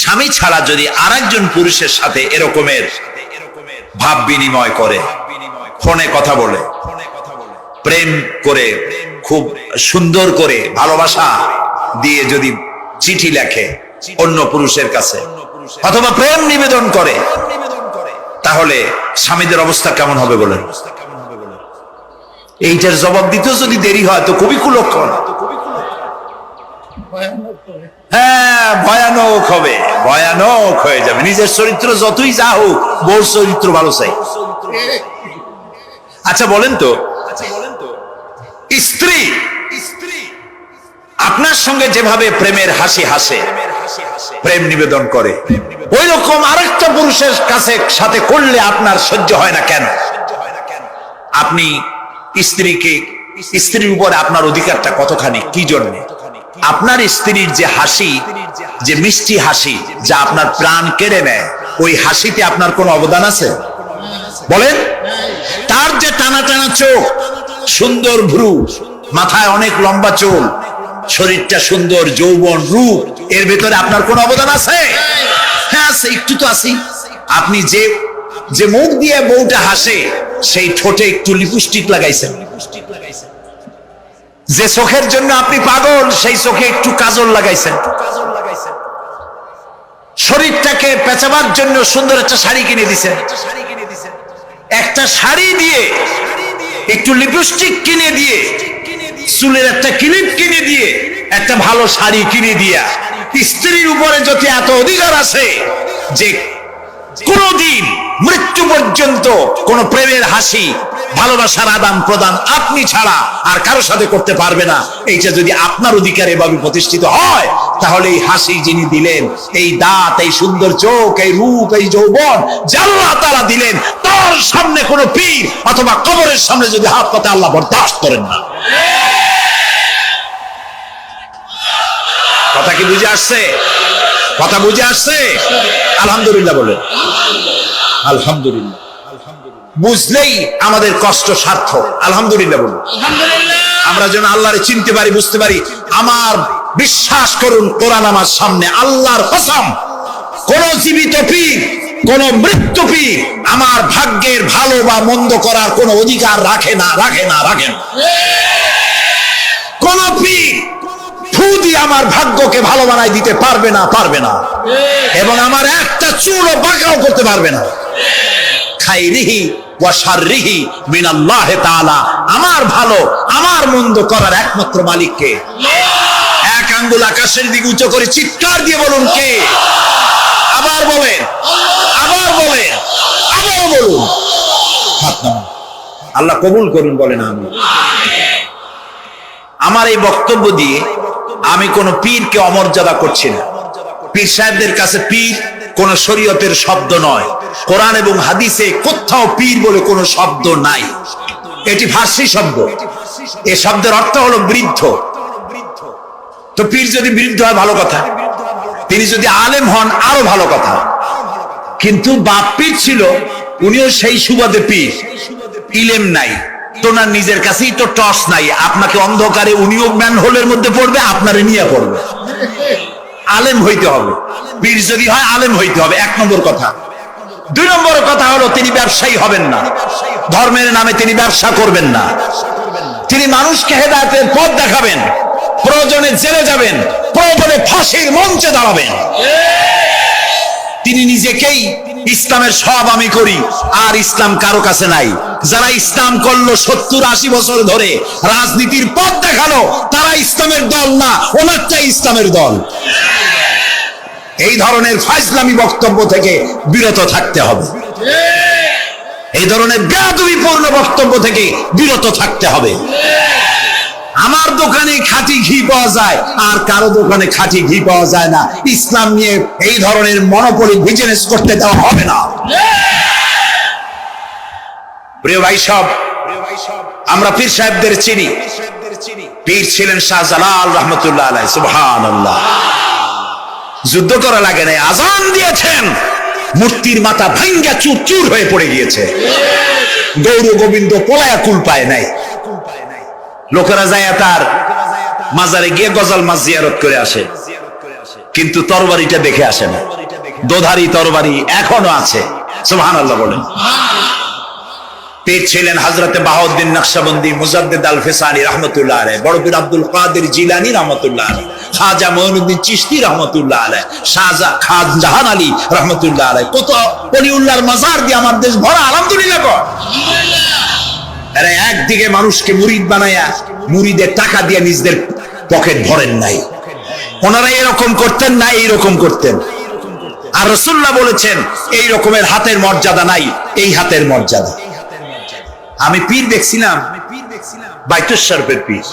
স্বামী ছাড়া যদি আরেকজন পুরুষের সাথে এরকমের ভাব বিনিময় করে, ফোনে কথা বলে, প্রেম করে, খুব সুন্দর করে ভালোবাসা দিয়ে যদি চিঠি লেখে অন্য পুরুষের কাছে অথবা প্রেম নিবেদন করে, তাহলে স্বামীদের অবস্থা কেমন হবে বলেন? এইটার জবাব দিতেও যদি দেরি হয় তো খুবই কুলক্ষণ। হ্যাঁ, ভয়ানক হবে, ভয়ানক হয়ে যাবে। নিজের চরিত্র যতই যা হোক, বউর চরিত্র ভালো চাই। আচ্ছা বলেন তো, স্ত্রী আপনার সঙ্গে যেভাবে প্রেমের হাসি হাসে, প্রেম নিবেদন করে, ওই রকম আরেকটা পুরুষের কাছে সাথে করলে আপনার সহ্য হয় না কেন? আপনি স্ত্রীর উপরে আপনার অধিকারটা কতখানি, কি জন্যে? আপনার স্ত্রীর যে হাসি, যে মিষ্টি হাসি, যা আপনার প্রাণ কেড়ে নেয়, ওই হাসিতে আপনার কোনো অবদান আছে বলেন? তার যে টানা টানা চোখ, সুন্দর ভ্রু, মাথায় অনেক লম্বা চুল, শরীরটা সুন্দর, যৌবন, রূপ, এর ভেতরে আপনার কোন অবদান আছে? হ্যাঁ আছে, একটু তো আছি। আপনি যে মুখ দিয়ে বউটা হাসে, সেই ঠোঁটে একটু লিপস্টিক লাগাইছেন। যে চোখের জন্য আপনি পাগল, সেই চোখে একটু কাজল লাগাইছেন। শরীরটাকে পেঁচাবার জন্য সুন্দর একটা শাড়ি কিনে দিছেন। একটা শাড়ি দিয়ে, একটু লিপস্টিক কিনে দিয়ে, চুলের একটা ক্লিপ কিনে দিয়ে, একটা ভালো শাড়ি কিনে দিয়া, স্ত্রীর উপরে যদি এত অধিকার আছে যে কোনদিন মৃত্যু পর্যন্ত কোন প্রেমের হাসি, ভালোবাসার আদান প্রদান আপনি ছাড়া আর কারো সাথে করতে পারবে না, এইটা যদি আপনার অধিকার এভাবে প্রতিষ্ঠিত হয়, তাহলে এই হাসি যিনি দিলেন, এই দাঁত, এই সুন্দর চোখ, এই রূপ, এই যৌবন যে আল্লাহ তাআলা দিলেন, তার সামনে কোন পীর অথবা কবরের সামনে যদি হাত পাতে, আল্লাহ বরদাস্ত করেন না। কথা কি বুঝে আসছে? কথা বুঝে আসছে? আলহামদুলিল্লাহ বলে। আলহামদুলিল্লাহ। বুঝলেই আমাদের কষ্ট সার্থক। আলহামদুলিল্লাহ বলুন। আমরা যেন আল্লাহরে চিনতে পারি, বুঝতে পারি। আমার বিশ্বাস করুন, কোরআন আমার সামনে, আল্লাহর কসম, কোন জীবিত পীর, কোন মৃত্যু পীর আমার ভাগ্যের ভালো বা মন্দ করার কোন অধিকার রাখে না, রাখে না, রাখে না। কোন পীর ফু দিয়ে আমার ভাগ্যকে ভালো বানাই দিতে পারবে না, পারবে না, এবং আমার একটা চুলও বাঁকাও করতে পারবে না। খাইরিহি ওয়া শাররিহি মিনাল্লাহ তাআলা। আমার ভালো, আমার মন্দ করার একমাত্র মালিক কে? এক আঙ্গুল আকাশের দিকে উঁচু করে চিৎকার দিয়ে বলুন, কে? আবার বলেন, আবার বলেন, আবার বলুন। হাত নামান। আল্লাহ কবুল করুন, বলেন আমিন। আমার এই বক্তব্য দিয়ে আমি কোন পীরকে অমর্যাদা করছি না। পীর সাহেবদের কাছে পীর কোন শরীয়তের শব্দ নয়। কোরআন এবং হাদিসে কোথাও পীর বলে কোন শব্দ নাই। এটি ফার্সি শব্দ। এই শব্দের অর্থ হলো বৃদ্ধ। তো পীর যদি বৃদ্ধ হয় ভালো কথা, তিনি যদি আলেম হন আরো ভালো কথা। কিন্তু বাপ পীর ছিল, উনিও সেই সুবাদে পীর। ইলেম নাই, তোনার নিজের কাছেই তো টর্চ নাই। আপনাকে অন্ধকারে উনিও ম্যান হোলের মধ্যে পড়বে, আপনারে নিয়ে পড়বে। আলেম হইতে হবে। পীর যদি হয় আলেম হইতে হবে, এক নম্বর কথা। দুই নম্বর কথা হলো, তিনি ব্যবসায়ী হবেন না। ধর্মের নামে তিনি ব্যবসা করবেন না। তিনি মানুষকে হেদায়েতের পথ দেখাবেন। প্রয়োজনে জেলে যাবেন, প্রয়োজনে ফাঁসির মঞ্চে দাঁড়াবেন। তিনি নিজেকেই ইসলামের সব আমি করি, আর ইসলাম কারো কাছে নাই। যারা ইসলাম করলো 70-80 বছর ধরে, রাজনীতির পথ দেখালো, তারা ইসলামের দল না, ওনারটাই ইসলামের দল। এই ধরনের ফাজলামি বক্তব্য থেকে বিরত থাকতে হবে। এই ধরনের বেয়াদবিপূর্ণ বক্তব্য থেকে বিরত থাকতে হবে। আমার দোকানে খাঁটি ঘি পাওয়া যায়, আর কারো দোকানে খাঁটি ঘি পাওয়া যায় না। ইসলাম নিয়ে এই ধরনের মনোপলি বিজনেস করতে দেওয়া হবে না। প্রিয় ভাই সব, আমরা পীর সাহেবদের চিনি। পীর ছিলেন শাহজালাল রহমতুল্লাহ আলাইহি। সুবহানাল্লাহ। যুদ্ধ করা লাগে নাই, আজান দিয়েছেন, মূর্তির মাথা ভাঙ্গা চুর চুর হয়ে পড়ে গিয়েছে। গৌর গোবিন্দ পলায়া কুল পায় নাই। লোকেরা যায় তার মাজারে গিয়ে গজাল মাছ জিয়ারত করে আসে। কিন্তু তরবারিটা দেখে আসে না। দোধারি তরবারি এখনো আছে, সুবহানাল্লাহ বলেন। পীর ছিলেন হযরতে বাহাউদ্দিন নকশবন্দি, মুজাদ্দিদ আল ফিসানি রাহমাতুল্লাহ আলাইহি, বড় পীর আব্দুল কাদের জিলানী রাহমাতুল্লাহ আলাইহি, খাজা মঈনুদ্দিন চিশতি রাহমাতুল্লাহ আলাইহি, খাজা জাহান আলী রাহমাতুল্লাহ আলাইহি। কত ওলিউল্লাহর মাজার দিয়ে আমার দেশ ভরা, আলহামদুলিল্লাহ কর। আরে একদিকে মানুষকে মুরিদ বানায়া মুরিদের টাকা দিয়ে নিজেদের পকেট ভরেন নাই, ওনারা এরকম করতেন না, এইরকম করতেন। আর রাসূলুল্লাহ বলেছেন এই রকমের হাতের মর্যাদা নাই, এই হাতের মর্যাদা। আমি পীর দেখছিলাম, বাইতুল শরফের পীর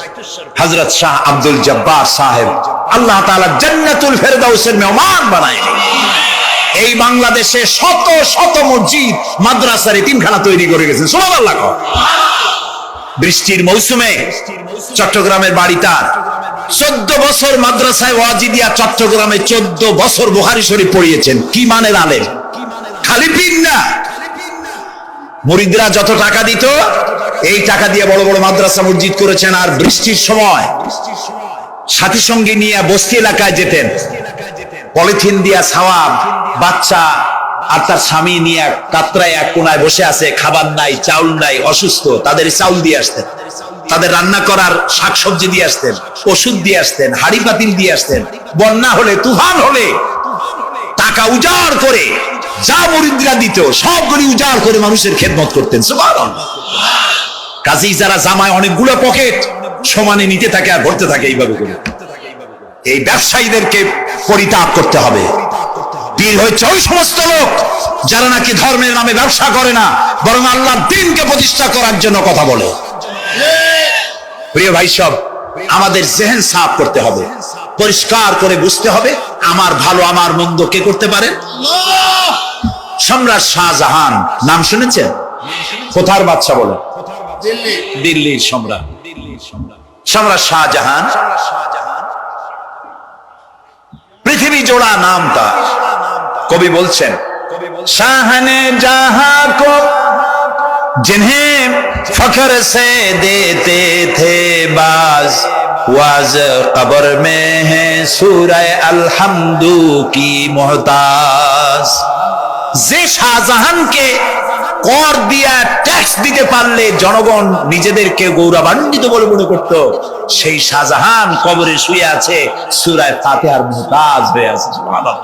হযরত শাহ আব্দুল জব্বার সাহেব, আল্লাহ তাআলা জান্নাতুল ফেরদাউসের মেহমান বানায়নি। এই বাংলাদেশে শত শত মসজিদ, মাদ্রাসার এতিমখানা তৈরি করে গেছেন, সুবহানাল্লাহ। বৃষ্টির মৌসুমে চট্টগ্রামের বাড়িটা 14 বছর মাদ্রাসায় ওয়াজিদিয়া চট্টগ্রামে 14 বছর বুখারী শরীফ পড়িয়েছেন। কি মানের আলেম, খালি পীর না। মুরিদরা যত টাকা দিত এই টাকা দিয়ে বড় বড় মাদ্রাসা মসজিদ করেছেন। আর বৃষ্টির সময় সাথী সঙ্গী নিয়ে বস্তি এলাকায় যেতেন, পলিথিন দিয়া ছাওয়া, বাচ্চা আর তার স্বামী নিয়ে কাতরায় এক কোনায় বসে আছে, খাবার নাই, চাউল নাই, অসুস্থ, তাদের চাউল দিয়ে আসতেন, তাদের রান্না করার শাকসবজি দিয়ে আসতেন, ওষুধ দিয়ে আসতেন, হাড়ি পাতিল দিয়ে আসতেন। বন্যা হলে, তুফান হলে টাকা উজাড় করে যা মুরিদরা দিত সবগুলি উজাড় করে মানুষের খেদমত করতেন, সুবহানাল্লাহ। কাজেই যারা জামায় অনেকগুলো পকেট সমানে নিতে থাকে আর ভরতে থাকে এইভাবে করে, এই ব্যবসায়ীদেরকে পরিত্যাগ করতে হবে। পীর হচ্ছে ওই সমস্ত লোক যারা নাকি ধর্মের নামে ব্যবসা করে না, বরং আল্লাহর দ্বীনকে প্রতিষ্ঠা করার জন্য কথা বলে। প্রিয় ভাই সব, আমাদের জেহেন সাফ করতে হবে, পরিষ্কার করে বুঝতে হবে আমার ভালো আমার মন্দ কে করতে পারে? সম্রাট শাহজাহান নাম শুনেছেন? কোথার বাদশা বলে? দিল্লির সম্রাট। সম্রাট শাহজাহান পৃথিবী জোড়া নাম তার। কবি বলছেন, শাহনে জাহাं को जिन्हें फख्र से देते थे बाज, वाज कब्र में है सूरह अलहम्दु की मोहताज। যে শাহজাহানকে কর দিয়া ট্যাক্স দিতে পারলে জনগণ নিজেদেরকে গৌরবান্বিত বলে মনে করত, সেই শাহজাহান কবরে শুয়ে আছে, সূরা ফাতিহার মুহতাজ হয়ে আছে, সুবহানাল্লাহ।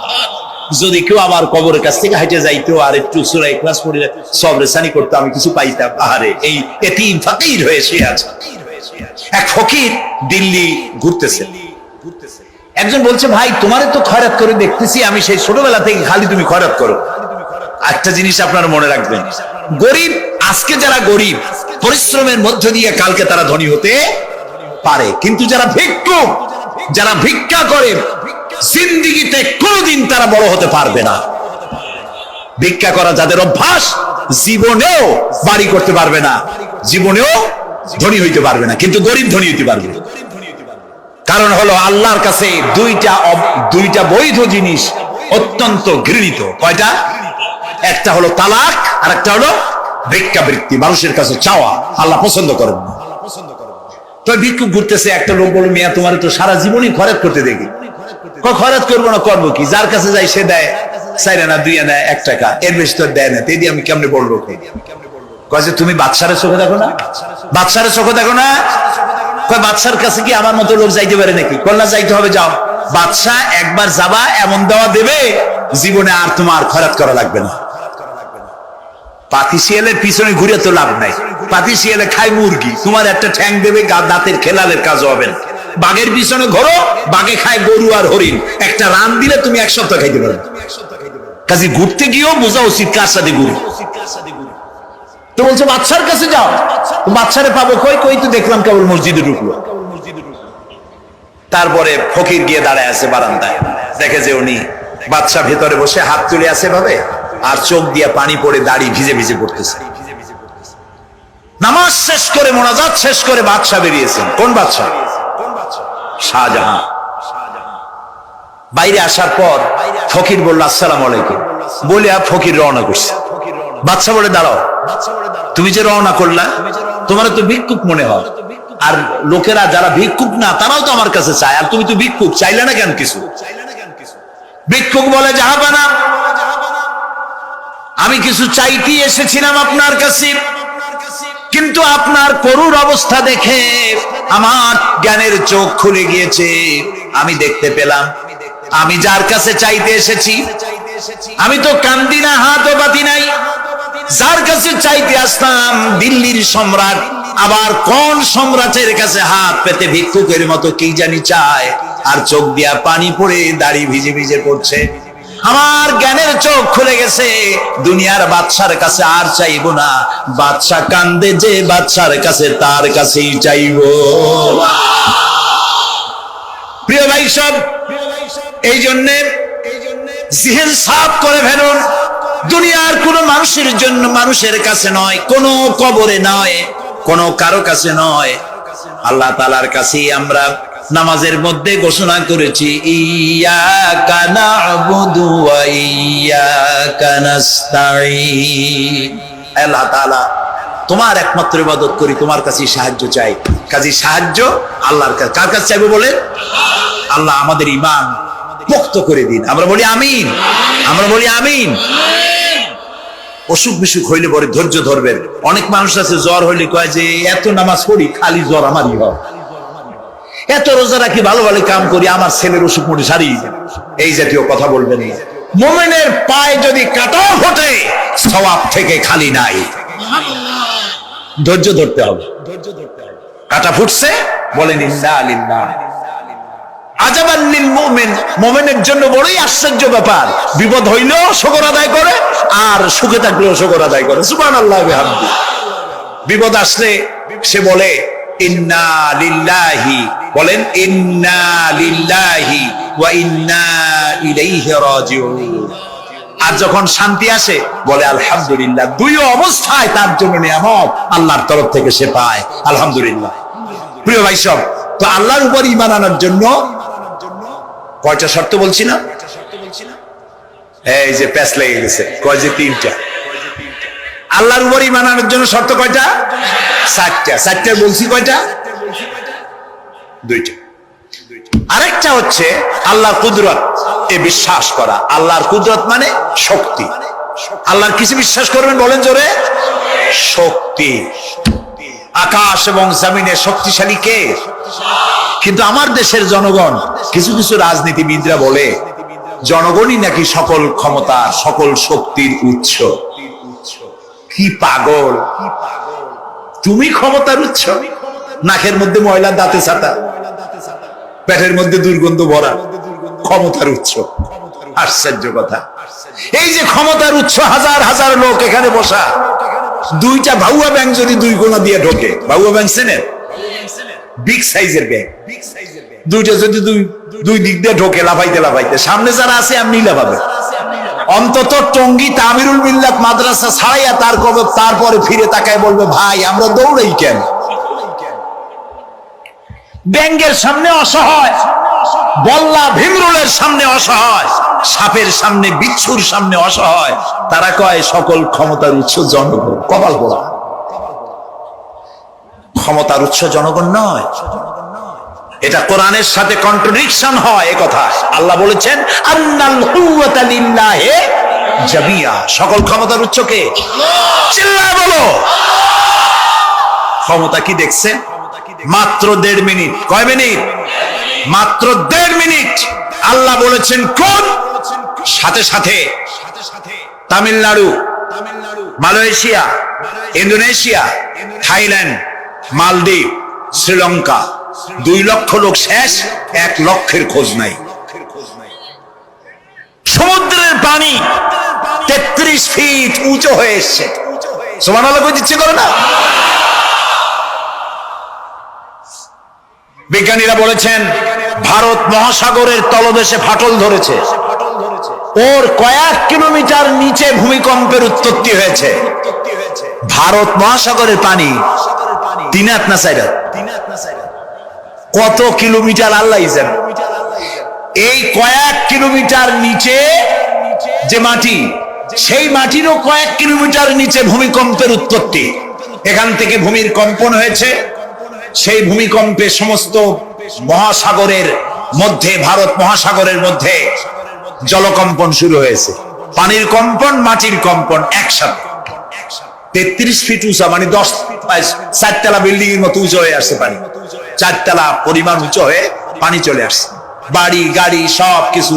যদি কেউ আমার কবরের কাছ থেকে হেঁটে যাইতো আর একটু সূরা ইখলাস পড়ে সবরেসানি করতো, আমি কিছু পাইতাম। আরে এই এতিম ফকির হয়ে শুয়ে আছে। এক ফকির দিল্লি ঘুরতেছে, একজন বলছে, ভাই তোমারে তো খয়রাত করে দেখতেছি আমি সেই ছোটবেলা থেকে, খালি তুমি খয়রাত করো। একটা জিনিস আপনারা মনে রাখবেন, গরিব, আজকে যারা গরিব পরিশ্রমের মধ্য দিয়ে কালকে তারা ধনী হতে পারে, কিন্তু যারা ভিক্ষুক, যারা ভিক্ষা করে, জিন্দেগিতে কোনোদিন তারা বড় হতে পারবে না। ভিক্ষা করা যাদের অভ্যাস, জীবনেও বাড়ি করতে পারবে না, জীবনেও ধনী হইতে পারবে না, কিন্তু গরিব ধনী হইতে পারবে। কারণ হলো আল্লাহর কাছে দুইটা বৈধ জিনিস অত্যন্ত ঘৃণিত। কয়টা? একটা হলো তালাক, আর একটা হলো ভিক্ষাবৃত্তি, মানুষের কাছে চাওয়া। আল্লাহ পছন্দ করেন না। তো ভিক্ষুক ঘুরতেছে, একটা লোক বলল, মিয়া তোমার তো সারা জীবনই খরচ করতে দেখি। খরচ করবো না, করবো কি? যার কাছে যাই সে দেয় 4 আনা 2 আনা 1 টাকা, এর বেশি তো দেয় না। তেদি আমি কেমনে বলবো? কয়েছে তুমি বাদশারের চোখে দেখো না, বাদশারের চোখে দেখো না। কয় বাদশার কাছে কি আমার মতো লোক যাইতে পারে নাকি? কল্লা যাইতে হবে, যাও। বাদশাহ একবার যাবা, এমন দেওয়া দেবে জীবনে আর তোমার খরচ করা লাগবে না। পাতি শিয়ালের পিছনে ঘুরে তো লাভ নাই, পাতি শিয়ালে খায় মুরগি, তোমার একটা ঠ্যাং দেবে, দাঁতের খেলালের কাজ হবে না। বাঘের পিছনে ঘোরো, বাঘে খায় গরু আর হরিণ, একটা রান দিলে তুমি 1 সপ্তাহ খাইতে পারবে। কাজে ঘুরতে গিয়েও বোঝা উচিত কার সাথে ঘুরি। তো বলছে বাদশার কাছে যাও, বাদশারে পাবো কই? কই তো দেখলাম কেবল মসজিদে ঢুকলো। তারপরে ফকির গিয়ে দাঁড়ায় আছে বারান্দায়, দেখে যে উনি বাদশা ভেতরে বসে হাত তুলে আছে ভাবে, আর চোখ দিয়ে পানি পড়ে দাড়ি ভিজে ভিজে পড়তেছে। নামাজ শেষ করে, মোনাজাত শেষ করে বাদশা বেরিয়েছেন। কোন বাদশা? শাহজাহান। বাইরে আসার পর ফকির বলল, আসসালামু আলাইকুম, বলে ফকির রওনা করছে। বাদশা বলে, দাঁড়াও, তুমি যে রওনা করলা, তোমার তো ভিক্ষুক মনে হয়, আর লোকেরা যারা ভিক্ষুক না তারাও তো আমার কাছে চায়, আর তুমি তো ভিক্ষুক, চাইলে না কেন কিছু? ভিক্ষুক বলে জাহাপানা, আমি কিছু চাইতে এসেছিলাম আপনার কাছে, কিন্তু আপনার করুণ অবস্থা দেখে আমার জ্ঞানের চোখ খুলে গিয়েছে। আমি দেখতে পেলাম আমি যার কাছে চাইতে এসেছি, আমি তো কান্দি না, হাতও পাতি নাই। যার কাছে চাইতে আসলাম দিল্লির সম্রাট, আবার কোন সম্রাটের কাছে হাত পেতে ভিক্ষুকের মতো কি জানি চায়, আর চোখ দিয়া পানি পড়ে দাড়ি ভিজে ভিজে পড়ছে। আমার জ্ঞানের চোখ খুলে গেছে, দুনিয়ার বাদশার কাছে আর চাইবো না। বাদশা কান্দে যে বাদশার কাছে, তার কাছেই চাইবো। প্রিয় ভাই সব, এই জন্যে জিহ্ন সাফ করে ফেলুন। দুনিয়ার কোন মানুষের জন্য, মানুষের কাছে নয়, কোন কবরে নয়, কোন কারো কাছে নয়, আল্লাহ তাআলার কাছেই আমরা নামাজের মধ্যে ঘোষণা করেছি, ইয়াকা না'বুদু ওয়া ইয়াকা নাস্তাঈন। আল্লাহ তাআলা তোমার একমাত্র ইবাদত করি, তোমার কাছেই সাহায্য চাই। কাজী সাহায্য আল্লাহর কাছে। কার কাছে চাইবো বলে? আল্লাহ আমাদের ঈমান পোক্ত করে দিন। আমরা বলি আমিন, আমরা বলি আমিন। অসুখ বিসুখ হইলে পরে ধৈর্য ধরবেন। অনেক মানুষ আছে জ্বর হইলে কয় যে এত নামাজ পড়ি খালি জ্বর আমারই হয়, এত রোজা রাখি, ভালো ভালো কাম করি, আমার ছেলের অসুখ মোটে সারি। এই জাতীয় কথা বলবেন না। মুমিনের পায়ে যদি কাঁটাও ফোটে সওয়াব থেকে খালি নাই। ধৈর্য ধরতে হবে। কাঁটা ফুটছে বলেন ইন্না লিল্লাহ। আজাবান লিল মুমিন, মুমিনের জন্য বড়ই আশ্চর্য ব্যাপার, বিপদ হইলেও শুকর আদায় করে, আর সুখে থাকলেও শুকর আদায় করে। সুবহানাল্লাহ বিহামদি। বিপদ আসলে সে বলে ইন্না লিল্লাহি, বলেন ইন্না লিল্লাহি ওয়া ইন্না ইলাইহি রাজিউন। আর যখন শান্তি আসে বলে আলহামদুলিল্লাহ। দুই অবস্থায় তার জন্য নিয়ামত আল্লাহর তরফ থেকে সে পায়, আলহামদুলিল্লাহ। প্রিয় ভাই সব, তো আল্লাহর উপর ঈমান আনার জন্য কয়টা শর্ত বলছি না? এই যে প্যাচ লেগে গেছে, কয় যে তিনটা। আল্লাহর উপর ঈমান আনার জন্য শর্ত কয়টা? চারটা। চারটা বলছি কয়টা? দুইটা। আরেকটা হচ্ছে আল্লাহর কুদরত এ বিশ্বাস করা। আল্লাহর কুদরত মানে শক্তি। আল্লাহর কিছু বিশ্বাস করবেন বলেন জোরে? শক্তি। আকাশ এবং জমিনে শক্তিশালী কে? কিন্তু আমার দেশের জনগণ, কিছু কিছু রাজনীতিবিদরা বলে জনগণই নাকি সকল ক্ষমতা, সকল শক্তির উৎস। কি পাগল! তুমি ক্ষমতার উৎস? নাকের মধ্যে ময়লা, দাঁতে ছাতা, পেটের মধ্যে দুর্গন্ধ ভরা, ক্ষমতার উৎস। আশ্চর্য কথা। এই যে ক্ষমতার উৎস, হাজার হাজার লোক এখানে বসা, দুইটা ভাউয়া ব্যাংক যদি দুই কোণা দিয়ে ঢোকে, ভাউয়া ব্যাংক চেনেন? বিগ সাইজের ব্যাংক, দুইটা যদি দুই দিক দিয়ে ঢোকে লাফাইতে লাফাইতে, সামনে যারা আছে এমনি লাফাবে। অন্তত টঙ্গী তামিরুল মিল্লাত মাদ্রাসা ছাড়াইয়া তারপরে ফিরে তাকায় বলবে ভাই আমরা দৌড়াই কেন? ব্যাংকের সামনে অসহায়, বল্লা ভীমরুলের সামনে অসহায়, সাপের সামনে, বিচ্ছুর সামনে অসহায়। তারা কয় সকল ক্ষমতার উৎস জনগণ। কপাল পোড়া। ক্ষমতার উৎস জনগণ নয়, এটা কোরআনের সাথে কন্ট্রাডিকশন হয়। এ কথা আল্লাহ বলেছেন আন্নাল কুওয়াতা লিল্লাহি জামিয়া। সকল ক্ষমতার উৎস কে? চিল্লায় বলো। ক্ষমতা কি দেখছেন? মাত্র 1.5 মিনিট। কয় মিনিট? মাত্র 1.5 মিনিট। আল্লাহ বলেছেন কোন? সাথে সাথে তামিলনাড়ু, মালয়েশিয়া, ইন্দোনেশিয়া, থাইল্যান্ড, মালদ্বীপ, শ্রীলঙ্কা, 2 লক্ষ লোক শেষ, 1 লক্ষের খোঁজ নাই। সমুদ্রের পানি 33 ফিট উঁচু হয়ে এসছে। সুবহানাল্লাহ কই দিচ্ছে করে না? বিজ্ঞানীরা বলেছেন ভারত মহাসাগরের তলদেশে ফাটল ধরেছে, ওর কয়েক কিলোমিটার নিচে ভূমিকম্পের উৎপত্তি হয়েছে। ভারত মহাসাগরের পানি 3 হাত না 4 হাত? কত কিলোমিটার আল্লাহ জানে। এই কয়েক কিলোমিটার নিচে যে মাটি, সেই মাটিরও কয়েক কিলোমিটার নিচে ভূমিকম্পের উৎপত্তি। এখান থেকে ভূমির কম্পন হয়েছে। সেই ভূমিকম্পে সমস্ত মহাসাগরের মধ্যে, ভারত মহাসাগরের মধ্যে জলকম্পন শুরু হয়েছে, পানির কম্পন, মাটির কম্পন একসাথে। 33 ফিট উঁচা, মানে 4 তলা বিল্ডিং এর মতো উঁচু হয়ে আসছে পানি। 4 তলা পরিমাণ উঁচু হয়ে পানি চলে আসছে। বাড়ি গাড়ি সব কিছু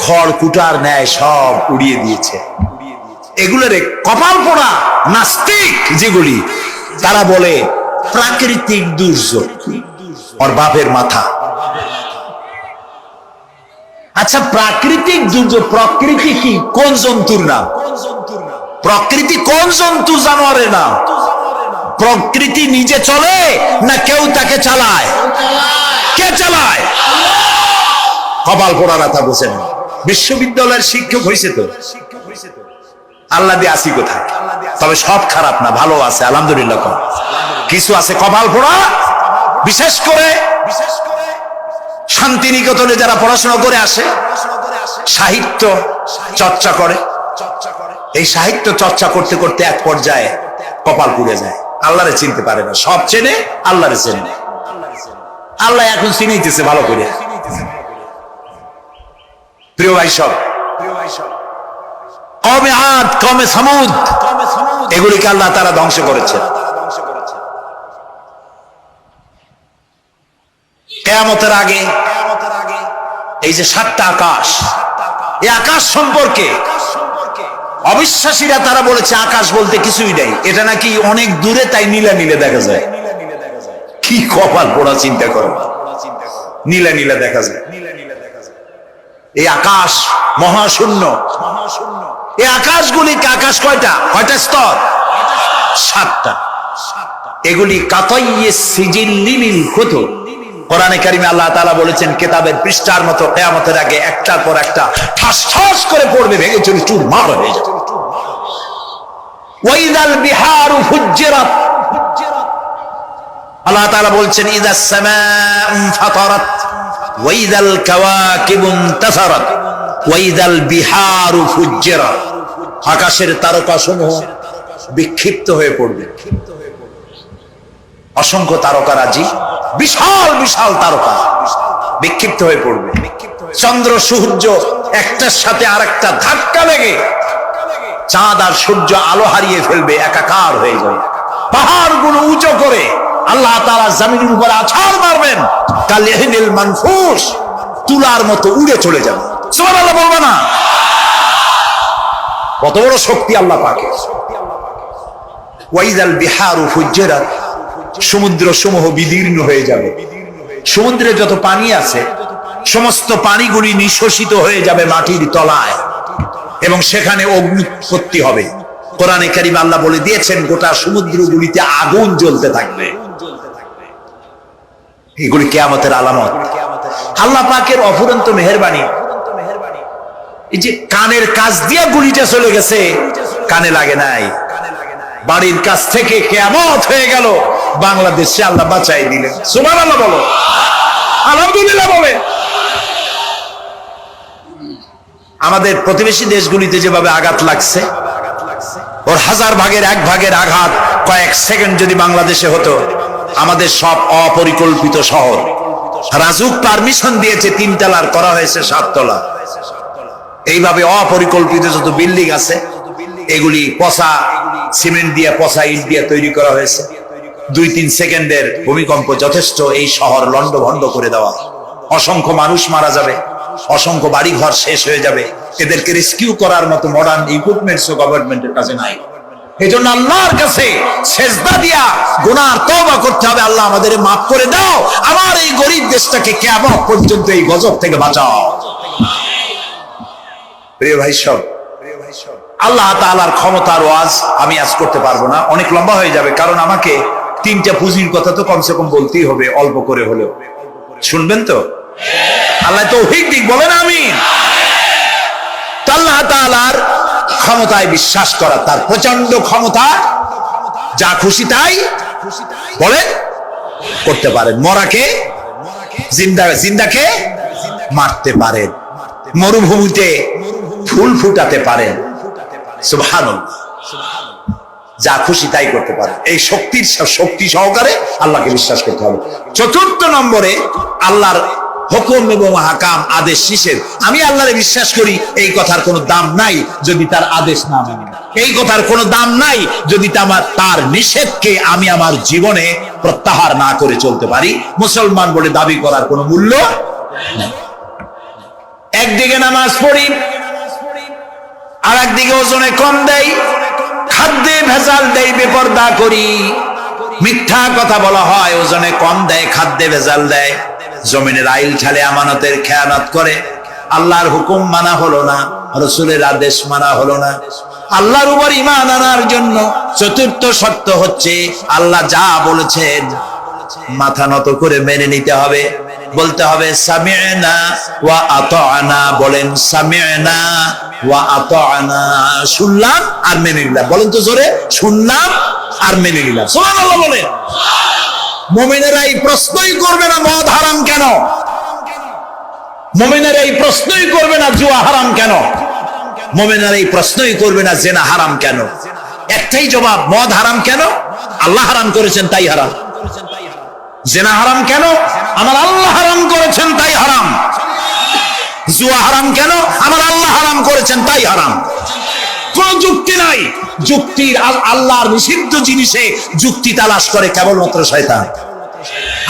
খড় কুটার ন্যায় সব উড়িয়ে দিয়েছে। এগুলোরে কপাল পোড়া নাস্তিক যেগুলি, তারা বলে প্রাকৃতিক দুর্যোগ। ওর বাপের মাথা। আচ্ছা, প্রাকৃতিক দুর্যোগ, প্রকৃতি কি? কোন জন্তুর নাম? প্রকৃতি কোন জন্তু জানোয়ারের নাম? প্রকৃতি নিজে চলে না কেউ তাকে চালায়? কে চালায়? কপাল পোড়া রাতা বোঝেন। বিশ্ববিদ্যালয়ের শিক্ষক হয়েছে তো, আল্লাহ দিয়ে আসি কোথায়? তবে সব খারাপ না, ভালো আছে আলহামদুলিল্লাহ। কিছু আছে কপাল পোড়া। বিশেষ করে শান্তিনিকেতনে যারা পড়াশোনা করে আসে, সাহিত্য চর্চা করে, এই সাহিত্য চর্চা করতে করতে এক পর্যায়ে কপাল পুড়ে যায়, আল্লাহরে চিনতে পারে না। সব চেনে, আল্লাহরে চেনে। আল্লাহ এখন চিনাইতেছে ভালো করে। প্রিয় ভাই সব, কমে আদ, কমে সামুদ, এগুলিকে আল্লাহ তারা ধ্বংস করেছে। কিয়ামতের আগে এই যে 7টা আকাশ, এই আকাশ সম্পর্কে অবিশ্বাসীরা তারা বলেছে আকাশ বলতে কিছুই নেই, এটা নাকি অনেক দূরে, তাই নীলা নীলে দেখা যায়। কি কপাল পোড়া, চিন্তা করো, নীলা নীলা দেখা যায়। এই আকাশ মহাশূন্য। এই আকাশগুলিকে, আকাশ কয়টা স্তর? 7টা। এগুলি কাতাইয়ে সিজিল্লিল কুতুব। কোরআনে কারিমে আল্লাহ তাআলা বলেছেন কিতাবের পৃষ্ঠার মতো কিয়ামতের আগে একটার পর একটা ঠাস ঠাস করে পড়বে, ভেঙে চুরি চুরমার হয়ে যাবে। ওয়াইদাল বিহারু ফুজ্জিরাত, আল্লাহ তাআলা বলছেন ইদাস সামাউ ফাতারাত ওয়াইদাল কাওয়াকিবু ইনতাসারাত ওয়াইদাল বিহারু ফুজ্জিরাত। আকাশের তারকাসমূহ বিক্ষিপ্ত হয়ে পড়বে। অসংখ্য তারকারাজি, বিশাল বিশাল তারকা বিক্ষিপ্ত হয়ে পড়বে। চন্দ্র সূর্য একটার সাথে আরেকটা ধাক্কা লেগে চাঁদ আর সূর্য আলো হারিয়ে ফেলবে, একাকার হয়ে যাবে। পাহাড়গুলো উঁচু করে আল্লাহ তাআলা জমিনের উপরে আছাড় মারবেন, কালিহিনিল মানফুস, তুলার মতো উড়ে চলে যাবে। সুবহানাল্লাহ বলবা না? কত বড় শক্তি আল্লাহ পাকের। ওয়াইদাল বিহারু ফুজ্জিরাত, সমুদ্র সমূহ বিদীর্ণ হয়ে যাবে। সমুদ্রে যত পানি আছে সমস্ত পানিগুলি নিঃশোষিত হয়ে যাবে মাটির তলায়, এবং সেখানে অগ্নুৎপত্তি হবে। কোরআনে কারিমে আল্লাহ বলে দিয়েছেন গোটা সমুদ্রগুলিতে আগুন জ্বলতে থাকবে। এগুলি কিয়ামতের আলামত। আল্লাহ পাকের অফুরন্ত মেহেরবানি। এই যে কানের কাছ দিয়ে গুলিটা চলে গেছে, কানে লাগে নাই। বাড়ির কাছ থেকে কিয়ামত হয়ে গেল, বাংলাদেশে আল্লাহ বাঁচাই দিলেন। সুবহানাল্লাহ বলো, আলহামদুলিল্লাহ বলে। আমাদের প্রতিবেশী দেশগুলিতে যেভাবে আঘাত লাগছে, ওর 1000 ভাগের 1 ভাগের আঘাত কয়েক সেকেন্ড যদি বাংলাদেশে হতো, আমাদের সব অপরিকল্পিত শহর, রাজুক পারমিশন দিয়েছে 3 তলার, করা হয়েছে 7 তলা। এইভাবে অপরিকল্পিত যত বিল্ডিং আছে এগুলি পচা সিমেন্ট দিয়ে, পচা ইট দিয়ে তৈরি করা হয়েছে। 2-3 সেকেন্ডের ভূমিকম্প যথেষ্ট এই শহর লন্ডভন্ড করে দেওয়া। অসংখ্য মানুষ মারা যাবে, অসংখ্য বাড়ি ঘর শেষ হয়ে যাবে। এদেরকে রেস্কিউ করার মতো মডার্ন ইকুইপমেন্টসও গভর্নমেন্টের কাছে নাই। এই জন্য আল্লাহর কাছে সেজদা দিয়া গুনার তওবা করতে হবে, আল্লাহ আমাদের মাফ করে দাও, আমার এই গরিব দেশটাকে কিয়ামত পর্যন্ত এই গজব থেকে বাঁচাও। প্রিয় ভাই সব, আল্লাহ তাআলার ক্ষমতার ওয়াজ আমি আজ করতে পারবো না, অনেক লম্বা হয়ে যাবে। কারণ আমাকে 3টা পুঁজির কথা তো কমসে কম বলতেই হবে, অল্প করে হলেও। শুনবেন তো? আল্লাহ তৌফিক দিক, বলেন আমিন। আল্লাহ তাআলার ক্ষমতায় বিশ্বাস করা, তার প্রচন্ড ক্ষমতা, যা খুশি তাই বলেন করতে পারেন। মরাকে জিন্দা, জিন্দাকে মারতে পারেন, মরুভূমিতে ফুল ফুটাতে পারেন। সুবহানাল্লাহ, যা খুশি তাই করতে পারে। এই শক্তি সহকারে আল্লাহকে বিশ্বাস করতে হবে। 4র্থ নম্বরে আল্লাহর হুকুম এবং হাকাম, আদেশ নিষেধ, আমি আল্লাহরে বিশ্বাস করি, এই কথার কোনো দাম নাই যদি তার আদেশ না মানি, এই কথার কোনো দাম নাই যদি তার নিষেধকে আমি আমার জীবনে প্রত্যাহার না করে চলতে পারি। মুসলমান বলে দাবি করার কোনো মূল্য নেই। একদিকে নামাজ পড়ি, আর একদিকে ওজনে কম দেয়, খাদ্যে ভেজাল দেয়, বেপরদা করি, মিথ্যা কথা বলা হয়, ওজনে কম দেয়, খাদ্যে ভেজাল দেয়, জমিনের আইল ঠালে আমানতের খেয়ানত করে, আল্লাহর হুকুম মানা হলো না, রাসূলের আদেশ মানা হলো না। আল্লাহর উপর ঈমান আনার জন্য চতুর্থ শর্ত হচ্ছে আল্লাহ যা বলেছেন মাথা নত করে মেনে নিতে হবে, বলতে হবে সামি'না ওয়া আতা'না। বলেন সামি'না ওয়া আতা'না, শুনলাম আর মেনে নিলাম। বলেন তো জোরে, শুনলাম আর মেনে নিলাম। সুবহানাল্লাহ বলেন। মুমিনেরা এই প্রশ্নই করবে না মদ হারাম কেন, মুমিনেরা এই প্রশ্নই করবে না জুয়া হারাম কেন, মুমিনেরা এই প্রশ্নই করবে না জিনা হারাম কেন। একটাই জবাব, মদ হারাম কেন? আল্লাহ হারাম করেছেন তাই হারাম। জিনা হারাম কেন? আমার আল্লাহ হারাম করেছেন তাই হারাম। জুয়া হারাম কেন? আমার আল্লাহ হারাম করেছেন তাই হারাম। কোন যুক্তি নাই। যুক্তির আল্লাহর নিষিদ্ধ জিনিসে যুক্তি তালাশ করে কেবলমাত্র শয়তান।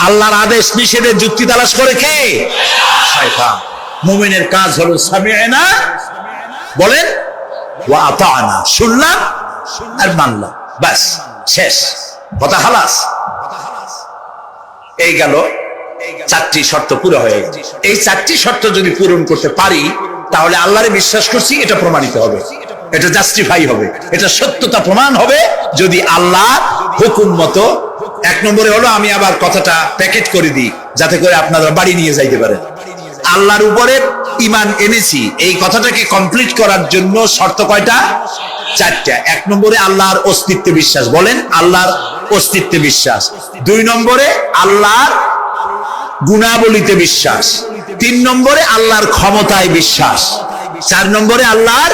আল্লাহর আদেশ নিষেধের যুক্তি তালাশ করে কে? শয়তান। মুমিনের কাজ হলো সামি'না, বলেন, ওয়া আতা'না, শুনলাম আর মানলাম, বাস, শেষ কথা, খালাস। এই গেল চারটি শর্ত পুরো হয়ে গেল। এই চারটি শর্ত যদি পূরণ করতে পারি তাহলে আল্লাহরে বিশ্বাস করছি এটা প্রমাণিত হবে, এটা জাস্টিফাই হবে, এটা সত্যতা প্রমাণ হবে যদি আল্লাহ হুকুম মতো। এক নম্বরে হলো, আমি আবার কথাটা প্যাকেট করে দিই যাতে করে আপনারা বাড়ি নিয়ে যাইতে পারেন। আল্লাহর উপরে ঈমান এনেছি, এই কথাটাকে কমপ্লিট করার জন্য শর্ত কয়টা? চারটা। এক নম্বরে আল্লাহর অস্তিত্বে বিশ্বাস, বলেন আল্লাহর অস্তিত্বে বিশ্বাস। দুই নম্বরে আল্লাহর গুণাবলীতে বিশ্বাস। তিন নম্বরে আল্লাহর ক্ষমতায় বিশ্বাস। চার নম্বরে আল্লাহর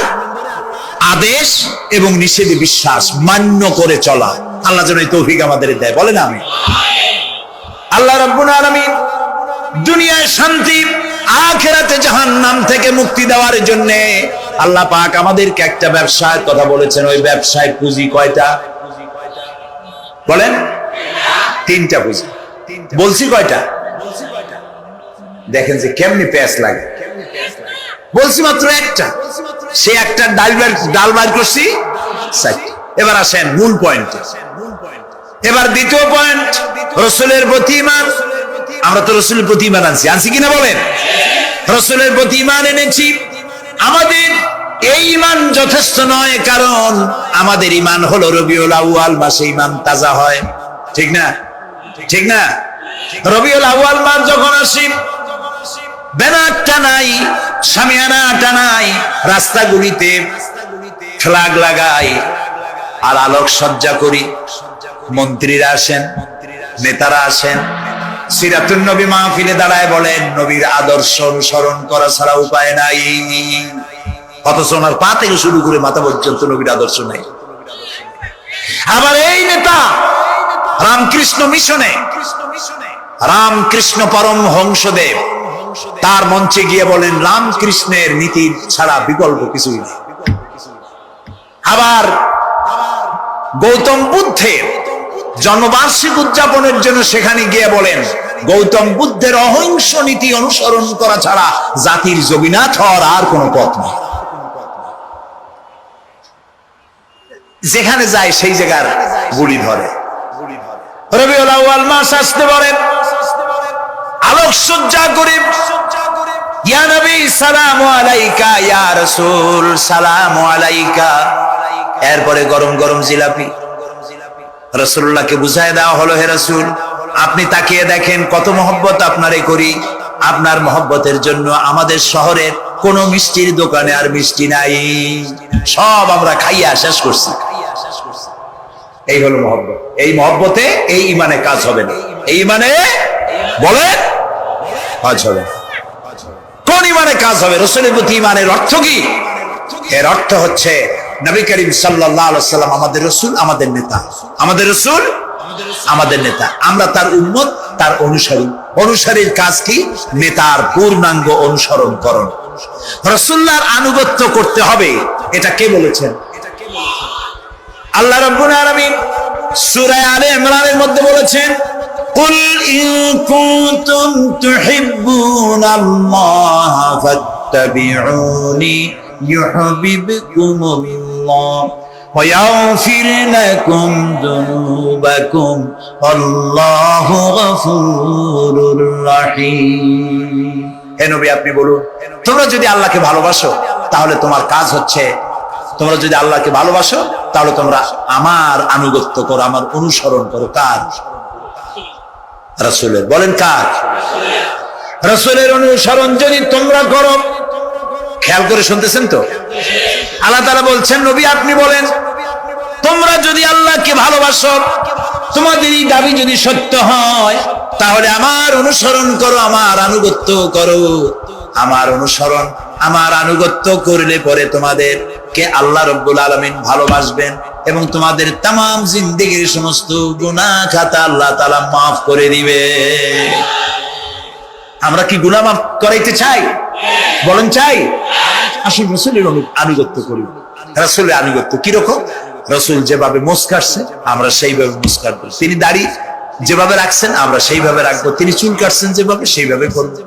আদেশ এবং নিষেধে বিশ্বাস, মান্য করে চলা। আল্লাহ যেন এই তৌফিক আমাদের দেয়, বলেন আমি। আল্লাহ রাব্বুল আলামিন দুনিয়ায় শান্তি, আখিরাতে জাহান্নাম থেকে মুক্তি দেওয়ার জন্য আল্লাহ পাক আমাদেরকে একটা ব্যবসার কথা বলেছেন। ওই ব্যবসায় পুঁজি কয়টা? বলেন। তিনটা পুঁজি। বলছি কয়টা? দেখেন যে কেমনি প্যাস লাগে। বলছি মাত্র একটা, সে একটা ডাল বাইর করছি। এবার আসেন মূল পয়েন্ট। এবার দ্বিতীয় পয়েন্ট, রাসূলের প্রতি ঈমান। আমরা তো রাসূলের প্রতি ঈমান আনছি কিনা বলেন? রাসূলের প্রতি ঈমান এনেছি। আমাদের এই ঈমান যথেষ্ট নয়, কারণ আমাদের ঈমান হলো রবিউল আউয়াল মাসে ঈমান তাজা হয়, ঠিক না? ঠিক না? রবিউল আউয়াল মাস যখন আসে, ব্যানারটা নাই, শামিয়ানাটা নাই, রাস্তাগুলিতে ফ্ল্যাগ লাগাই আর আলোক সজ্জা করি। মন্ত্রীরা আসেন, নেতারা আসেন, সিরাতুন নবী মাহফিলে দাঁড়ায় বলেন নবীর আদর্শ অনুসরণ করা ছাড়া উপায় নাই। অথচ ওনার পা থেকে শুরু করে মাথা পর্যন্ত নবীর আদর্শ নাই। আবার এই নেতা রামকৃষ্ণ মিশনে, রামকৃষ্ণ পরমহংসদেব তার মঞ্চে গিয়ে বলেন রামকৃষ্ণের নীতি ছাড়া বিকল্প কিছুই নেই। আবার গৌতম বুদ্ধের জন্মবার্ষিক উদযাপনের জন্য সেখানে গিয়ে বলেন গৌতম বুদ্ধের অহিংস নীতি অনুসরণ করা ছাড়া জাতির যোগীনাথ হওয়ার আর কোন পথ নেই। যেখানে যায় সেই জায়গার গুলি ধরে। রবিউল আউয়াল মাস আসতে বলেন, আলোকসজ্জা করে, ইয়া নবী সালামু আলাইকা, ইয়া রাসূল সালামু আলাইকা। এরপরে গরম গরম জিলাপি রাসূলুল্লাহকে বুঝায় দেওয়া হলো, হে রাসূল আপনি তাকিয়ে দেখেন কত মহব্বত আপনারে করি, আপনার মহব্বতের জন্য আমাদের শহরের কোন মিষ্টির দোকানে আর মিষ্টি নাই, সব আমরা খাইয়া শেষ করছি। এই হলো মহব্বত। এই মহব্বতে এই ঈমানে কাজ হবে না। এই ঈমানে বলেন কাজ হবে। কোন ঈমানে কাজ হবে? রাসূলের প্রতি ঈমানের অর্থ কি? এর অর্থ হচ্ছে নবী করিম সাল্লাল্লাহু আলাইহি ওয়াসাল্লাম আমাদের রাসূল, আমাদের নেতা। আমাদের রাসূল, আমাদের নেতা। আমরা তার উম্মত, তার অনুসারী। অনুসারীর কাজ কি? নেতার পূর্ণাঙ্গ অনুসরণ করণ। রাসূলুল্লাহর আনুগত্য করতে হবে, এটা কে বলেছেন? আল্লাহ রাব্বুল আলামিন সূরা আলে ইমরানের মধ্যে বলেছেন, কুল ইন কুনতুম তুহিব্বুনাল্লাহ ফাত্তাবিউনি ইউহিব্বুকুমুল্লাহ ওয়া ইয়াগফির লাকুম যুনুবাকুম আল্লাহু গফুরুর রহিম। হে নবী, আপনি বলুন, তোমরা যদি আল্লাহকে ভালোবাসো তাহলে তোমার কাজ হচ্ছে, তোমরা যদি আল্লাহকে ভালোবাসো তাহলে তোমরা আমার আনুগত্য করো, আমার অনুসরণ করো। কার? রাসূলের। বলেন কার? রাসূলের অনুসরণ যদি তোমরা করো, খেয়াল করে শুনতেছেন তো? আল্লাহ তাআলা বলছেন, নবী আপনি বলেন, তোমরা যদি আল্লাহকে ভালোবাসো, তোমাদের এই দাবি যদি সত্য হয়, তাহলে আমার অনুসরণ করো, আমার আনুগত্য করো। আমার অনুসরণ, আমার আনুগত্য করলে পরে তোমাদেরকে আল্লাহ রাব্বুল আলামিন ভালোবাসবেন এবং তোমাদের তামাম জিন্দেগীর সমস্ত গুনাহ খাতা আল্লাহ তাআলা মাফ করে দিবে। আমরা কি গুনাহ মাফ করাইতে চাই? বলেন চাই? আসুন রাসূলের আনুগত্য করি। রাসূলের আনুগত্য কিরকম? রাসূল যেভাবে মুখ কাটছে আমরা সেইভাবে মুখ কাটবো। তিনি দাড়ি যেভাবে রাখছেন আমরা সেইভাবে রাখবো। তিনি চুল কাটছেন যেভাবে সেইভাবে করবো।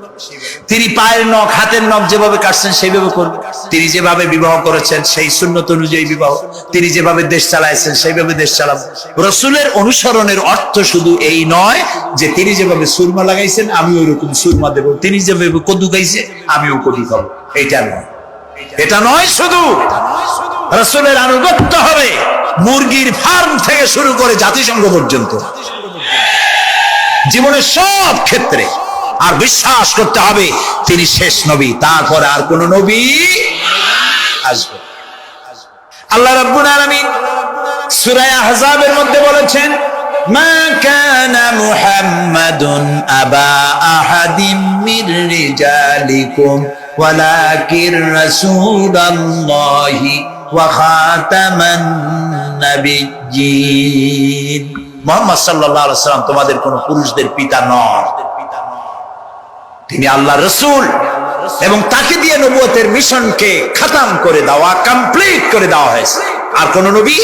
তিনি পায়ের নখ, হাতের নখ যেভাবে কাটছেন সেইভাবে করবো। তিনি যেভাবে বিবাহ করেছেন সেই সুন্নত অনুযায়ী বিবাহ, তিনি যেভাবে দেশ চালাইছেন সেইভাবে দেশ চালাবো। রাসূলের অনুসরণের অর্থ শুধু এই নয় যে তিনি যেভাবে সুরমা লাগাইছেন আমি ওইরকম সুরমা দেবো, তিনি যেভাবে কদু খাইছে আমিও কদু খাবো, এটা নয়। এটা নয়, শুধু রাসূলের আনুগত্য হবে মুরগির ফার্ম থেকে শুরু করে জাতিসংঘ পর্যন্ত, জীবনের সব ক্ষেত্রে। আর বিশ্বাস করতে হবে তিনি শেষ নবী, তারপরে আর কোন নবী আসবে। আল্লাহ রাব্বুল আলামিন সূরা আহজাবের মধ্যে বলেছেন, মা কানা মুহাম্মাদুন আবা আহাদিম মির রিজালিকুম ওয়ালাকিন রাসূলুল্লাহি ওয়া খাতামান নাবিয়্যিন। মুহাম্মদ সাল্লাল্লাহু আলাইহি ওয়াসাল্লাম তোমাদের কোন পুরুষদের পিতা নন, তিনি আল্লাহর রাসূল এবং তাকে দিয়ে নবুয়তের মিশনকে খতম করে দেওয়া, কমপ্লিট করে দেওয়া হয়েছে। আর কোন নবী?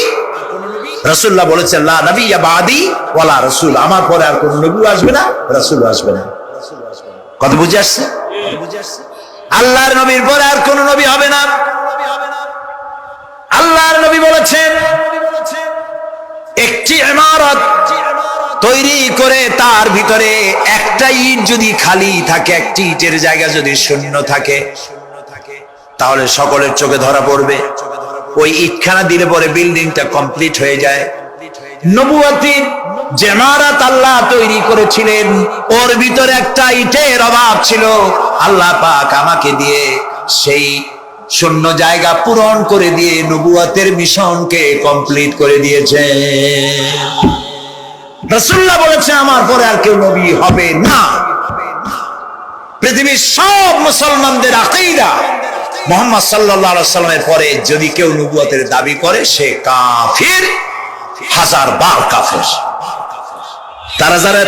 রাসূলুল্লাহ বলেছেন, লা নাবিয়্যা বাদি ওয়ালা রাসূল, আমার পরে আর কোন নবী আসবে না, রাসূল আসবে না। কত বুঝে আসছে? আল্লাহর নবীর পরে আর কোন নবী হবে না। আল্লাহর নবী বলেছেন, একটি ইমারত তৈরি করে তার ভিতরে একটা ইট যদি খালি থাকে, একটি ইটের জায়গা যদি শূন্য থাকে, তাহলে সকলের চোখে ধরা পড়বে। ওই ইটখানা দিলে পরে বিল্ডিংটা কমপ্লিট হয়ে যায়। নবুয়তির যে ইমারত আল্লাহ তৈরি করেছিলেন, ওর ভিতরে একটা ইটের অভাব ছিল। আল্লাহ পাক আমাকে দিয়ে সেই শূন্য জায়গা পূরণ করে দিয়ে নবুয়তের মিশনকে কমপ্লিট করে দিয়েছে। রাসূলুল্লাহ বলেছে, আমার পরে আর কেউ নবী হবে না। পৃথিবীর সব মুসলমানদের আকীদা, মুহাম্মদ সাল্লাল্লাহু আলাইহি ওয়াসাল্লামের পরে যদি কেউ নবুয়তের দাবি করে সে কাফির, হাজার বার কাফির। তারা যারা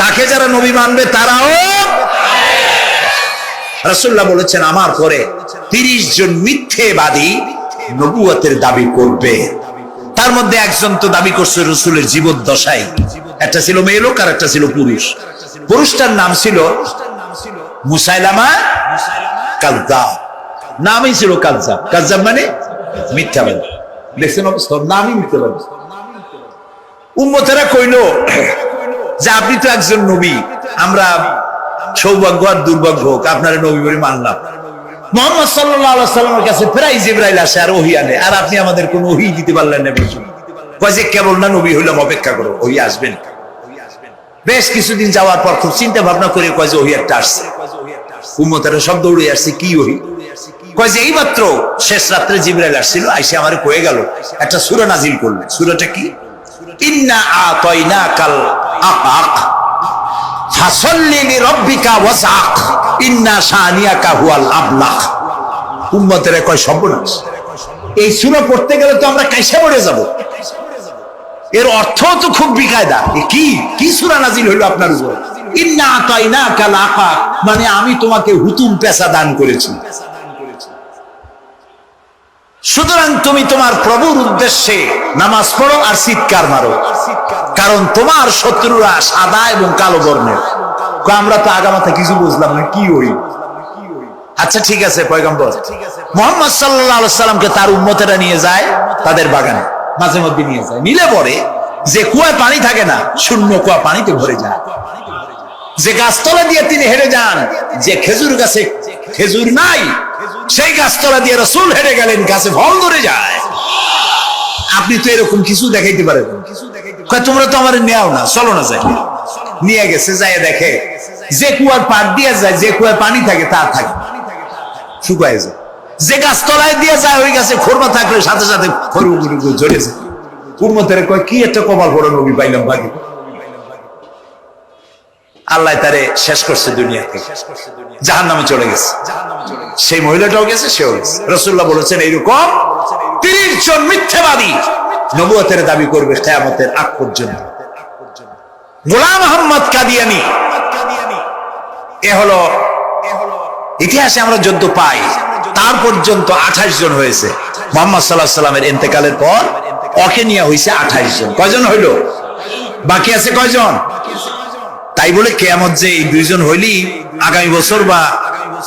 তাকে যারা নবী মানবে তারাও। রাসূলুল্লাহ বলেছেন, আমার পরে 30 জন মিথ্যেবাদী নবুয়তের দাবি করবে। তার মধ্যে একজন তো দাবি করছে রাসূলের জীবদ্দশায়, একটা ছিল মেয়ে লোক আর একটা ছিল পুরুষ। পুরুষটার নাম ছিল মুসাইলামা কাযযাব, নামই ছিল কাযযাব। কাযযাব মানে মিথ্যাবাদী। দেখছেন অবস্থা, নামই মিথ্যাবাদী। উম্মতেরা কইল যে আপনি তো একজন নবী, আমরা সৌভাগ্য আর দুর্ভাগ্য হোক আপনারা নবী বলে মানলাম। মুহাম্মদ সাল্লাল্লাহু আলাইহি ওয়াসাল্লামের কাছে প্রায় জিবরাইল আসে আর ওহী আনে, আর আপনি আমাদের কোনো ওহী দিতে পারলেন না। কয় যে কেবল না নবী হইলাম, অপেক্ষা করো, ওহী আসবেন। বেশ কিছুদিন যাওয়ার পর খুব চিন্তা ভাবনা করে কয় যে ওহী একটা আসছে। উম্মতেরা সব দৌড়ে আসছে, কি ওহী? কয় যে এইমাত্র শেষ রাত্রে জিবরাইল আসছিল, আইসে আমারে কয়ে গেল একটা সূরা নাজিল করবে। সূরাটা কি? ইন্না আতাইনাকাল আকাক ফাসাল্লি লিরাব্বিকা ওয়াসআক ইন্না শানিয়াকা হুয়াল আবলাগ। উম্মতেরা কয় সর্বনাশ, এই সূরা পড়তে গেলে তো আমরা কাইসা পড়ে যাব। এর অর্থ তো খুব বিকায়দা। কি কি সূরা নাজিল হইল আপনার উপর? ইন্না আতাইনাকা লাকাক, মানে আমি তোমাকে হুতুম পেশা দান করেছি। সুতরাং তুমি তোমার প্রভুর উদ্দেশ্যে নামাজ পড়ো আর চিৎকার মারো, কারণ তোমার শত্রুরা সাদা এবং কালো বর্ণের। আমরা তো আগামাথা কিছু বুঝলাম না, কি হই? আচ্ছা ঠিক আছে, পয়গম্বর মুহাম্মদ সাল্লাল্লাহু আলাইহি সাল্লামকে তার উম্মতেরা নিয়ে যায় তাদের বাগানে, মাঝে মধ্যে নিয়ে যায়, নিলে পরে যে কুয়ায় পানি থাকে না, শূন্য কুয়া পানিতে ভরে যায়। যে গাছতলা দিয়ে তিনি হেঁটে যান, যে খেজুর গাছে খেজুর নাই, সেই গাছতলা দিয়ে রাসূল হেঁটে গেলেন, গাছে ফল ধরে যায়। আপনি তো এরকম কিছু দেখাইতে পারেন, তোমরা তো আমার নেও না, চলো না যাই। নিয়ে গেছে, যাই দেখে যে কুয়ার পাড় দিয়ে যায়, যে কুয়ায় পানি থাকে তা থাকে, শুকায় যায়। যে গাছতলায় দিয়ে যায়, ওই গাছে খোরমা থাকলে সাথে সাথে খড়গুলো ঝরে যায়। উম্মতের কয়, কি একটা কপাল পড়ে নবী পাইলাম ভাগে। আল্লাহ তারে শেষ করছে, দুনিয়া থেকে জাহান্নামে চলে গেছে। সেই মহিলাটাও গেছে, সেও গেছে। রাসূলুল্লাহ বলেছেন, এইরকম 30 জন মিথ্যাবাদী নবুয়তের দাবি করবে কিয়ামতের আগ পর্যন্ত। গোলাম আহমদ কাদিয়ানী, এ হলো ইতিহাসে আমরা যদ্দ পাই, তার পর্যন্ত 28 জন হয়েছে। মুহাম্মদ সাল্লাল্লাহু আলাইহি সাল্লামের ইন্তেকালের পর ওকে নিয়ে হয়েছে 28 জন। কয়জন হইল? বাকি আছে কয়জন? তাই বলে কিয়ামত যে এই 2 জন হইলি আগামী বছর বা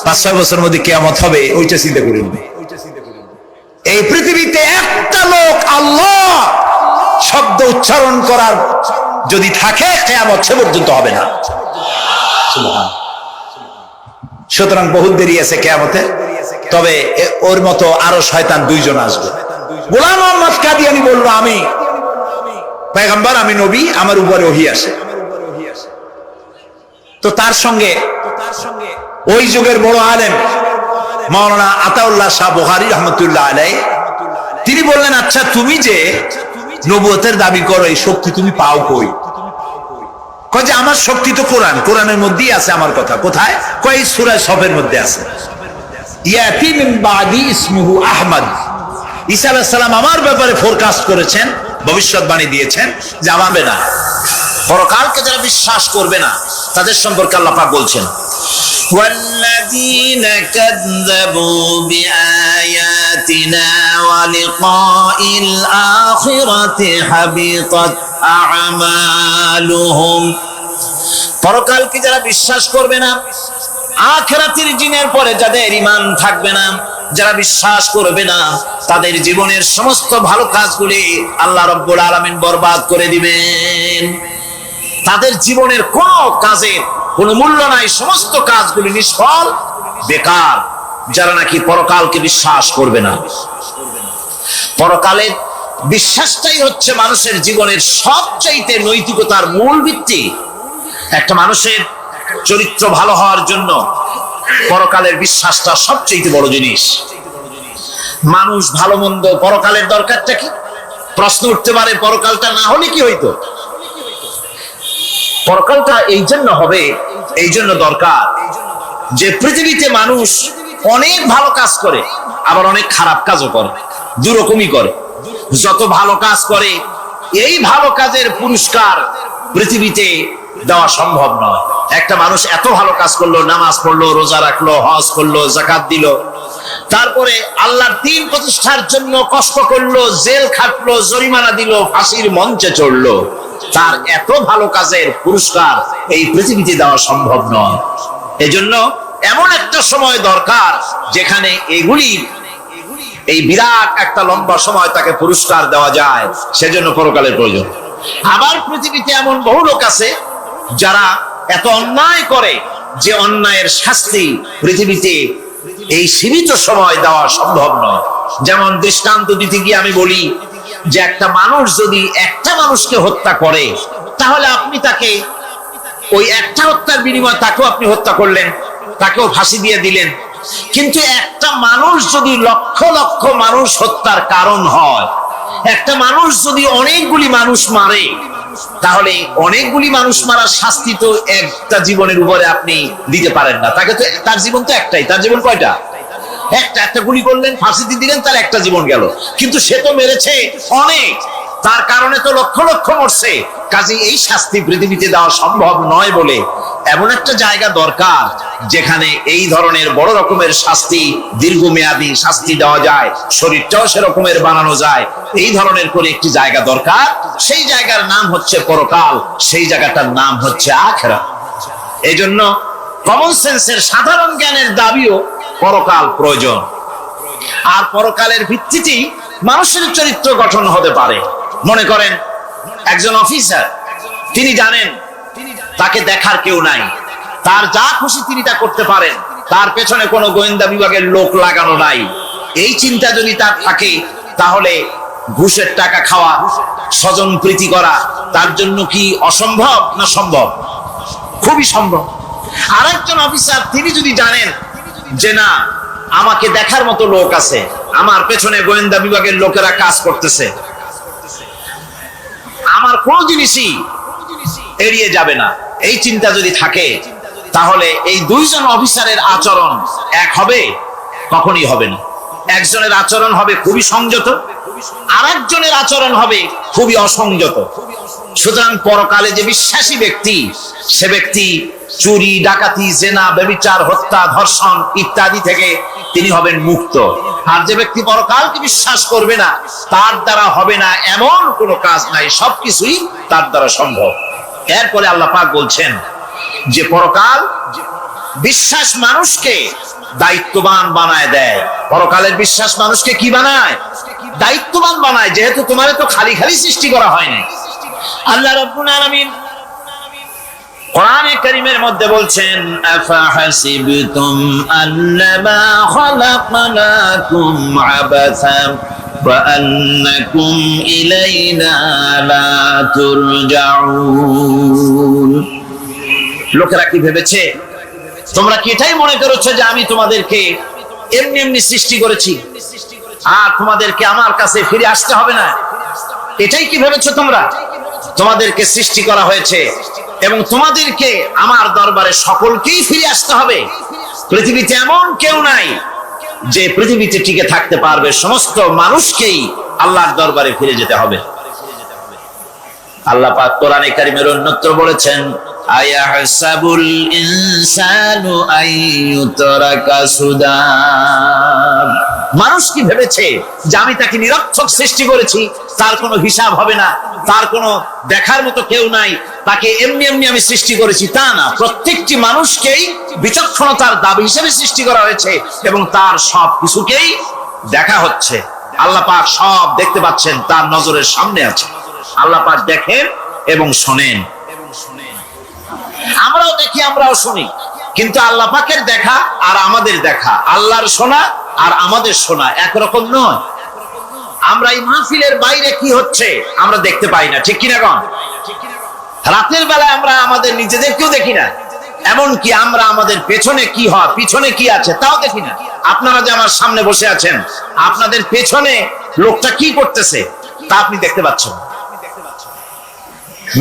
5-6 বছরের মধ্যে কিয়ামত হবে, ওইটা চিন্তা করেন। এই পৃথিবীতে একটা লোক আল্লাহ শব্দ উচ্চারণ করার যদি থাকে, কিয়ামত সে পর্যন্ত হবে না। সুতরাং বহুত দেরি আছে কিয়ামতে। তবে ওর মতো আরো শয়তান 2 জন আসবে। গোলাম আহমদ কাদিয়ানী বলল, আমি পয়গম্বর, আমি নবী, আমার উপরে ওহী আসে। তো তার সঙ্গে ওই যুগের বড় আলেম মাওলানা আতাউল্লাহ শাহ বুখারী রাহমাতুল্লাহ আলাইহি, তিনি বললেন, আচ্ছা তুমি যে নবুয়তের দাবি করো, এই শক্তি তুমি পাও কই? কয় যে আমার শক্তি তো কোরআন, কোরআনের মধ্যেই আছে আমার কথা। কোথায়? কয় সূরা সফের মধ্যে আছে, ইয়াতি মিন বাদি ইসমুহু আহমদ। ঈসা আলাইহিস সালাম আমার ব্যাপারে ফোরকাস্ট করেছেন, ভবিষ্যৎবাণী দিয়েছেন যে আমাবে না, পরকালকে যারা বিশ্বাস করবে না তাদের সম্পর্কে আল্লাহ পাক বলছেন, ওয়াল্লাযীনা কাযযাবু বিআয়াতিনা ওয়া লিকাইল আখিরাতি হাবিতাত আ'মালুহুম। পরকালকে যারা বিশ্বাস করবে না, আখিরাতের দিনের পরে যাদের ঈমান থাকবে না, যারা বিশ্বাস করবে না, তাদের জীবনের সমস্ত ভালো কাজগুলি আল্লাহ রাব্বুল আলামিন বরবাদ করে দিবেন। তাদের জীবনের কোন কাজের কোনো মূল্য নাই, সমস্ত কাজগুলি নিষ্ফল, বেকার, যারা নাকি পরকালকে বিশ্বাস করবে না। পরকালের বিশ্বাসটাই হচ্ছে মানুষের জীবনের সবচাইতে নৈতিকতার মূল ভিত্তি। একটা মানুষের চরিত্র ভালো হওয়ার জন্য পরকালের বিশ্বাসটা সবচাইতে বড় জিনিস। মানুষ ভালো মন্দ, পরকালের দরকারটা কি? প্রশ্ন উঠতে পারে, পরকালটা না হলে কি হইতো? পরকালটা এই জন্য হবে, এই জন্য দরকার যে পৃথিবীতে মানুষ অনেক ভালো কাজ করে, আবার অনেক খারাপ কাজও করে, দুরকমই করে। যত ভালো কাজ করে, এই ভালো কাজের পুরস্কার পৃথিবীতে দেওয়া সম্ভব নয়। একটা মানুষ এত ভালো কাজ করলো, নামাজ পড়লো, রোজা রাখলো, হজ করলো, যাকাত দিল, তারপরে আল্লাহর দ্বীন প্রতিষ্ঠার জন্য কষ্ট করলো, জেল খাটলো, জরিমানা দিল, ফাঁসির মঞ্চে চড়লো, তার এত ভালো কাজের পুরস্কার এই পৃথিবীতে দেওয়া সম্ভব নয়। এজন্য এমন একটা সময় দরকার যেখানে এগুলি, এই বিরাট একটা লম্বা সময় তাকে পুরস্কার দেওয়া যায়, সেজন্য পরকালের প্রয়োজন। আবার পৃথিবীতে এমন বহু লোক আছে যারা এত অন্যায় করে যে অন্যায়ের শাস্তি পৃথিবীতে এই সীমিত সময় দেওয়া সম্ভব নয়। যেমন দৃষ্টান্ত দিতে গিয়ে আমি বলি যে একটা মানুষ যদি একটা মানুষকে হত্যা করে, তাহলে আপনি তাকে ওই একটা হত্যার বিনিময়ে তাকেও আপনি হত্যা করলেন, তাকেও ফাঁসি দিয়ে দিলেন। কিন্তু একটা মানুষ যদি লক্ষ লক্ষ মানুষ হত্যার কারণ হয়, একটা মানুষ যদি অনেকগুলি মানুষ মারে, তাহলে অনেকগুলি মানুষ মারার শাস্তি তো একটা জীবনের উপরে আপনি দিতে পারেন না। তাকে তো, তার জীবন তো একটাই, তার জীবন কয়টা? একটা গুলি করলেন, ফাঁসি দিয়ে দিলেন, তার একটা জীবন গেল। কিন্তু সে তো মেরেছে অনেক, তার কারণে তো লক্ষ লক্ষ মরছে। কাজে এই শাস্তি পৃথিবীতে দেওয়া সম্ভব নয় বলে এমন একটা জায়গা দরকার যেখানে এই ধরনের বড় রকমের শাস্তি, দীর্ঘমেয়াদী শাস্তি দেওয়া যায়, শরীরটাও সেরকমের বানানো যায়, এই ধরনের করে একটি জায়গা দরকার। সেই জায়গার নাম হচ্ছে পরকাল, সেই জায়গাটার নাম হচ্ছে আখিরাত। এই জন্য কমন সেন্সের সাধারণ জ্ঞানের দাবিও পরকাল প্রয়োজন। আর পরকালের ভিত্তিতেই মানুষের চরিত্র গঠন হতে পারে। মনে করেন একজন অফিসার, তিনি জানেন তাকে দেখার কেউ নাই, তার যা খুশি তিনি তা করতে পারেন, তার পেছনে কোনো গোয়েন্দা বিভাগের লোক লাগানো নাই। এই চিন্তা যদি তার থাকে, তাহলে ঘুষের টাকা খাওয়া, স্বজন প্রীতি করা তার জন্য কি অসম্ভব না সম্ভব? খুবই সম্ভব। আর একজন অফিসার, তিনি যদি জানেন যে না, আমাকে দেখার মতো লোক আছে, আমার পেছনে গোয়েন্দা বিভাগের লোকেরা কাজ করতেছে, আমার কোনো জিনিসই এড়িয়ে যাবে না, এই চিন্তা যদি থাকে, তাহলে এই দুইজন অফিসারের আচরণ এক হবে? কখনই হবে না। একজনের আচরণ হবে খুবই সংযত, আর একজনের আচরণ হবে খুবই অসংযত। সুতরাং পরকালে যে বিশ্বাসী ব্যক্তি, সে ব্যক্তি চুরি, ডাকাতি, জেনা, ব্যভিচার, হত্যা, ধর্ষণ ইত্যাদি থেকে তিনি হবেন মুক্ত। আর যে ব্যক্তি পরকালকে বিশ্বাস করবে না, তার দ্বারা হবে না এমন কোনো কাজ নাই, সবকিছুই তার দ্বারা সম্ভব। এরপরে আল্লাহ পাক বলছেন যে পরকাল বিশ্বাস মানুষকে দায়িত্ববান বানায় দেয়। পরকালের বিশ্বাস মানুষকে কি বানায়? দায়িত্ববান বানায়। যেহেতু তোমার তো খালি খালি সৃষ্টি করা হয়নি। আল্লাহ রাব্বুল আলামিন কোরআনে কারীমের মধ্যে বলছেন, আফাহাসিবতুম আন্নামা খালাকনাকুম আবাসা ওয়া আন্নাকুম ইলাইনা লা তুরজাউন। লোকেরা কি ভেবেছে? তোমরা কি এটাই মনে করেছো যে আমি তোমাদেরকে এমনি এমনি সৃষ্টি করেছি আর তোমাদেরকে আমার কাছে ফিরে আসতে হবে না? এটাই কি ভেবেছো তোমরা? তোমাদেরকে সৃষ্টি করা হয়েছে এবং তোমাদেরকে আমার দরবারে সকলকেই ফিরে আসতে হবে। পৃথিবীতে এমন কেউ নাই যে পৃথিবীতে টিকে থাকতে পারবে, সমস্ত মানুষকেই আল্লাহর দরবারে ফিরে যেতে হবে। আল্লাহ পাক কোরআনে কারীমের অন্যত্র বলেছেন, আয়াহসাবুল ইনসানু আইয়ুতরাকা সুদা। মানুষ কি ভেবেছে যে আমি তাকে নিরর্থক সৃষ্টি করেছি, তার কোনো হিসাব হবে না, তার কোনো দেখার মতো কেউ নাই, তাকে এমনি এমনি আমি সৃষ্টি করেছি? তা না। প্রত্যেকটি মানুষকেই বিচক্ষণতার দাবি হিসেবে সৃষ্টি করা হয়েছে এবং তার সব কিছুকেই দেখা হচ্ছে। আল্লাহ পাক সব দেখতে পাচ্ছেন, তার নজরের সামনে আছে। আল্লাহ পাক দেখেন এবং শোনেন। আমরাও দেখি, আমরাও শুনি, কিন্তু আল্লাহ পাকের দেখা আর আমাদের দেখা, আল্লাহর শোনা আর আমাদের শোনা একরকম নয়। আমরা এই মাহফিলের বাইরে কি হচ্ছে আমরা দেখতে পাই না, ঠিক কিনা গণ? রাতের বেলায় আমরা আমাদের নিজেদেরকেও দেখি না, এমনকি আমরা আমাদের পেছনে কি হয়, পিছনে কি আছে তাও দেখি না। আপনারা যে আমার সামনে বসে আছেন, আপনাদের পেছনে লোকটা কি করতেছে তা আপনি দেখতে পাচ্ছেন।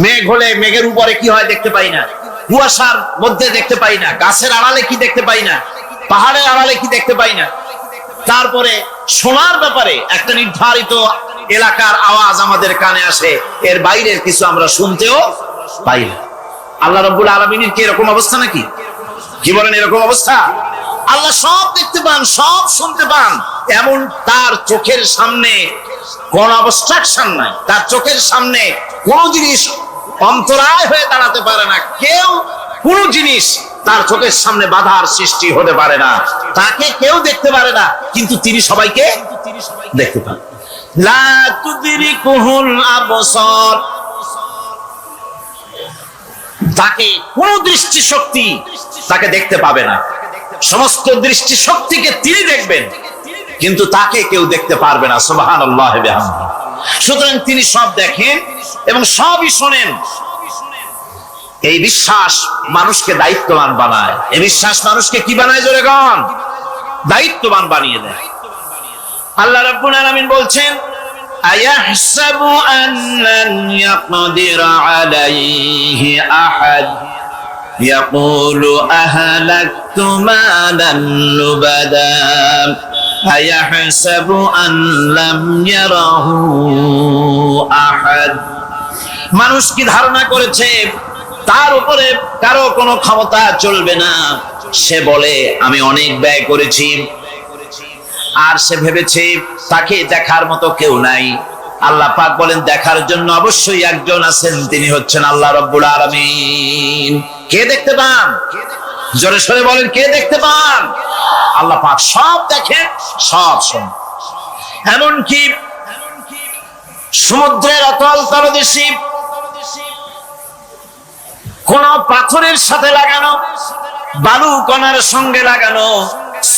মেঘ হলে মেঘের উপরে কি হয় দেখতে পাই না, কুয়াশার মধ্যে দেখতে পাই না, গাছের আড়ালে কি দেখতে পাই না, পাহাড়ের আড়ালে কি দেখতে পাই না। তারপরে শোনার ব্যাপারে একটা নির্ধারিত এলাকার আওয়াজ আমাদের কানে আসে, এর বাইরের কিছু আমরা শুনতেও পাই না। আল্লাহ রাব্বুল আলামিনের কি এরকম অবস্থা নাকি? কি বলেন, এরকম অবস্থা? আল্লাহ সব দেখতে পান, সব শুনতে পান, এমন তার চোখের সামনে কোন অবস্ট্রাকশন নাই, তার চোখের সামনে কোন জিনিস অন্তরায় হয়ে দাঁড়াতে পারে না, কেউ কোন জিনিস তার চোখের সামনে বাধার সৃষ্টি হতে পারে না। তাকে কেউ দেখতে পারে না, কিন্তু তিনি সবাইকে দেখতে পান। লা তুদরিকুহুল আবসার। তাকে কোন দৃষ্টি শক্তি তাকে দেখতে পাবে না, সমস্ত দৃষ্টি শক্তিকে তিনি দেখবেন, কিন্তু তাকে কেউ দেখতে পারবে না। সুবহানাল্লাহ ওয়া বিহামদিহি। সুতরাং তিনি সব দেখেন এবং সবই শোনেন। এই বিশ্বাস মানুষকে দায়িত্ববান বানায়। এই বিশ্বাস মানুষকে কি বানায় জোরে গান? দায়িত্ববান বানিয়ে দেয়। আল্লাহ রাব্বুল আলামিন বলছেন, আয়াহসাবু আন লান ইয়াকদিরা আলাইহি আহাদ ইয়াকুলু আহলাকতু মালান লুবাদা আয়াহসাবু আন লাম ইয়ারাহু আহাদ। মানুষ কি ধারণা করেছে তার উপরে কারো কোনো ক্ষমতা চলবে না। সে বলে আমি অনেক ব্যয় করেছি, আর সে ভেবেছে তাকে দেখার মতো কেউ নাই। আল্লাহ পাক বলেন দেখার জন্য অবশ্যই একজন আছেন, তিনি হচ্ছেন আল্লাহ রাব্বুল আলামিন। কে দেখতে পান? জোরে সরে বলেন, কে দেখতে পান? আল্লাহ পাক সব দেখেন, সব শোনেন। এমনকি সমুদ্রের অতল তলদেশে কোন পাথরের সাথে লাগানো, বালু কণার সঙ্গে লাগানো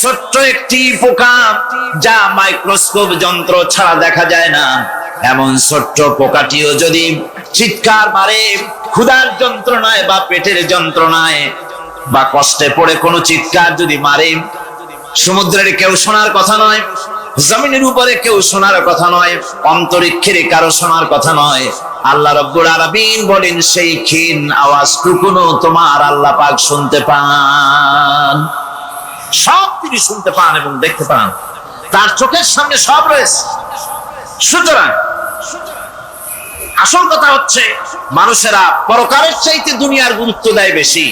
ছোট্ট একটি পোকা, যা মাইক্রোস্কোপ যন্ত্র ছাড়া দেখা যায় না, এমন ছোট্ট পোকাটিও যদি চিৎকার মারে ক্ষুধার যন্ত্রণায় বা পেটের যন্ত্রণায় বা কষ্টে পড়ে কোনো চিৎকার যদি মারে, সমুদ্রের কেউ শোনার কথা নয়, জমিনের উপরে কেউ শোনার কথা নয়, অন্তরিক্ষের কারো শোনার কথা নয়। আল্লাহ রাব্বুল আলামিন বলেন সেই ক্ষীণ আওয়াজটুকুনো তোমার আল্লাহ পাক শুনতে পান। সব তিনি শুনতে পান এবং দেখতে পান, তার চোখের সামনে সব রয়েছে। সুতরাং আসল কথা হচ্ছে মানুষেরা পরকালের চাইতে দুনিয়ার গুরুত্ব দেয় বেশি।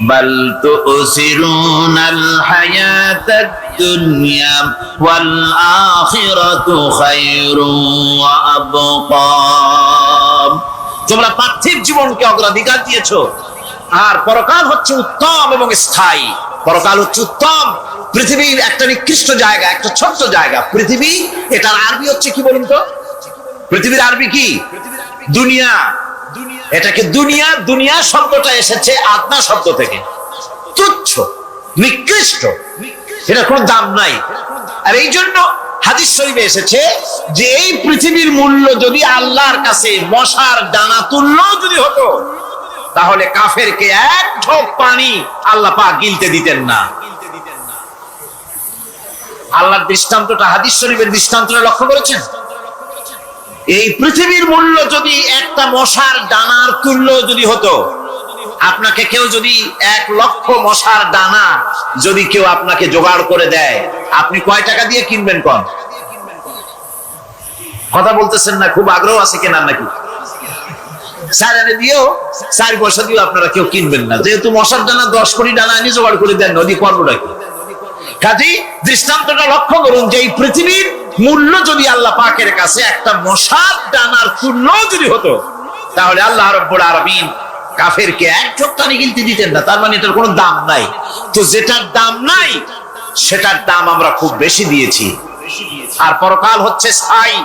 বাল তুসিরুনাল হায়াতাদ দুনিয়া ওয়াল আখিরাতু খায়রুন ওয়া আবকা। তোমরা পার্থিব জীবনকে অগ্রাধিকার দিয়েছো, আর পরকাল হচ্ছে উত্তম এবং স্থায়ী। পরকাল হচ্ছে উত্তম, পৃথিবীর একটা নিকৃষ্ট জায়গা, একটা ছোট্ট জায়গা পৃথিবী। এটার আরবি হচ্ছে কি বলুন তো? পৃথিবীর আরবি কি? দুনিয়া। এটাকে দুনিয়া, দুনিয়া শব্দটা এসেছে আদনা শব্দ থেকে, তুচ্ছ, নিকৃষ্ট, এটা কোনো দাম নাই। আর এই জন্য হাদিস শরীফে এসেছে যে এই পৃথিবীর মূল্য যদি আল্লাহর কাছে মশার দানা তুল্য যদি হতো, তাহলে কাফেরকে এক ঢোক পানি আল্লাহ পাক গিলতে দিতেন না। আল্লাহর দৃষ্টান্তটা, হাদিস শরীফের দৃষ্টান্তটা লক্ষ্য করেছেন? এই পৃথিবীর মূল্য যদি একটা মশার দানার তুল্য যদি হতো, আপনাকে কেউ যদি 1 লক্ষ মশার দানা যদি কেউ আপনাকে জোগাড় করে দেয়, আপনি কয় টাকা দিয়ে কিনবেন? কোন কথা বলতেছেন না? খুব আগ্রহ আছে কেনার নাকি? 4 আনা দিয়েও 4 পয়সা দিয়েও আপনারা কেউ কিনবেন না, যেহেতু মশার দানা 10 কোটি দানা এনে জোগাড় করে দেন, নদী করবোটা কি? কাজেই দৃষ্টান্তটা লক্ষ্য করুন যে এই পৃথিবীর মূল্য যদি আল্লাহ পাকের কাছে একটা মশার দানার তুল্য যদি হতো, তাহলে আল্লাহ রাব্বুল আলামিন কাফেরকে এক ঢোক পানি গিলতে দিতেন না। তার মানে এটার কোনো দাম নাই। তো যেটার দাম নাই সেটার দাম আমরা খুব বেশি দিয়েছি। আর পরকাল হচ্ছে স্থায়ী,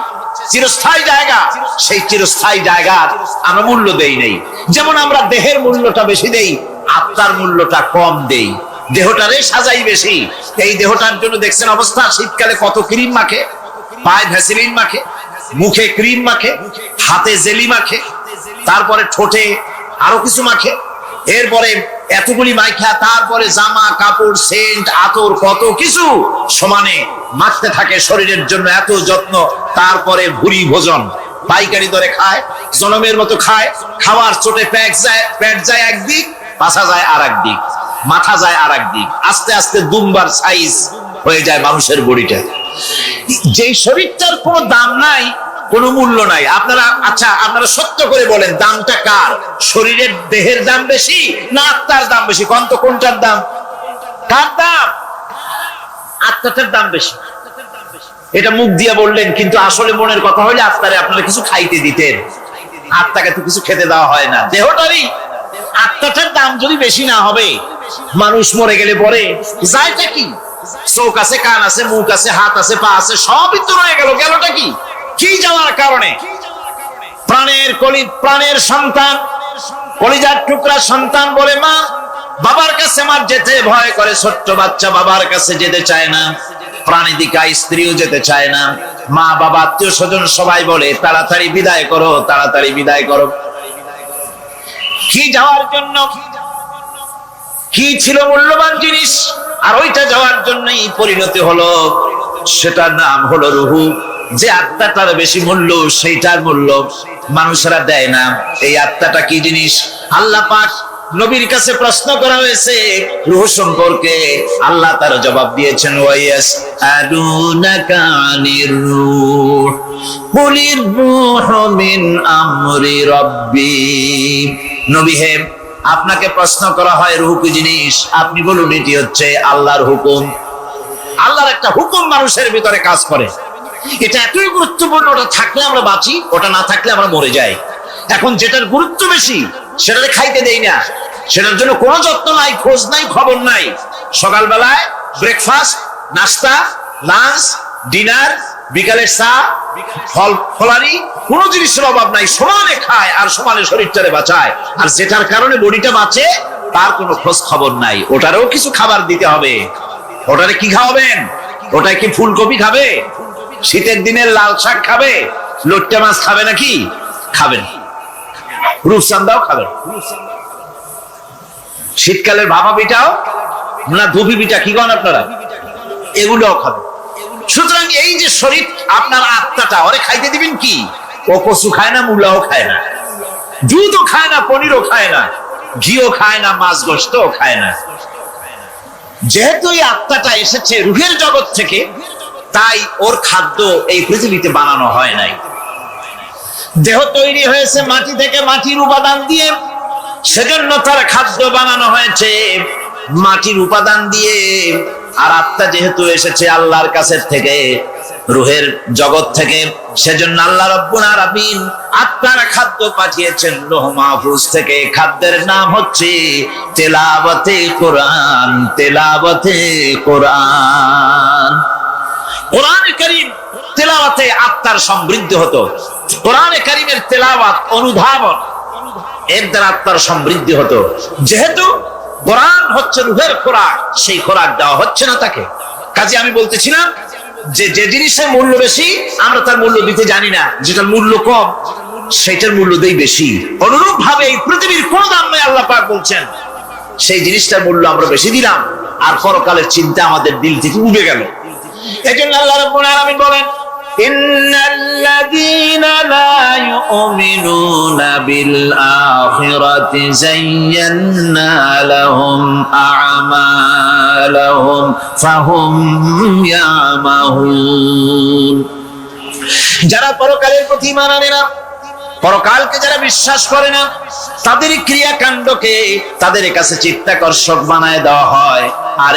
চিরস্থায়ী জায়গা। সেই চিরস্থায়ী জায়গার আমরা মূল্য দেই নাই। যেমন আমরা দেহের মূল্যটা বেশি দেই, আত্মার মূল্যটা কম দেই। দেহটারে সাজাই বেশি। এই দেহটার জন্য দেখছেন অবস্থা, শীতকালে কত ক্রিম মাখে, পায়ে ভ্যাসলিন মাখে, মুখে ক্রিম মাখে, হাতে জেলি মাখে, তারপরে ঠোঁটে আরো কিছু মাখে, এরপরে এতগুলি মাইখা তারপরে জামা কাপড় সেন্ট আতর কত কিছু সমানে মাখতে থাকে শরীরের জন্য, এত যত্ন। তারপরে ভুরি ভোজন পাইকারি দরে খায়, জনমের মতো খায়, খাওয়ার চোটে পেট যায় একদিক, পাছা যায় আর একদিক, মাথা যায় আর একদিক, আস্তে আস্তে দুমবার সাইজ হয়ে যায় মানুষের বডিটা। যে শরীরটার কোনো দাম নাই, কোনো মূল্য নাই। আপনারা সত্য করে বলেন, দামটা কার? শরীরের দেহের দাম বেশি না আত্মার দাম বেশি? কোনটার দাম? কার দাম? আত্মাটার দাম বেশি। এটা মুখ দিয়ে বললেন, কিন্তু আসলে মনের কথা হলে আত্মারে আপনারা কিছু খাইতে দিতেন। আত্মাকে তো কিছু খেতে দেওয়া হয় না। দেহটারই আত্মাটার দাম যদি বেশি না হবে, মানুষ মরে গেলে পরে যায়টা কি? চোখ আছে, কান আছে, মুখ আছে, হাত আছে, পা আছে, সবই তো রয়ে গেল। গেলটা কি? কি যাওয়ার কারণে? প্রাণের সন্তান, কলিজার টুকরা সন্তান বলে মা বাবার কাছে আমার যেতে ভয় করে। ছোট্ট বাচ্চা বাবার কাছে যেতে চায় না, প্রাণীদিকা স্ত্রীও যেতে চায় না। মা বাবা আত্মীয় স্বজন সবাই বলে তাড়াতাড়ি বিদায় করো, তাড়াতাড়ি বিদায় করো। কি যাওয়ার জন্য? কি ছিল মূল্যবান জিনিস, আর ওইটা যাওয়ার জন্যই পরিণতি হলো। সেটার নাম হলো রুহু। যে আত্মাটার বেশি মূল্য, সেইটার মূল্য মানুষেরা দেয় না। এই আত্মাটা কি জিনিস? আল্লাহ পাক নবীর কাছে প্রশ্ন করা হয়েছে রূহ সম্পর্কে, আল্লাহ তার জবাব দিয়েছেন, ওয়ায়াসআলুনাকা আনির রূহ কুলির রূহু মিন আমরি রাব্বি। নবী হে, আপনাকে প্রশ্ন করা হয় রূহ কি জিনিস, আপনি বলুন এটি হচ্ছে আল্লাহর হুকুম। আল্লাহর একটা হুকুম মানুষের ভিতরে কাজ করে, এটা এতই গুরুত্বপূর্ণ, ওটা থাকলে আমরা বাঁচি, ওটা না থাকলে আমরা মরে যাই। এখন যেটার গুরুত্ব বেশি সেটাকে খাইতে দেই না, সেটার জন্য কোনো যত্ন নাই, খোঁজ নাই, খবর নাই। সকালবেলায় ব্রেকফাস্ট, নাস্তা, লাঞ্চ, ডিনার, বিকালের চা, ফল ফলারি, কোনো জিনিসের অভাব নাই, সমানে খায় আর সমানে শরীরটারে বাঁচায়। আর যেটার কারণে বডিটা বাঁচে তার কোনো খোঁজ খবর নাই, ওটারও কিছু খাবার দিতে হবে। ওটারে কি খাওয়াবেন? ওটাই কি ফুলকপি খাবে? শীতের দিনে লাল শাক খাবে? লট্টা মাছ খাবে নাকি? খাবেন। রূপচান্দাও খাবেন, শীতকালের ভাপা পিঠাও না, ধুপি পিঠা কি করেন আপনারা, এগুলোও খাবেন। সুতরাং এই যে শরীর, আপনার আত্মাটা ওরে খাইতে দিবেন কি? ও কচু খায় না, মূলাও খায় না, দুধও খায় না, পনিরও খায় না, ঘিও খায় না, মাছ গোশতও খায় না। যেহেতু এই আত্মাটা এসেছে রূহের জগৎ থেকে, তাই ওর খাদ্য এই পৃথিবীতে বানানো হয় নাই। দেহ তৈরি হয়েছে মাটি থেকে, মাটির উপাদান দিয়ে, সেজন্য তার খাদ্য বানানো হয়েছে মাটির উপাদান দিয়ে। আর আত্মা যেহেতু এসেছে আল্লাহর কাছে থেকে, রূহের জগৎ থেকে, সেজন্য আল্লাহ রাব্বুল আলামিন আত্মার খাদ্য পাঠিয়েছেন লৌহ মাহফুজ থেকে। খাদ্যের নাম হচ্ছে তেলাওয়াতে কোরআন, তেলাওয়াতে কোরআন। কোরআনে কারীম তেলাওয়াতে আত্মার সমৃদ্ধি হতো। কোরআনে কারীমের তেলাওয়াত, অনুধাবন, এর দ্বারা আত্মার সমৃদ্ধি হতো। যেহেতু কোরআন হচ্ছে রূহের খোরাক, সেই খোরাক দেওয়া হচ্ছে না তাকে। কাজে আমি বলতেছিলাম যে যে জিনিসের মূল্য বেশি আমরা তার মূল্য দিতে জানি না, যেটার মূল্য কম সেটার মূল্য দেই বেশি। অনুরূপ ভাবে এই পৃথিবীর কোন দাম নেই, আল্লাহ পাক বলছেন সেই জিনিসটার মূল্য আমরা বেশি দিলাম, আর পরকালের চিন্তা আমাদের দিল থেকে উবে গেল। এজন্য আল্লাহ রাব্বুল আলামিন বলেন, ইন্নাল্লাযীনা লা ইউমিনুনা বিল আখিরাতি যায়্যানা লাহুম আ'মালাহুম ফাহুম ইয়ামাহুন। যারা পরকালের প্রতি ঈমান আনে না, পরকালকে যারা বিশ্বাস করে না, তাদের ক্রিয়াকাণ্ডকে তাদের কাছে চিত্তাকর্ষক বানায় দেওয়া হয়। আর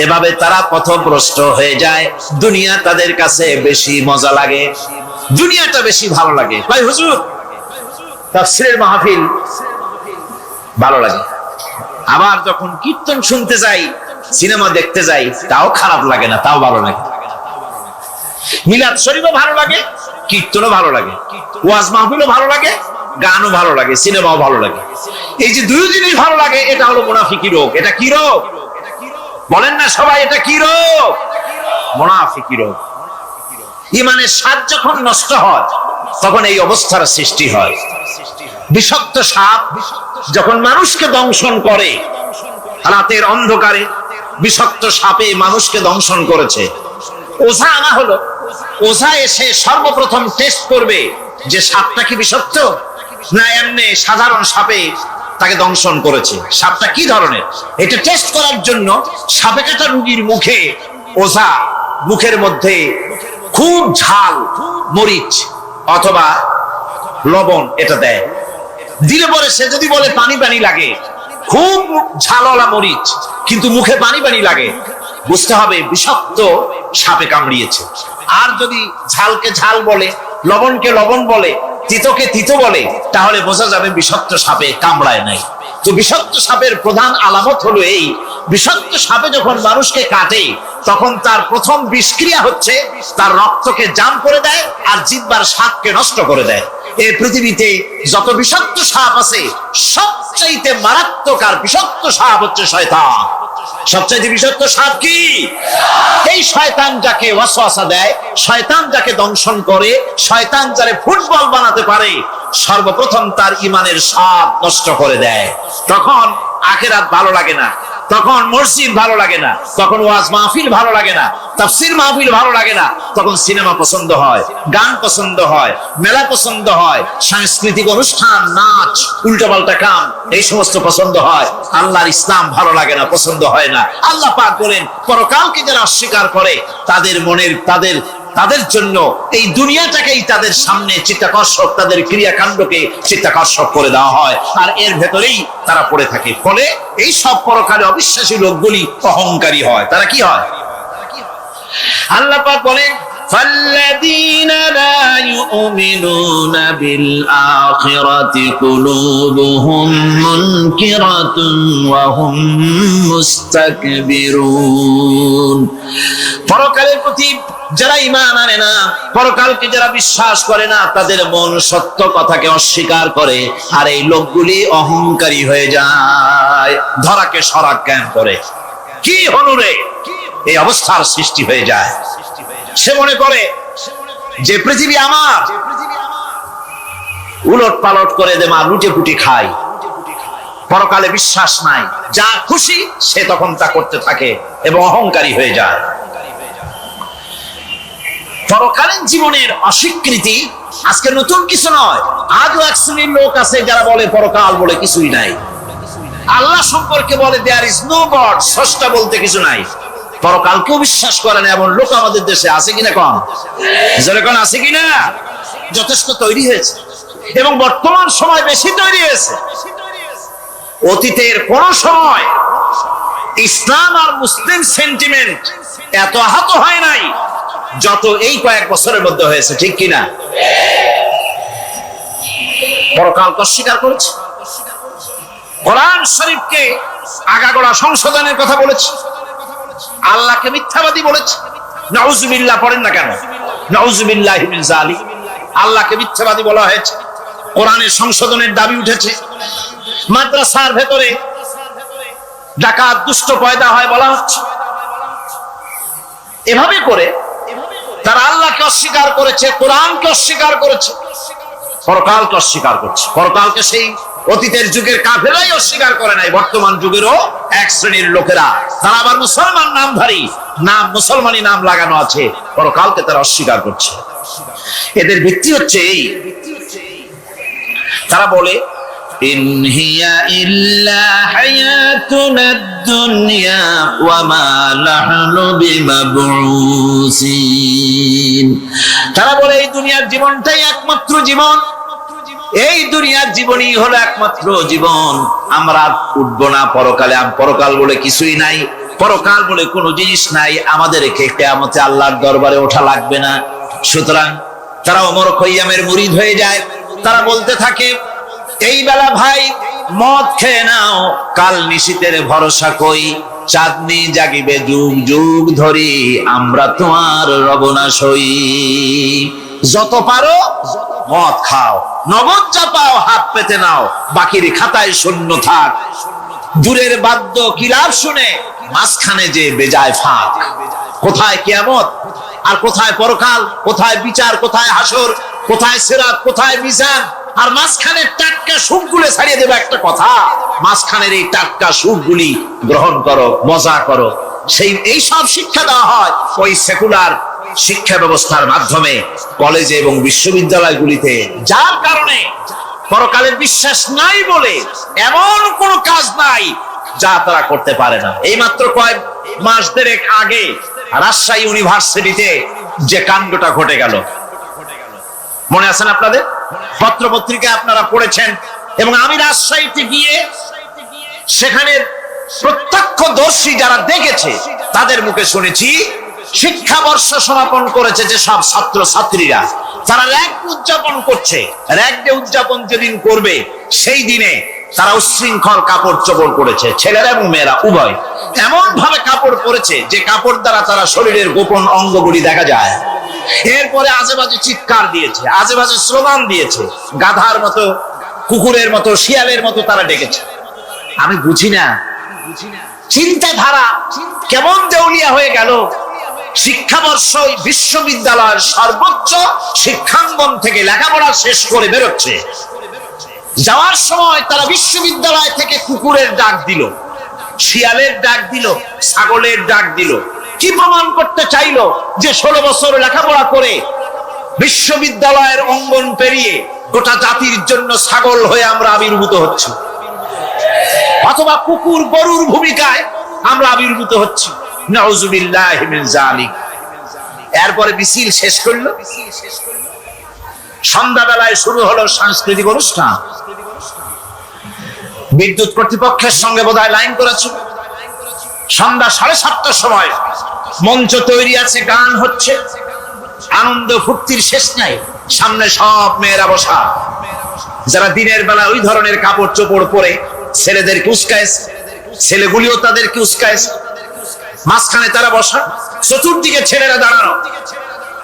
এভাবে তারা পথভ্রষ্ট হয়ে যায়। দুনিয়া তাদের কাছে বেশি মজা লাগে, দুনিয়াটা বেশি ভালো লাগে। ভাই হুজুর, তাফসীরের মাহফিল ভালো লাগে, আবার যখন কীর্তন শুনতে যাই, সিনেমা দেখতে যাই, তাও খারাপ লাগে না, তাও ভালো লাগে। মিলাদ শরীফও ভালো লাগে, কীর্তনও ভালো লাগে, ওয়াজ মাহফিলও ভালো লাগে, গানও ভালো লাগে, সিনেমাও ভালো লাগে। এই যে দুই জিনিস ভালো লাগে, এটা হলো মুনাফিকি রোগ। এটা কি রোগ বলেন না সবাই? এটা কি রোগ? মুনাফিকি রোগ। ঈমানের স্বাদ যখন নষ্ট হয় তখন এই অবস্থার সৃষ্টি হয়। বিষাক্ত সাপ যখন মানুষকে দংশন করে, রাতের অন্ধকারে বিষাক্ত সাপে মানুষকে দংশন করেছে, ওঝা আনা হলো, ওঝা এসে সর্বপ্রথম টেস্ট করবে যে সাপটা কি বিষাক্ত না এমনি সাধারণ সাপে তাকে দংশন করেছে, সাপটা কি ধরনের। এটা টেস্ট করার জন্য সাপে কাটা রোগীর মুখে ওঝা মুখের মধ্যে খুব ঝাল মরিচ অথবা লবণ এটা দেয়। দিলে পরে সে যদি বলে পানি পানি লাগে, খুব ঝালওয়ালা মরিচ কিন্তু মুখে পানি পানি লাগে, বুঝতে হবে বিষাক্ত সাপে কামড়িয়েছে। আর যদি ঝালকে ঝাল বলে, লবণকে লবণ বলে, তিতকে তিতো বলে, তাহলে বোঝা যাবে বিষাক্ত সাপে কামড়ায় নাই। তো বিষাক্ত সাপের প্রধান আলামত হলো এই, বিষাক্ত সাপে যখন মানুষকে কাটে তখন তার প্রথম বিষক্রিয়া হচ্ছে তার রক্তকে জাম করে দেয় আর জিহ্বার স্বাদকে নষ্ট করে দেয়। এই পৃথিবীতে যত বিষাক্ত সাপ আছে সবচাইতে মারাত্মক আর বিষাক্ত সাপ হচ্ছে শয়তান। সবচাইতে বিষাক্ত সাপ কি? এই শয়তান যাকে ওয়াসওয়াসা দেয়, শয়তান যাকে দংশন করে, শয়তান যারে ফুটবল বানাতে পারে, সর্বপ্রথম তার ঈমানের স্বাদ নষ্ট করে দেয়। তখন আখিরাত ভালো লাগে না, তখন মসজিদ ভালো লাগে না, তখন ওয়াজ মাহফিল ভালো লাগে না, তাফসীর মাহফিল ভালো লাগে না, তখন সিনেমা পছন্দ হয়, গান পছন্দ হয়, মেলা পছন্দ হয়, সাংস্কৃতিক অনুষ্ঠান, নাচ, উল্টাপাল্টা কাম, এই সমস্ত পছন্দ হয়। আল্লাহর ইসলাম ভালো লাগে না, পছন্দ হয় না। আল্লাহ পাক বলেন, পরকালকে যারা অস্বীকার করে তাদের তাদের জন্য এই দুনিয়াটাকেই তাদের সামনে চিত্তাকর্ষক, তাদের ক্রিয়াকাণ্ডকে চিত্তাকর্ষক করে দেওয়া হয়, আর এর ভেতরেই তারা পড়ে থাকে। ফলে এই সব পরকালে অবিশ্বাসী লোকগুলি অহংকারী হয়। তারা কি হয়? আল্লাহ পাক বলেন, فالذين لا يؤمنون بالآخرة قلوبهم منكرة وهم مستكبرون। পরকালের প্রতি যারা ঈমান আনে না, পরকালকে যারা বিশ্বাস করে না, তাদের মন সত্য কথাকে অস্বীকার করে, আর এই লোকগুলি অহংকারী হয়ে যায়, ধরাকে সরাক জ্ঞান করে। কি হলো রে, এই অবস্থার সৃষ্টি হয়ে যায়। সে মনে করে যে পৃথিবী আমার, উলট পালট করে দে মা, লুটে পুটি খাই, পরকালে বিশ্বাস নাই, যা খুশি সে তখন তা করতে থাকে এবং অহংকারী হয়ে যায়। পরকালীন জীবনের অস্বীকৃতি আজকে নতুন কিছু নয়। আজও এক শ্রেণীর লোক আছে যারা বলে পরকাল বলে কিছুই নাই, আল্লাহ সম্পর্কে বলে দেয়ার ইজ নো গড, স্রষ্টা বলতে কিছু নাই, পরকালকেও বিশ্বাস করে না এমন লোক আমাদের দেশে আছে কিনা? কম যেরকম আছে কিনা? যথেষ্ট তৈরি হয়েছে এবং বর্তমান সময় বেশি তৈরি হয়েছে। অতীতের কোন সময় ইসলাম আর মুসলিম সেন্টিমেন্ট এত আহত হয় নাই যত এই কয়েক বছরের মধ্যে হয়েছে, ঠিক কিনা? পরকালকে অস্বীকার করেছে, কোরআন শরীফকে আগাগোড়া সংশোধনের কথা বলেছে, আল্লাহকে মিথ্যাবাদী বলেছে। নাউজুবিল্লাহ পড়েন না কেন? নাউজুবিল্লাহি মিন যালিক। আল্লাহকে মিথ্যাবাদী বলা হয়েছে, কোরআনের সংশোধনের দাবি উঠেছে, মাদ্রাসার ভেতরে ডাকাত দুষ্ট পয়দা হয় বলা হচ্ছে। এভাবে করে তারা আল্লাহকে অস্বীকার করেছে, কোরআনকে অস্বীকার করেছে, পরকালকে অস্বীকার করছে। পরকালকে সেই অতীতের যুগের কাফেরাই অস্বীকার করে নাই, বর্তমান যুগেরও এক শ্রেণীর লোকেরা, তারা আবার মুসলমান নামধারী, নাম মুসলমানি নাম লাগানো আছে, পরকালকে তারা অস্বীকার করছে। এদের ভিত্তি হচ্ছে এই, তারা বলে ইন হিয়া ইল্লা হায়াতুনাদ দুনিয়া ওয়া মা নাহনু বিমাবউসিন। তারা বলে এই দুনিয়ার জীবনটাই একমাত্র জীবন, এই দুনিয়ার জীবনই হলো একমাত্র জীবন, আমরা উঠবো না পরকালে, পরকাল বলে কিছুই নাই, পরকাল বলে কোনো জিনিস নাই, আমাদের কিয়ামতে আল্লাহর দরবারে ওঠা লাগবে না। সুতরাং তারা ওমর খৈয়ামের মুরিদ হয়ে যায়। তারা বলতে থাকে, এই বেলা ভাই মদ খেয়ে নাও, কাল নিশীতের ভরসা কই, চাঁদনি জাগিবে যুগ যুগ ধরি, আমরা তোমার রবনাশ হই। যত পারো মদ খাও, নগদ যা পাও হাত পেতে নাও, বাকির খাতায় শূন্য থাক। দূরের বাদ্য কিলাপ শুনে মাঝখানে যে বেজায় ফাঁক। কোথায় কিয়ামত আর কোথায় পরকাল, কোথায় বিচার, কোথায় হাসর, কোথায় সিরাত, কোথায় মিজান, আর মাঝখানের টাটকা সুখগুলো ছাড়িয়ে দেবে একটা কথা, মাঝখানের এই টাটকা সুখগুলি গ্রহণ করো, মজা করো। এই সব শিক্ষা দেওয়া হয় ওই সেকুলার শিক্ষা ব্যবস্থার মাধ্যমে কলেজে এবং বিশ্ববিদ্যালয়গুলিতে, যার কারণে পরকালের বিশ্বাস নাই বলে এমন কোন কাজ নাই যা তারা করতে পারে না। এই মাত্র কয়েক মাস দেড়েক আগে রাজশাহী ইউনিভার্সিটিতে যে কাণ্ডটা ঘটে গেল, মনে আছেন আপনাদের? পত্র পত্রিকায় আপনারা পড়েছেন, এবং আমি রাজশাহীতে গিয়ে সেখানে প্রত্যক্ষদর্শী যারা দেখেছে তাদের মুখে শুনেছি, শিক্ষাবর্ষ সমাপন করেছে যে সব ছাত্র ছাত্রীরা, তারা র্যাগ উদযাপন করছে। র্যাগ ডে উদযাপন যেদিন করবে সেই দিনে তারা উচ্ছৃঙ্খল কাপড় চোপড় করেছে, ছেলেরা এবং মেয়েরা উভয়, এমন ভাবে কাপড় পরেছে যে কাপড় দ্বারা তারা শরীরের গোপন অঙ্গগুলি দেখা যায়। এরপরে আজেবাজে চিৎকার দিয়েছে, আজেবাজে স্লোগান দিয়েছে, গাধার মতো, কুকুরের মতো, শিয়ালের মতো তারা ডেকেছে। আমি বুঝি না চিন্তাধারা কেমন দেউলিয়া হয়ে গেল। শিক্ষাবর্ষ বিশ্ববিদ্যালয়ের সর্বোচ্চ শিক্ষাঙ্গন থেকে লেখাপড়া শেষ করে বেরোচ্ছে, যাওয়ার সময় তারা বিশ্ববিদ্যালয় থেকে কুকুরের ডাক দিল, শিয়ালের ডাক দিল, ছাগলের ডাক দিল। কি প্রমাণ করতে চাইলো? যে 16 বছর লেখাপড়া করে বিশ্ববিদ্যালয়ের অঙ্গন পেরিয়ে গোটা জাতির জন্য ছাগল হয়ে আমরা আবির্ভূত হচ্ছি, অথবা কুকুর গরুর ভূমিকায় আমরা আবির্ভূত হচ্ছি। নাউজুবিল্লাহি মিন যালিক। এরপরে মিছিল শেষ করলো। সন্ধ্যাবেলায় শুরু হলো সাংস্কৃতিক অনুষ্ঠান। বিদ্যুৎ কর্তৃপক্ষের সঙ্গে বোধহয় লাইন করেছিল। সন্ধ্যা 7:30টার সময় মঞ্চ তৈরি আছে, গান হচ্ছে, আনন্দ ফুর্তির শেষ নাই। সামনে সব মেয়েরা বসা, যারা দিনের বেলা ওই ধরনের কাপড় চোপড় পরে ছেলেদেরকে উস্কাইছে, ছেলেগুলিও তাদেরকে উস্কাইছে। মাঝখানে তারা বসা, চতুর্দিকে ছেলেরা দাঁড়ানো।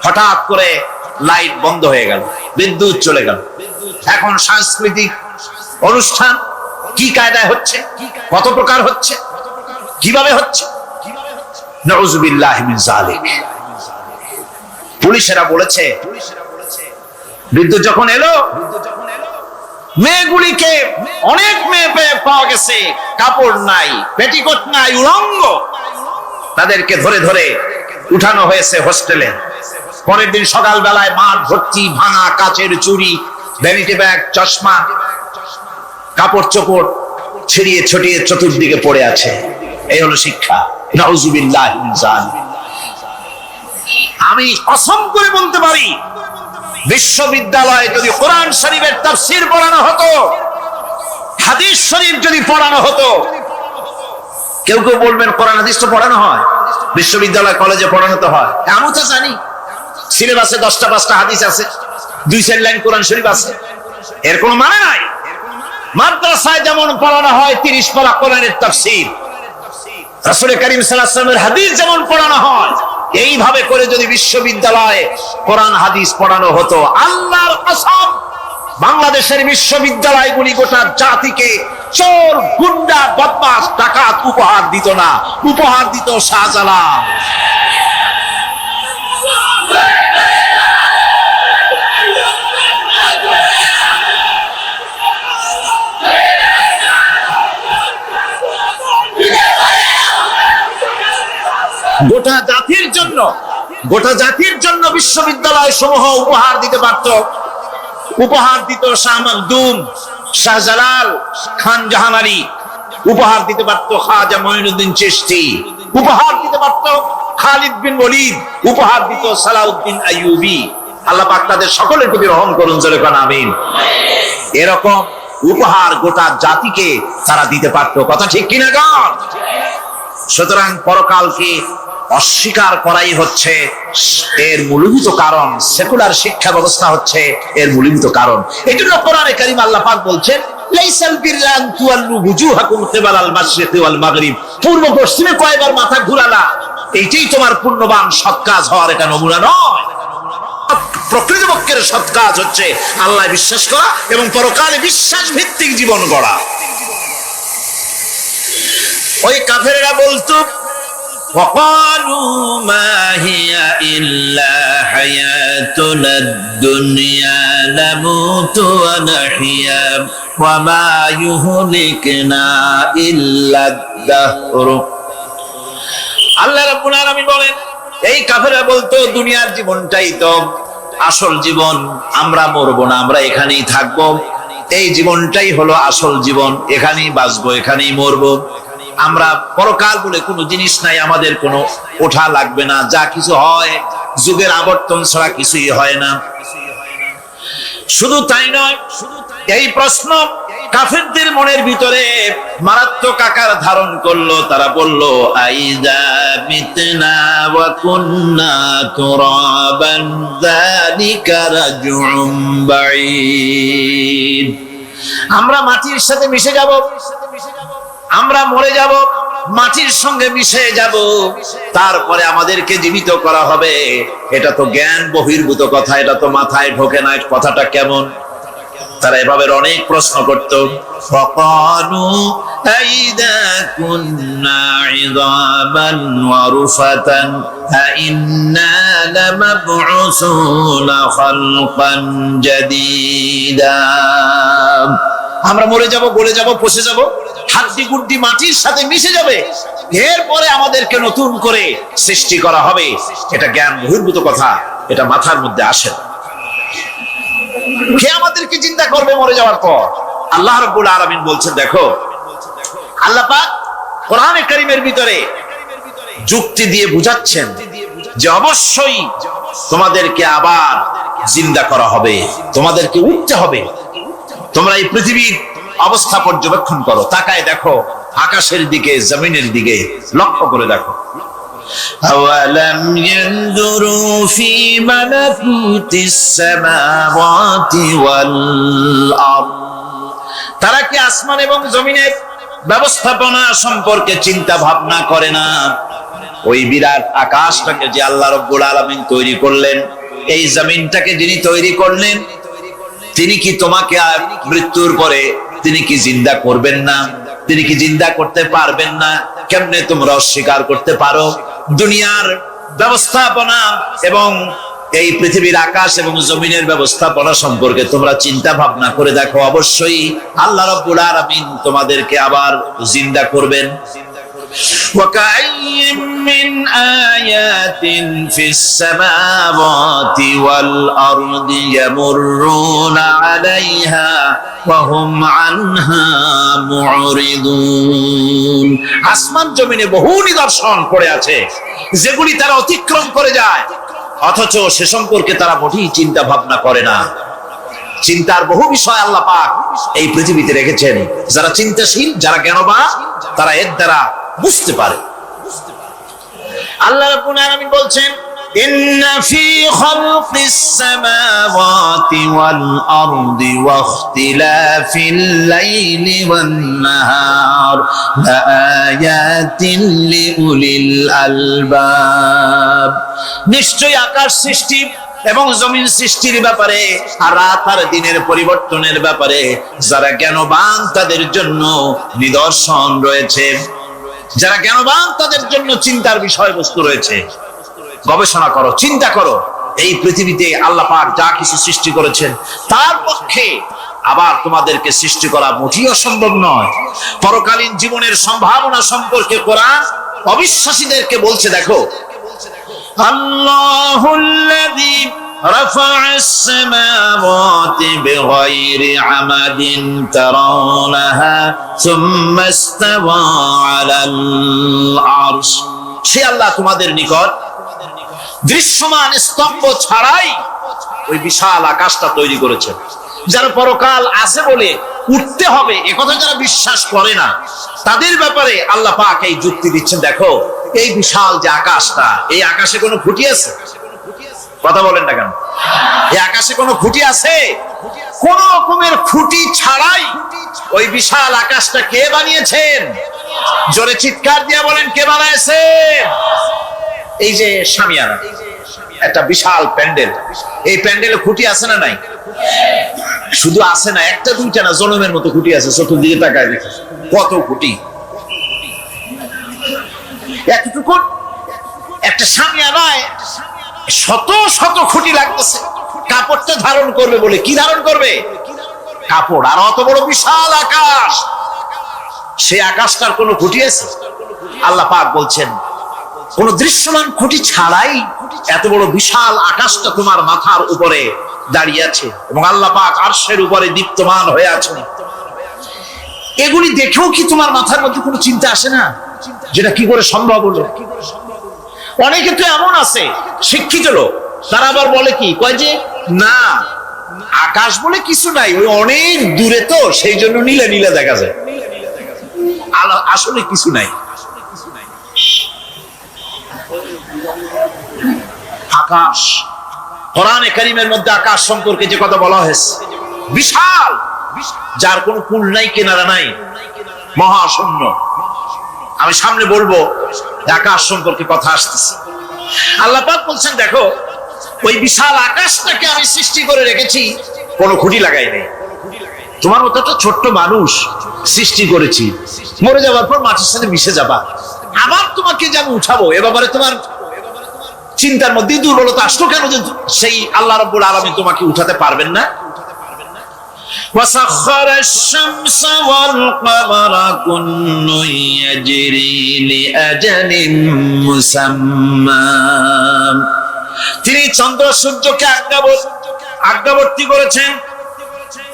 হঠাৎ করে লাইট বন্ধ হয়ে গেল, বিদ্যুৎ চলে গেল। এখন সাংস্কৃতিক অনুষ্ঠান কি কায়দায় হচ্ছে, কত প্রকার হচ্ছে, কিভাবে হচ্ছে? নাউযুবিল্লাহি মিন যালিক। পুলিশেরা বলেছে বিদ্যুৎ যখন এলো, মেয়েগুলিকে অনেক মেয়ে পাওয়া গেছে, কাপড় নাই, পেটিকোট নাই, উলঙ্গ। তাদেরকে ধরে ধরে উঠানো হয়েছে হোস্টেলে। পরের দিন সকাল বেলায় মাঠ ভর্তি ভাঙা কাচের চুড়ি, ভ্যানিটি ব্যাগ, চশমা, কাপড় চোপড় ছিড়িয়ে ছড়িয়ে চতুর্দিকে পড়ে আছে। এই হলো শিক্ষা। নাউযুবিল্লাহি মিন যালিক। আমি কসম করে বলতে পারি, বিশ্ববিদ্যালয়ে যদি কোরআন শরীফের তাফসীর পড়ানো হতো, হাদিস শরীফ যদি পড়ানো হতো, কেউ কেউ বলবেন কোরআন হাদিস তো পড়ানো হয়, বিশ্ববিদ্যালয় কলেজে পড়ানো তো হয়। আমি তো জানি সিলেবাসে 10টা-5টা হাদিস আছে, 2-4 লাইন কোরআন শরীফ আছে, এর কোনো মানে নাই। মাদ্রাসায় যেমন পড়ানো হয় 30 পারা কোরআনের তাফসীর, রাসূল করিম সাল্লাল্লাহু আলাইহি ওয়াসাল্লামের হাদিস যেমন পড়ানো হয়, এইভাবে করে যদি বিশ্ববিদ্যালয়ে কোরআন হাদিস পড়ানো হতো, আল্লাহর কসম বাংলাদেশের বিশ্ববিদ্যালয়গুলি গোটা জাতিকে চোর, গুন্ডা, বদমাশ, ডাকাত উপহার দিত না, উপহার দিত শাহজালাল। গোটা জাতির জন্য বিশ্ববিদ্যালয় সমূহ উপহার দিতে পারত। উপহার দিত শাহ মখদুম, শাহজালাল, খান জাহানারি, উপহার দিতে পারত খাজা মঈনুদ্দিন চিশতি, উপহার দিতে পারত খালিদ বিন ওলীদ, উপহার দিত সালাউদ্দিন আইয়ুবী। আল্লাহ পাক তাদের সকলের প্রতি রহম করুন, জোরে কোন আমিন। এরকম উপহার গোটা জাতিকে তারা দিতে পারত। কথা ঠিক কিনা গান? সুতরাং পরকালকে অস্বীকার করাই হচ্ছে এর মূলভূত কারণ। সেকুলার শিক্ষা ব্যবস্থা হচ্ছে এর মূলভূত কারণ। এজন্য কোরআনে কারীম আল্লাহ পাক বলছেন, লাইসাল বিররা আন তুওয়াল্লু ওয়ুজুহাকুম কিবালাল মাশরিকি ওয়াল মাগরিব। পূর্ব পশ্চিমে কয়বার মাথা ঘুরালা, এইটাই তোমার পুণ্যবান সৎ কাজ হওয়ার এটা নমুনা নয়। প্রকৃতপক্ষের সৎ কাজ হচ্ছে আল্লাহ বিশ্বাস করা এবং পরকালে বিশ্বাস ভিত্তিক জীবন গড়া। ওই কাফেররা বলতো, وقالوا ما هي إلا حياتنا الدنيا نموت ونحيا وما يهلكنا إلا الدهر। আল্লাহ রাব্বুল আলামিন বলেন, এই কাফেররা বলতো দুনিয়ার জীবনটাই তো আসল জীবন, আমরা মরবো না, আমরা এখানেই থাকবো, এই জীবনটাই হলো আসল জীবন, এখানেই বাঁচবো, এখানেই মরবো, আমরা পরকাল বলে কোনো জিনিস নাই, আমাদের কোনো ওঠা লাগবে না, যা কিছু হয় যুগের আবর্তন ছাড়া কিছুই হয় না। শুধু তাই নয়, এই প্রশ্ন কাফেরদের মনের ভিতরে মারাত্মক আকার ধারণ করলো। তারা বলল, আইযা মিতনা ওয়া কুন্না তুরাবান যালিকা রাজউম বাঈদ। আমরা মাটির সাথে মিশে যাব, আমরা মরে যাব, মাটির সঙ্গে মিশে যাব, তারপরে আমাদেরকে জীবিত করা হবে। এটা তো জ্ঞান বহির্ভূত কথা, এটা তো মাথায় ঢোকে না, কথাটা কেমন? তারা এভাবে অনেক প্রশ্ন করত। ফাকালু আইদা কুন্না ইযামান ওয়া রুফাতান আইন্না লামাবউসুনা খালকান জাদীদা। আমরা মরে যাব, গলে যাব, পচে যাব, হাড্ডি গুড্ডি মাটির সাথে মিশে যাবে, এরপরে আমাদেরকে নতুন করে সৃষ্টি করা হবে। এটা জ্ঞান বহির্ভূত কথা, এটা মাথার মধ্যে আসে না। কে আমাদেরকে চিন্তা করবে মরে যাওয়ার পর? আল্লাহ রাব্বুল আলামিন বলছেন, দেখো আল্লাহ পাক কোরআনে কারীমের ভিতরে যুক্তি দিয়ে বুঝাচ্ছেন যে অবশ্যই তোমাদেরকে আবার জিন্দা করা হবে, তোমাদেরকে উঠতে হবে। তোমরা এই পৃথিবীর অবস্থা পর্যবেক্ষণ করো, তাকায় দেখো আকাশের দিকে, জমিনের দিকে লক্ষ্য করে দেখো। أولم ينظروا في ملكوت السماوات والأرض তারা কি আসমান এবং জমিনের ব্যবস্থাপনা সম্পর্কে চিন্তা ভাবনা করে না? ওই বিরাট আকাশটাকে যে আল্লাহ রাব্বুল আলামিন তৈরি করলেন, এই জমিনটাকে যিনি তৈরি করলেন, তিনি কি তোমাকে মৃত্যুর পরে তিনি কি জিন্দা করবেন না? তিনি কি জিন্দা করতে পারবেন না? কেমনে তোমরা অস্বীকার করতে পারো? দুনিয়ার ব্যবস্থাপনা এবং এই পৃথিবীর আকাশ এবং জমিনের ব্যবস্থাপনা সম্পর্কে তোমরা চিন্তা ভাবনা করে দেখো, অবশ্যই আল্লাহ রাব্বুল আলামিন তোমাদেরকে আবার জিন্দা করবেন। وَكَأَيٍّ مِّنْ آيَاتٍ فِي السَّمَاوَاتِ وَالْأَرْضِ يَمُرُّونَ عَلَيْهَا وَهُمْ عَنْهَا مُعْرِضُونَ আসমান জমিনে বহু নিদর্শন পড়ে আছে যেগুলি তারা অতিক্রম করে যায়, অথচ সে সম্পর্কে তারা মোটেই চিন্তা ভাবনা করে না। চিন্তার বহু বিষয় আল্লাহ পাক এই পৃথিবীতে রেখেছেন। যারা চিন্তাশীল, যারা জ্ঞানবান, তারা এর দ্বারা বুঝতে পারে। আল্লাহ রাব্বুল আলামিন বলছেন, ইন্না ফি খালকিস সামাওয়াতি ওয়াল আরদি ওয়া ইখতিলাফিল লাইলি ওয়ান নাহার লাআয়াতিন লিউলিল আলবাব। নিশ্চয়ই আকাশ সৃষ্টি এবং জমিন সৃষ্টির ব্যাপারে আর রাত আর দিনের পরিবর্তনের ব্যাপারে যারা জ্ঞানবান তাদের জন্য নিদর্শন রয়েছে। যারা জ্ঞানবান তাদের জন্য চিন্তার বিষয়বস্তু রয়েছে। গবেষণা করো, চিন্তা করো, এই পৃথিবীতে আল্লাহ পাক যা কিছু সৃষ্টি করেছেন তার পক্ষে আবার তোমাদেরকে সৃষ্টি করা মোটেই অসম্ভব নয়। পরকালীন জীবনের সম্ভাবনা সম্পর্কে কোরআন অবিশ্বাসীদেরকে বলছে, দেখো আল্লাহুল্লাযী রাফা'আস সামাওয়াতি বিগাইরি আমাদিন তারাউনাহা সুম্মা ইসতাওয়া আলাল আরশ। সে আল্লাহ তোমাদের নিকট দৃশ্যমান স্তম্ভ ছাড়াই ওই বিশাল আকাশটা তৈরি করেছেন। যারা পরকাল আছে বলে উঠতে হবে একথা যারা বিশ্বাস করে না, তাদের ব্যাপারে আল্লাহ পাক এই যুক্তি দিচ্ছেন, দেখো এই বিশাল যে আকাশটা, এই আকাশে কোনো খুঁটি আছে? কথা বলেন না কেন? এই আকাশে কোনো খুঁটি আছে? কোন রকমের খুঁটি ছাড়াই ওই বিশাল আকাশটা কে বানিয়েছেন? জোরে চিৎকার দিয়ে বলেন, কে বানাইছেন? এই যে শামিয়ানা, একটা বিশাল প্যান্ডেল, এই প্যান্ডেলে খুঁটি আছে না নাই? শুধু আছে না, একটা দুইটা না, জনমের মতো খুঁটি আছে। চতুর্দিকে তাকায় দেখে কত খুঁটি। এতটুকু একটা শামিয়ানায় শত শত খুঁটি লাগতেছে কাপড়টা ধারণ করবে বলে। কি ধারণ করবে? কাপড়। আর অত বড় বিশাল আকাশ, সেই আকাশটার কোনো খুঁটি আছে? আল্লাহ পাক বলছেন, কোন দৃশ্যমান খুঁটি ছাড়াই এত বড় বিশাল আকাশটা তোমার মাথার উপরে দাঁড়িয়ে আছে এবং আল্লাহ পাক আরশের উপরে দীপ্তমান হয়ে আছেন। এগুলি দেখেও কি তোমার মাথার মধ্যে কোনো চিন্তা আসে না যেটা কি করে সম্ভব হলো? অনেকে তো এমন আছে শিক্ষিত লোক, তারা আবার বলে কি, কয় যে না আকাশ বলে কিছু নাই, ওই অনেক দূরে তো সেই জন্য নীলে নীলে দেখা যায়, আসলে কিছু নাই। আকাশ, কোরআনে কারীমের মধ্যে আকাশ সম্পর্কে যে কথা বলা হয়েছে, বিশাল, যার কোনো কূল নাই, কিনারা নাই, মহাশূন্য। আমি সামনে বলবো আকাশ সম্পর্কে কথা আসতেছে। আল্লাহ পাক বলছেন, দেখো ওই বিশাল আকাশটাকে আমি সৃষ্টি করে রেখেছি, কোনো খুঁটি লাগাই নেই। তোমার মতো একটা ছোট্ট মানুষ সৃষ্টি করেছি, মরে যাওয়ার পর মাটির সাথে মিশে যাবা, আবার তোমাকে যে আমি উঠাবো, এ ব্যাপারে তোমার চিন্তার মধ্যে দুর্বলতা আসলো কেন যে সেই আল্লাহ রাব্বুল আলামিন তোমাকে উঠাতে পারবেন না? وسخر الشمس والقمر كل يجري لأجل مسمى। তিনি চন্দ্র সূর্যকে আজ্ঞাবর্তী করেছেন,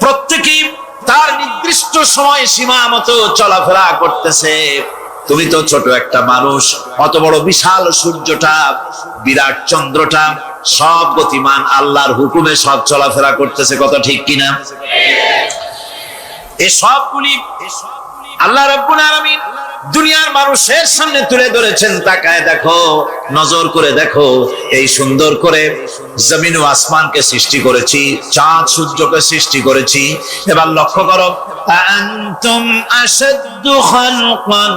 প্রত্যেকেই তার নির্দিষ্ট সময় সীমা মতো চলাফেরা করতেছে। তুমি তো ছোট একটা মানুষ, অত বড় বিশাল সূর্যটা, বিরাট চন্দ্রটা, সব গতিমান, আল্লাহর হুকুমে সব চলাফেরা করতেছে, কথা ঠিক কিনা? এই সবগুলি আল্লাহ রাব্বুল আলামিন দুনিয়ার মানুষের সামনে তুলে ধরেছেন। তাকায় দেখো, নজর করে দেখো, এই সুন্দর করে জমিন ও আসমানকে সৃষ্টি করেছি, চাঁদ সূর্যকে সৃষ্টি করেছি। এবার লক্ষ্য করো, আনতুম আশাদ্দু খালকান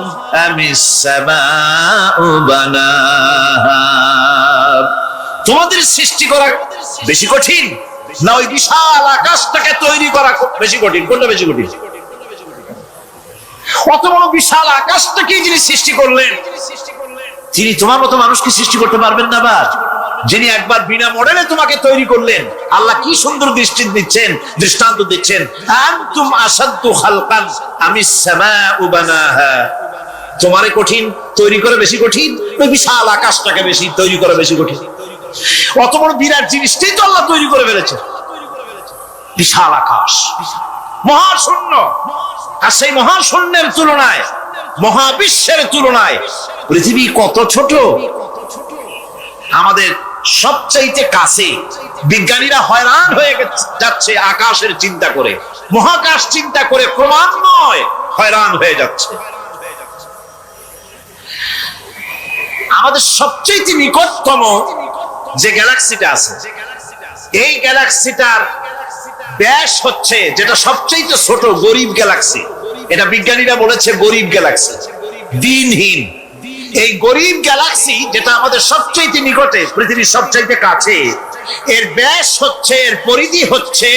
আমিস সামাউ বানাহা, তোমাদের সৃষ্টি করা বেশি কঠিন না ওই বিশাল আকাশটাকে তৈরি করা বেশি কঠিন? কোনটা বেশি কঠিন? অত বড় বিশাল আকাশটাকে যিনি সৃষ্টি করলেন, তিনি তোমার মতো মানুষকে সৃষ্টি করতে পারবেন না? বা যিনি একবার বিনা মডেলে তোমাকে তৈরি করলেন, আল্লাহ কি সুন্দর দৃষ্টান্ত দিচ্ছেন, আনতুম আশাদ্দু খালকান আমিস সামাউ বানাহা, তোমারে কঠিন তৈরি করে বেশি কঠিন, ওই বিশাল আকাশটাকে বেশি তৈরি করে বেশি কঠিন? অত বড় বিরাট জিনিসটাই তো আল্লাহ তৈরি করে ফেলেছে, বিশাল আকাশ, মহাশূন্য। আর সেই মহাশূন্যের তুলনায়, মহাবিশ্বের তুলনায় পৃথিবী কত ছোট। আমাদের সবচাইতে কাছে। বিজ্ঞানীরা হয়রান হয়ে যাচ্ছে আকাশের চিন্তা করে, মহাকাশ চিন্তা করে ক্রমান্বয়ে হয়রান হয়ে যাচ্ছে। আমাদের সবচাইতে নিকটতম যে গ্যালাক্সিটা আছে, এই গ্যালাক্সিটার ব্যাস হচ্ছে, যেটা সবচেয়ে ছোট, গরিব গ্যালাক্সি। এটা বিজ্ঞানীরা বলেছে গরিব গ্যালাক্সি, দিনহীন। এই গরিব গ্যালাক্সি যেটা আমাদের সবচেয়ে নিকটে, পৃথিবীর সবচেয়ে কাছে, এর ব্যাস হচ্ছে, এর পরিধি হচ্ছে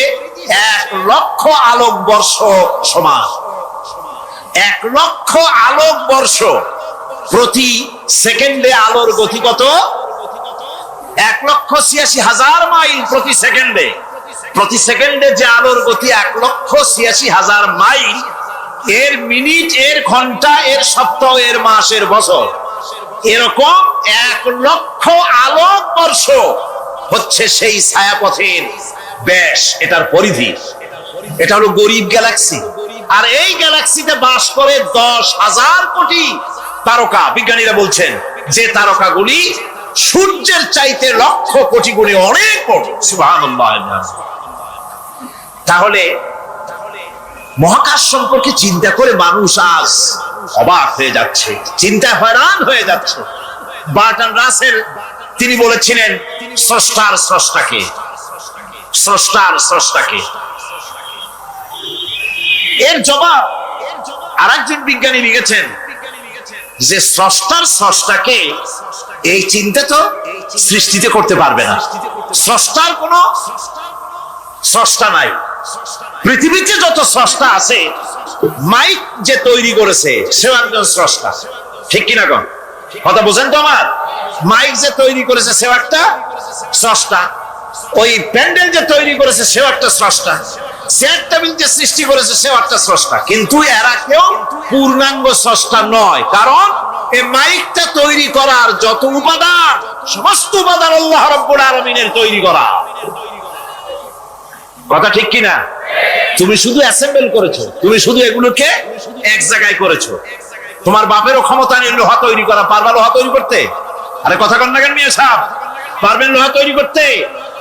1,00,000 আলোকবর্ষ সমান। 1,00,000 আলোকবর্ষ। প্রতি সেকেন্ডে আলোর গতি কত? 1,86,000 মাইল প্রতি সেকেন্ডে। প্রতি সেকেন্ডে যে আলোর গতি 1,86,000 মাইল, এর মিনিট, এর ঘন্টা, এর সপ্তাহ, এর মাস, এর বছর, এরকম 1,00,000 আলোকবর্ষ হচ্ছে সেই ছায়াপথের ব্যাস, এটার পরিধি। এটা হলো গরিব গ্যালাক্সি। আর এই গ্যালাক্সিতে বাস করে 10,000 কোটি তারকা। বিজ্ঞানীরা বলছেন যে তারকাগুলি সূর্যের চাইতে লক্ষ কোটি গুণে অনেক বড়। সুবহানাল্লাহ। তাহলে মহাকাশ সম্পর্কে চিন্তা করে মানুষ আজ অবাক হয়ে যাচ্ছে, চিন্তায় হয়রান হয়ে যাচ্ছে। বার্টন রাসেল তিনি বলেছিলেন, স্রষ্টার স্রষ্টাকে, স্রষ্টার স্রষ্টাকে। এর জবাব আরেকজন বিজ্ঞানী লিখেছেন যে স্রষ্টার স্রষ্টাকে এই চিন্তা তো সৃষ্টিতে করতে পারবে না। স্রষ্টার কোন স্রষ্টা নাই। পৃথিবীতে যত স্রষ্টা আছে, মাইক যে তৈরি করেছে সেও একজন স্রষ্টা, ঠিক কিনা কোন কথা বোঝেন তো আমার? মাইক যে তৈরি করেছে সেও একটা স্রষ্টা, ওই প্যান্ডেল যে তৈরি করেছে সেও একটা স্রষ্টা, চেয়ার টেবিল যে সৃষ্টি করেছে সেও একটা স্রষ্টা। কিন্তু এরা কেউ পূর্ণাঙ্গ স্রষ্টা নয়, কারণ এই মাইকটা তৈরি করার যত উপাদান, সমস্ত উপাদান আল্লাহ রাব্বুল আলামিনের তৈরি করা। কথা ঠিক কিনা? তুমি শুধু অ্যাসেম্বল করেছো, তুমি শুধু এগুলোকে এক জায়গায় করেছো। তোমার বাপেরও ক্ষমতা নেই লোহা তৈরি করা। পারবা লোহা তৈরি করতে? আরে কথা কন না কেন মিয়া সাহেব? পারবেন লোহা তৈরি করতে?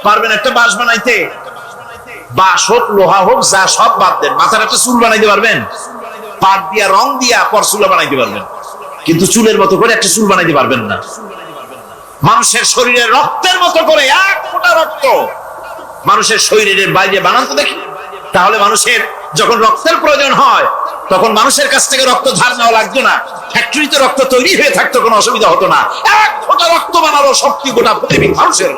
পারবেন একটা বাঁশ বানাইতে? বাঁশ হোক, লোহা হোক, যা সব বাদ দেন, মাথার একটা চুল বানাইতে পারবেন? পাট দিয়া, রং দিয়া পরচুলা বানাইতে পারবেন, কিন্তু চুলের মতো করে একটা চুল বানাইতে পারবেন না। মানুষের শরীরে রক্তের মতো করে 1 ফোঁটা রক্ত মানুষের শরীরের বাইরে বানান তো দেখি। তাহলে মানুষের যখন রক্তের প্রয়োজন হয়, তখন মানুষের কাছ থেকে রক্ত ধার নেওয়া লাগতো না, ফ্যাক্টরিতে রক্ত তৈরি হয়ে থাকতো, কোনো অসুবিধা হতো না। 1 ফোঁটা রক্ত বানালো শক্তি গোটা পৃথিবী মানুষের।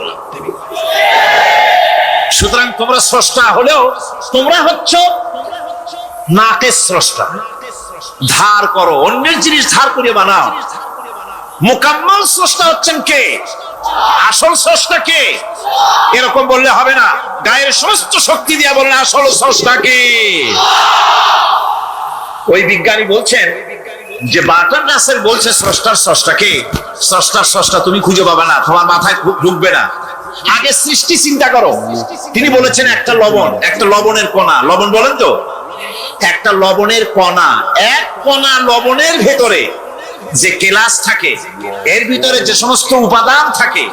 সুতরাং তোমরা স্রষ্টা হলেও তোমরা হচ্ছ নাকের স্রষ্টা। ধার করো, অন্যের জিনিস ধার করে বানাও। মুকাম্মাল স্রষ্টা হচ্ছেন কে? আসল স্রষ্টা কে? এরকম বললে হবে না, গায়ের সমস্ত শক্তি দিয়ে বললে আসল স্রষ্টা কে? ওই বিজ্ঞানী বলছেন যে বার্টন রাসেল বলছে স্রষ্টার স্রষ্টাকে। স্রষ্টার স্রষ্টা তুমি খুঁজে পাবে না, তোমার মাথায় ঢুকবে না। আগে সৃষ্টি চিন্তা করো। তিনি বলেছেন একটা লবণ, একটা লবণের কণা, লবণ বলেন তো, একটা লবণের কণা, 1 কণা লবণের ভেতরে যে কেলাস থাকে, এর ভিতরে যে সমস্ত উপাদান থাকে,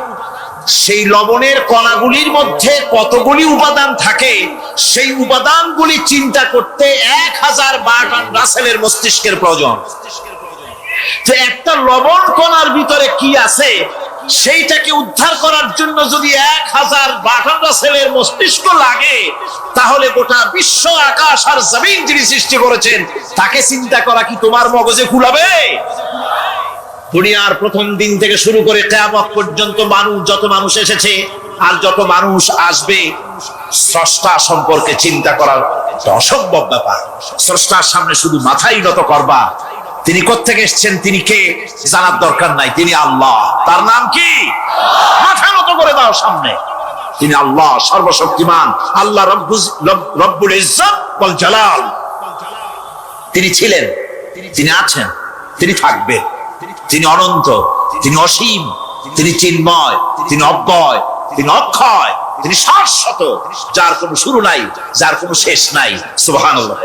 সেই লবণের কণাগুলির মধ্যে কতগুলি উপাদান থাকে, সেই উপাদানগুলি চিন্তা করতে 1000 বার্টন রাসেলের মস্তিষ্কের প্রয়োজন। তো একটা লবণ কণার ভিতরে কি আছে সেইটাকে উদ্ধার করার জন্য যদি 1000 বার্টন রাসেলের মস্তিষ্ক লাগে, তাহলে গোটা বিশ্ব আকাশ আর জমিন যিনি সৃষ্টি করেছেন তাকে চিন্তা করা কি তোমার মগজে কুলাবে? দুনিয়ার প্রথম দিন থেকে শুরু করে কিয়ামত পর্যন্ত যত মানুষ এসেছে আর যত মানুষ আসবে, স্রষ্টা সম্পর্কে চিন্তা করার অসম্ভব ব্যাপার। স্রষ্টার সামনে শুধু মাথাই নত করবা। তিনি কোত্থেকে এসেছেন, তিনি কে, জানার দরকার নাই। তিনি আল্লাহ। তার নাম কি? মাথা নত করে দাও সামনে। তিনি আল্লাহ, সর্বশক্তিমান আল্লাহ, রব্বুল ইজ্জত ওয়াল জালাল। তিনি ছিলেন, তিনি আছেন, তিনি থাকবেন। তিনি অনন্ত, তিনি অসীম, তিনি চিন্ময়, তিনি অব্যয়, তিনি অক্ষয়, তিনি শাশ্বত, যার কোনো শুরু নাই, যার কোনো শেষ নাই। সুবহানাল্লাহ।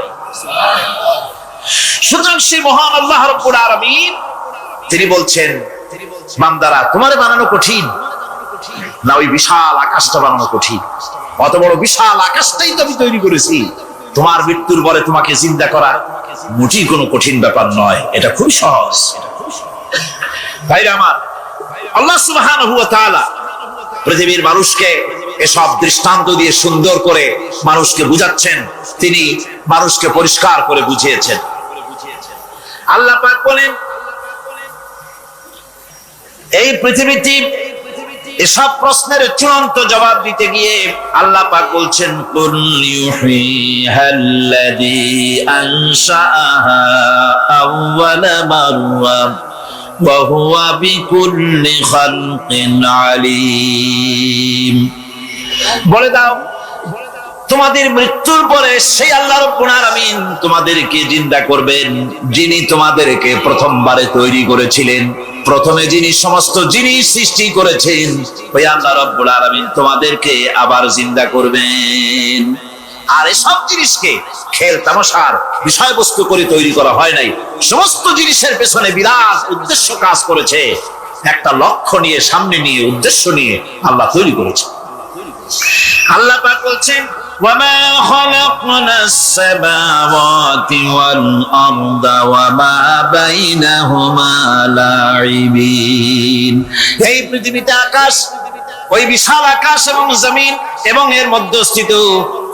সুতরাং সেই মহান আল্লাহ রাব্বুল আলামিন তিনি বলছেন, বান্দারা তোমারে বানানো কঠিন না ওই বিশাল আকাশটা বানানো কঠিন? অত বড় বিশাল আকাশটাই তো আমি তৈরি করেছি। তোমার মৃত্যুর পরে তোমাকে চিন্তা করা মোটেই কোনো কঠিন ব্যাপার নয়, এটা খুব সহজ। ভাইরা আমার, আল্লাহ সুবহানাহু ওয়া তাআলা পৃথিবীর মানুষকে এসব দৃষ্টান্ত দিয়ে সুন্দর করে মানুষকে বুঝাচ্ছেন। তিনি মানুষকে পরিষ্কার করে বুঝিয়েছেন। আল্লাহ পাক বলেন, এই পৃথিবীতে এসব প্রশ্নের চূড়ান্ত জবাব দিতে গিয়ে আল্লাহ পাক বলছেন, কুল ইউহিহাল্লাযী আনশাআহা আউওয়ালা মাররা ওয়া হুয়া বিকুল্লি খালকিন আলীম। বলে দাও, তোমাদের মৃত্যুর পরে সেই আল্লাহ রাব্বুল আলামিন তোমাদেরকে জিন্দা করবেন, যিনি তোমাদেরকে প্রথমবারে তৈরি করেছিলেন। প্রথমে যিনি সমস্ত জিনিস সৃষ্টি করেছেন, ওই আল্লাহ রাব্বুল আলামিন তোমাদেরকে আবার জিন্দা করবেন। আর এসব জিনিসকে খেল তামাশার বিষয়বস্তু করে তৈরি করা হয় নাই। সমস্ত জিনিসের পেছনে বিরাট উদ্দেশ্য কাজ করেছে। একটা লক্ষ্য নিয়ে, সামনে নিয়ে, উদ্দেশ্য নিয়ে আল্লাহ তৈরি করেছে। আল্লাহ পাক বলছেন, ওয়ামা খালাকনাস সামাওয়াতি ওয়াল আরদা ওয়ামা বাইনাহুমা লাইবিন। এই পৃথিবীতে আকাশ, ওই বিশাল আকাশ এবং জমিন এবং এর মধ্যস্থিত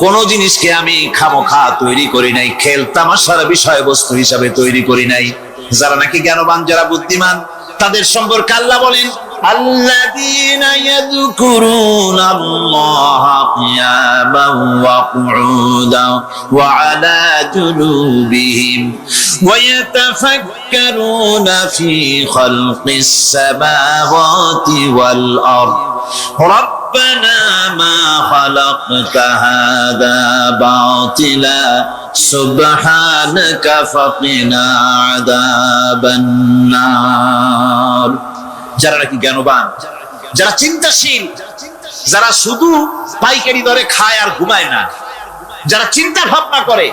কোন জিনিসকে আমি খামোখা তৈরি করি নাই, খেল তামাশার বিষয়বস্তু হিসাবে তৈরি করি নাই। যারা নাকি জ্ঞানবান, যারা বুদ্ধিমান, তাদের সম্পর্কে আল্লাহ বলেন, আল্লাযীনা ইয়াযকুরুনাল্লাহা কিয়ামান ওয়া কুউদান ওয়া আলা জুনুবিহিম ওয়া ইয়াতাফাক্কারুনা ফি খালকিস সামাওয়াতি ওয়াল আরদ ربنا ما خلقت هذا باطلا سبحانك فقنا عذاب النار। যারা নাকি জ্ঞানবান, যারা চিন্তাশীল, যারা শুধু পাইকারি দরে খায় আর ঘুমায় না, যারা চিন্তা ভাবনা করে,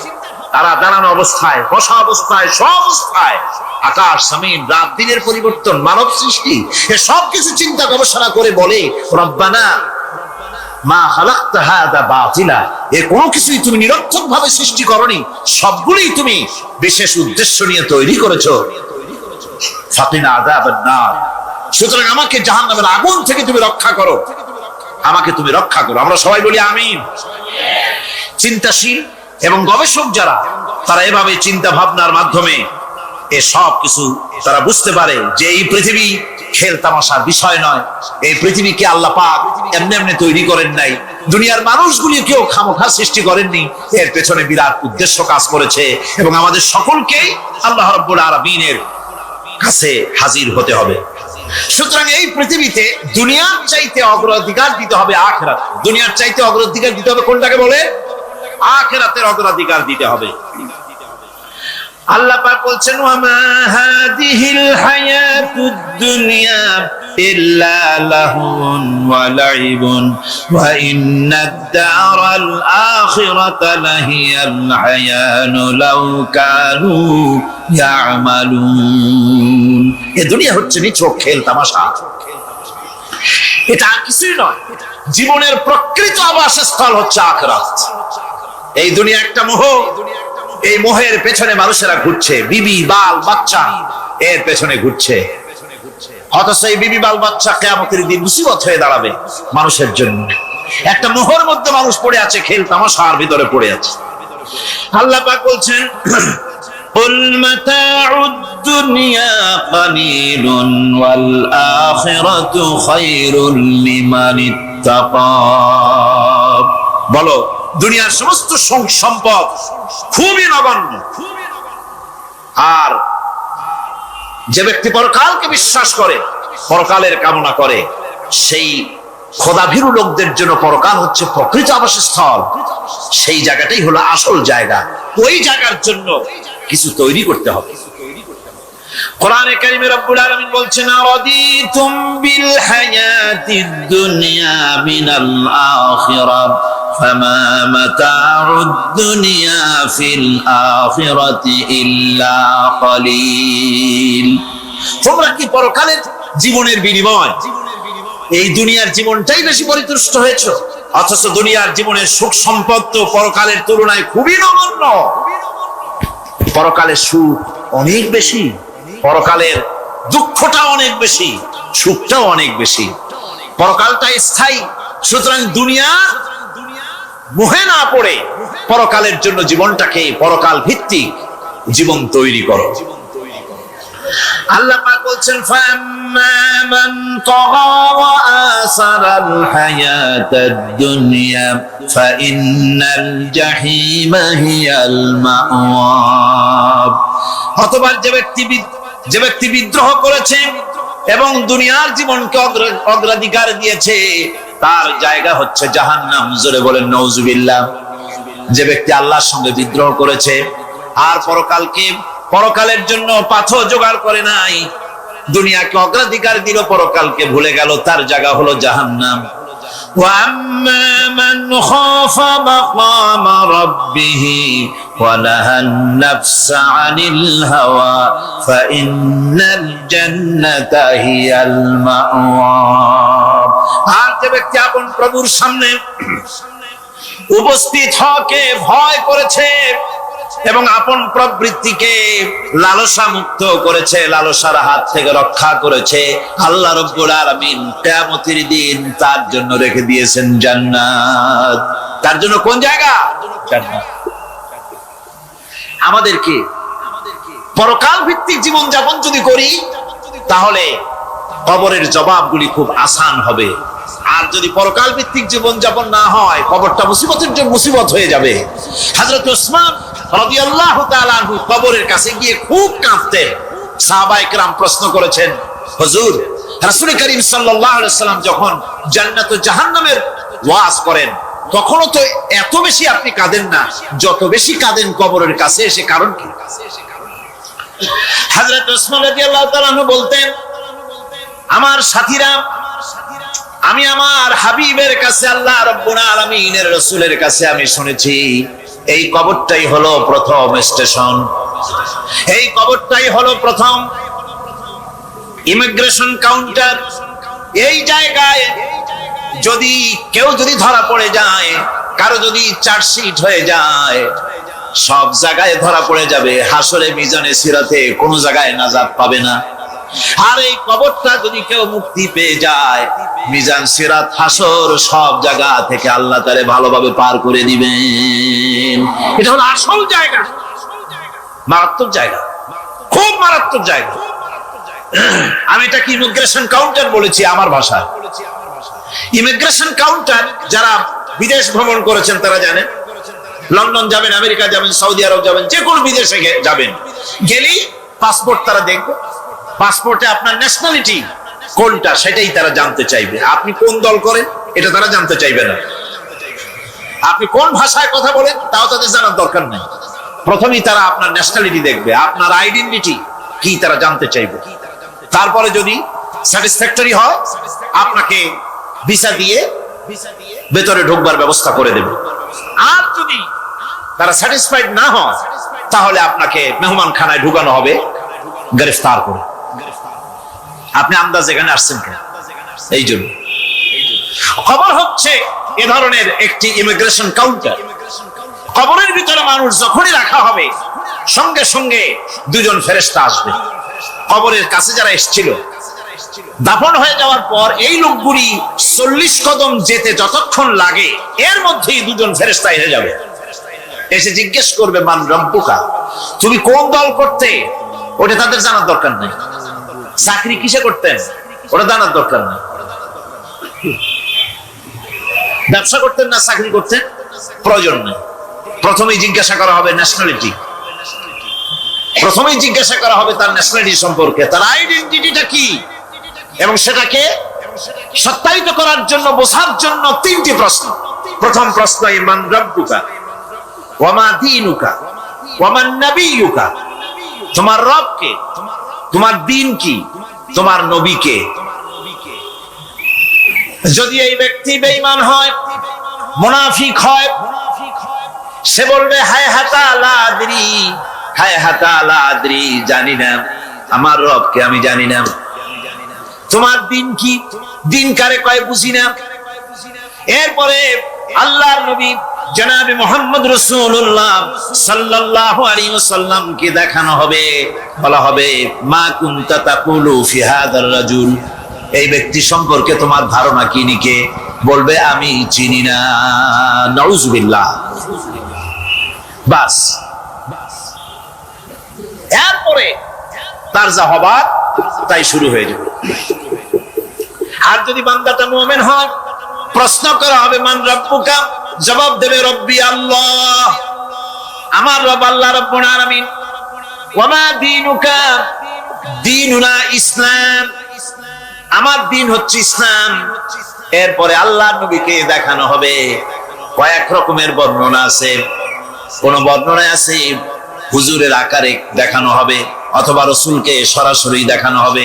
তারা দাঁড়ানো অবস্থায়, বসা অবস্থায়, সব অবস্থায়, আকাশ জমিন, রাত দিনের পরিবর্তন, মানব সৃষ্টি, এ সব কিছু চিন্তা গবেষণা করে বলে, রব্বানা মা খালাকতা হাযা বাতিলা, এ কোনো কিছুই তুমি নিরর্থক ভাবে সৃষ্টি করনি, সবগুলোই তুমি বিশেষ উদ্দেশ্য নিয়ে তৈরি করেছো। ফাকিনা আযাবান নার, সুতরাং আমাকে জাহান্নামের আগুন থেকে তুমি রক্ষা করো, আমাকে তুমি রক্ষা করো। আমরা সবাই বলি আমিন। চিন্তাশীল এবং গবেষক যারা, তারা এভাবে চিন্তা ভাবনার মাধ্যমে এ সব কিছু তারা বুঝতে পারে যে এই পৃথিবী খেল তামাশার বিষয় নয়। এই পৃথিবীকে আল্লাহ পাক এমনি এমনি তৈরি করেন নাই। দুনিয়ার মানুষগুলি কেউ খামোখা সৃষ্টি করেননি, এর পেছনে বিরাট উদ্দেশ্য কাজ করেছে এবং আমাদের সকলকেই আল্লাহ রাব্বুল আলামিনের কাছে হাজির হতে হবে। সুতরাং এই পৃথিবীতে দুনিয়ার চাইতে অগ্রাধিকার দিতে হবে আখিরাত। দুনিয়ার চাইতে অগ্রাধিকার দিতে হবে কোনটাকে বলে? আখিরাতের অগ্রাধিকার দিতে হবে। আল্লাহ পাক বলছেন ওয়ামা হাদিহিল হায়াতুদ দুনিয়া ইল্লা লাহুন ওয়া লাইবুন ওয়া ইন্নাদ দারাল আখিরাতা লাহিয়াল হায়ানু লাউ কানু ইয়ামালুন। এই দুনিয়া হচ্ছে নিছক খেল তামাশা, এটা আর কিছুই নয়। জীবনের প্রকৃত আবাসস্থল হচ্ছে আখিরাত। এই দুনিয়া একটা মোহ, এই মোহের পেছনে মানুষেরা ঘুরছে, বিবি বাল বাচ্চা এর পেছনে ঘুরছে। অথচ এই বিবি বাল বাচ্চা কিয়ামতের দিন মুসিবত হয়ে দাঁড়াবে মানুষের জন্য। একটা মোহর মধ্যে মানুষ পড়ে আছে, খেল তামাশার ভিতরে পড়ে আছে। আল্লাহ পাক বলছেন কুল মাতাউদ দুনিয়া কালিলুন ওয়াল আখিরাতু খায়রুল লিমান ইত্তাকা। বলো দুনিয়ার সমস্ত সম্পদ খুবই নগণ্য, আর যে ব্যক্তি পরকালকে বিশ্বাস করে, পরকালের কামনা করে, সেই খোদাভীরু লোকদের জন্য পরকাল হচ্ছে প্রকৃত আবাসস্থল। সেই জায়গাটাই হলো আসল জায়গা। ওই জায়গার জন্য কিছু তৈরি করতে হবে। কোরআনে কারিমে রব্বুল আলামিন বলছেন আরাদিতুম বিল হায়াতিদ দুনিয়া মিনাল আখিরাহ ফামা মাতাউদ দুনিয়া ফিল আখিরাতি ইল্লা কালিল। তোমরা কি পরকালের জীবনের বিনিময় এই দুনিয়ার জীবনটাই বেশি পরিতুষ্ট হয়েছে? অথচ দুনিয়ার জীবনের সুখ সম্পদ তো পরকালের তুলনায় খুবই নগণ্য। পরকালের সুখ অনেক বেশি, পরকালের দুঃখটা অনেক বেশি, সুখটাও অনেক বেশি। পরকালটা স্থায়ী, সুতরাং দুনিয়া মোহে না পড়ে পরকালের জন্য জীবনটাকে পরকাল ভিত্তিক জীবন তৈরি করো। আল্লাহ পাক বলছেন ফাম্মা মান তাগা ওয়া আসারাল হায়াতাদ দুনিয়া ফাইন্নাল জাহিমা হিয়াল মাওয়া। অথবা যে ব্যক্তি বিদ্রোহ করেছে এবং দুনিয়ার জীবনকে অগ্রাধিকার দিয়েছে, তার জায়গা হচ্ছে জাহান্নাম। জোরে বলেন নাউজুবিল্লাহ। যে ব্যক্তি আল্লাহর সঙ্গে বিদ্রোহ করেছে আর পরকালের জন্য পাথর জোগাড় করে নাই, দুনিয়াকে অগ্রাধিকার দিল, পরকালকে ভুলে গেল, তার জায়গা হলো জাহান্নাম। ওয়াম্মা মান খাফা মাকামা রাব্বিহি ওয়া নাহান নাফসা আনিল হাওয়া ফাইন্নাল জান্নাতা হিয়াল মাওয়া। আর যে ব্যক্তি আপন প্রভুর সামনে উপস্থিত হওয়াকে ভয় করেছে এবং আপন প্রবৃত্তিকে লালসা মুক্ত করেছে, লালসার হাত থেকে রক্ষা করেছে, আল্লাহ রাব্বুল আলামিন কিয়ামতের দিন তার জন্য রেখে দিয়েছেন জান্নাত। তার জন্য কোন জায়গা? জান্নাত। আমাদেরকে পরকাল ভিত্তিক জীবন যাপন যদি করি তাহলে কবরের জবাবগুলি খুব আসান হবে। আর যদি পরকাল ভিত্তিক জীবন যাপন না হয়, কবরটা মুসিবত হয়ে যাবে। হযরত ওসমান রাদিয়াল্লাহু তাআলা আনহু কবরের কাছে গিয়ে খুব কাঁদতেন। সাহাবায়ে কেরাম প্রশ্ন করেছেন, হুজুর রাসূল করিম সাল্লাল্লাহু আলাইহি ওয়াসাল্লাম যখন জান্নাত ও জাহান্নামের ওয়াজ করেন তখনও তো এত বেশি আপনি কাঁদেন না, যত বেশি কাঁদেন কবরের কাছে এসে, কারণ কি? হযরত ওসমান রাদিয়াল্লাহু তাআলা আনহু বলতেন, আমার সাথীরা, আমি আমার হাবিবের কাছে, আল্লাহ রাব্বুল আলামিনের রাসূলের কাছে আমি শুনেছি এই কবরটাই হলো প্রথম স্টেশন, এই কবরটাই হলো প্রথম ইমিগ্রেশন কাউন্টার। এই জায়গায় কেউ যদি ধরা পড়ে যায়, কারো যদি চার্জশিট হয়ে যায়, সব জায়গায় ধরা পড়ে যাবে। হাসরে মিজানে সিরাতে কোনো জায়গায় নাজাত পাবে না। আর এই কবরটা যদি কেউ মুক্তি পেয়ে যায়, মিজান সিরাত হাসর সব জায়গা থেকে আল্লাহ তাআলা ভালোভাবে পার করে দিবেন। এটা হলো আসল জায়গা, মারাত্মক জায়গা, খুব মারাত্মক জায়গা। আমি এটাকে ইমিগ্রেশন কাউন্টার বলেছি আমার ভাষায়। ইমিগ্রেশন কাউন্টার যারা বিদেশ ভ্রমণ করেছেন তারা জানেন। লন্ডন যাবেন, আমেরিকা যাবেন, সৌদি আরব যাবেন, যে কোনো বিদেশে যাবেন, গেলেই পাসপোর্ট তারা দেখবে। পাসপোর্টে আপনার ন্যাশনালিটি কোনটা সেটাই তারা জানতে চাইবে। আপনি কোন দল করেন এটা তারা জানতে চাইবে না। আপনি কোন ভাষায় কথা বলেন তাও তাদের জানার দরকার নেই। প্রথমেই তারা আপনার ন্যাশনালিটি দেখবে, আপনার আইডেন্টিটি কি তারা জানতে চাইবে। তারপরে যদি স্যাটিসফ্যাক্টরি হয় আপনাকে ভিসা দিয়ে ভেতরে ঢোকবার ব্যবস্থা করে দেবে। আর যদি তারা স্যাটিসফাইড না হয় তাহলে আপনাকে মেহমান খানায় ঢুকানো হবে গ্রেফতার করে। আপনি আন্দাজ এখানে আসছেন কেন? এই জন্য খবর হচ্ছে এ ধরনের একটি ইমিগ্রেশন কাউন্টার, কবরের ভিতরে মানুষ যখনই রাখা হবে সঙ্গে সঙ্গে দুজন ফেরেশতা আসবে। কবরের কাছে যারা এসেছিল দাফন হয়ে যাওয়ার পর এই লোকগুলি 40 কদম যেতে যতক্ষণ লাগে এর মধ্যেই দুজন ফেরেশতা এসে যাবে, এসে জিজ্ঞেস করবে মান রব্বুকা, তুমি কোন দল করতে? ওটা তাদের জানার দরকার নেই। চাকরি কিসে করতেন ওটা জানার দরকার নেই। ব্যবসা করতেন না চাকরি করতেন প্রয়োজন নেই। প্রথমেই জিজ্ঞাসা করা হবে ন্যাশনালিটি, প্রথমেই জিজ্ঞাসা করা হবে তার ন্যাশনালিটি সম্পর্কে, তার আইডেন্টিটিটা কি, এবং সেটাকে সত্যায়িত করার জন্য বোঝার জন্য 3টি প্রশ্ন। প্রথম প্রশ্ন মান রব্বুকা ওয়া মা দীনুকা ওয়া মান নাবিয়ুকা, তোমার রব কে, তোমার দ্বীন কি, তোমার নবী কে। যদি এই ব্যক্তি বেঈমান হয়, মুনাফিক হয়, সে বলবে হায় হাতা লা আদরি, হায় হাতা লা আদরি, জানি না আমার রবকে, আমি জানি না। তোমার দিন কি, দিন কারে কয় বুঝি না। এরপরে আল্লাহর নবী জনাবে মুহাম্মদ রাসূলুল্লাহ সাল্লাল্লাহু আলাইহি ওয়াসাল্লাম কে দেখানো হবে, বলা হবে মা কুনতা তাকুলু ফি হাদার রাজুল, এই ব্যক্তি সম্পর্কে তোমার ধারণা কি নিকে, বলবে আমি চিনি না। নাউযুবিল্লাহ। বাস এরপরে তার যা হবার তাই শুরু হয়ে যাবে। আর যদি বান্দাটা মুমিন হয়, প্রশ্ন করা হবে মান রব্বুকা, জবাব দেবে রব্বি আল্লাহ, আমার রব আল্লাহ রাব্বুল আলামিন। ওয়া মা দীনুকা, দীনুনা ইসলাম, আমার দিন হচ্ছে ইসলাম। এরপরে আল্লাহর নবীকে দেখানো হবে। কয়েক রকমের বর্ণনা আছে, কোন বর্ণনায় আছে হুজুরের আকারে দেখানো হবে অথবা রাসূলকে সরাসরি দেখানো হবে।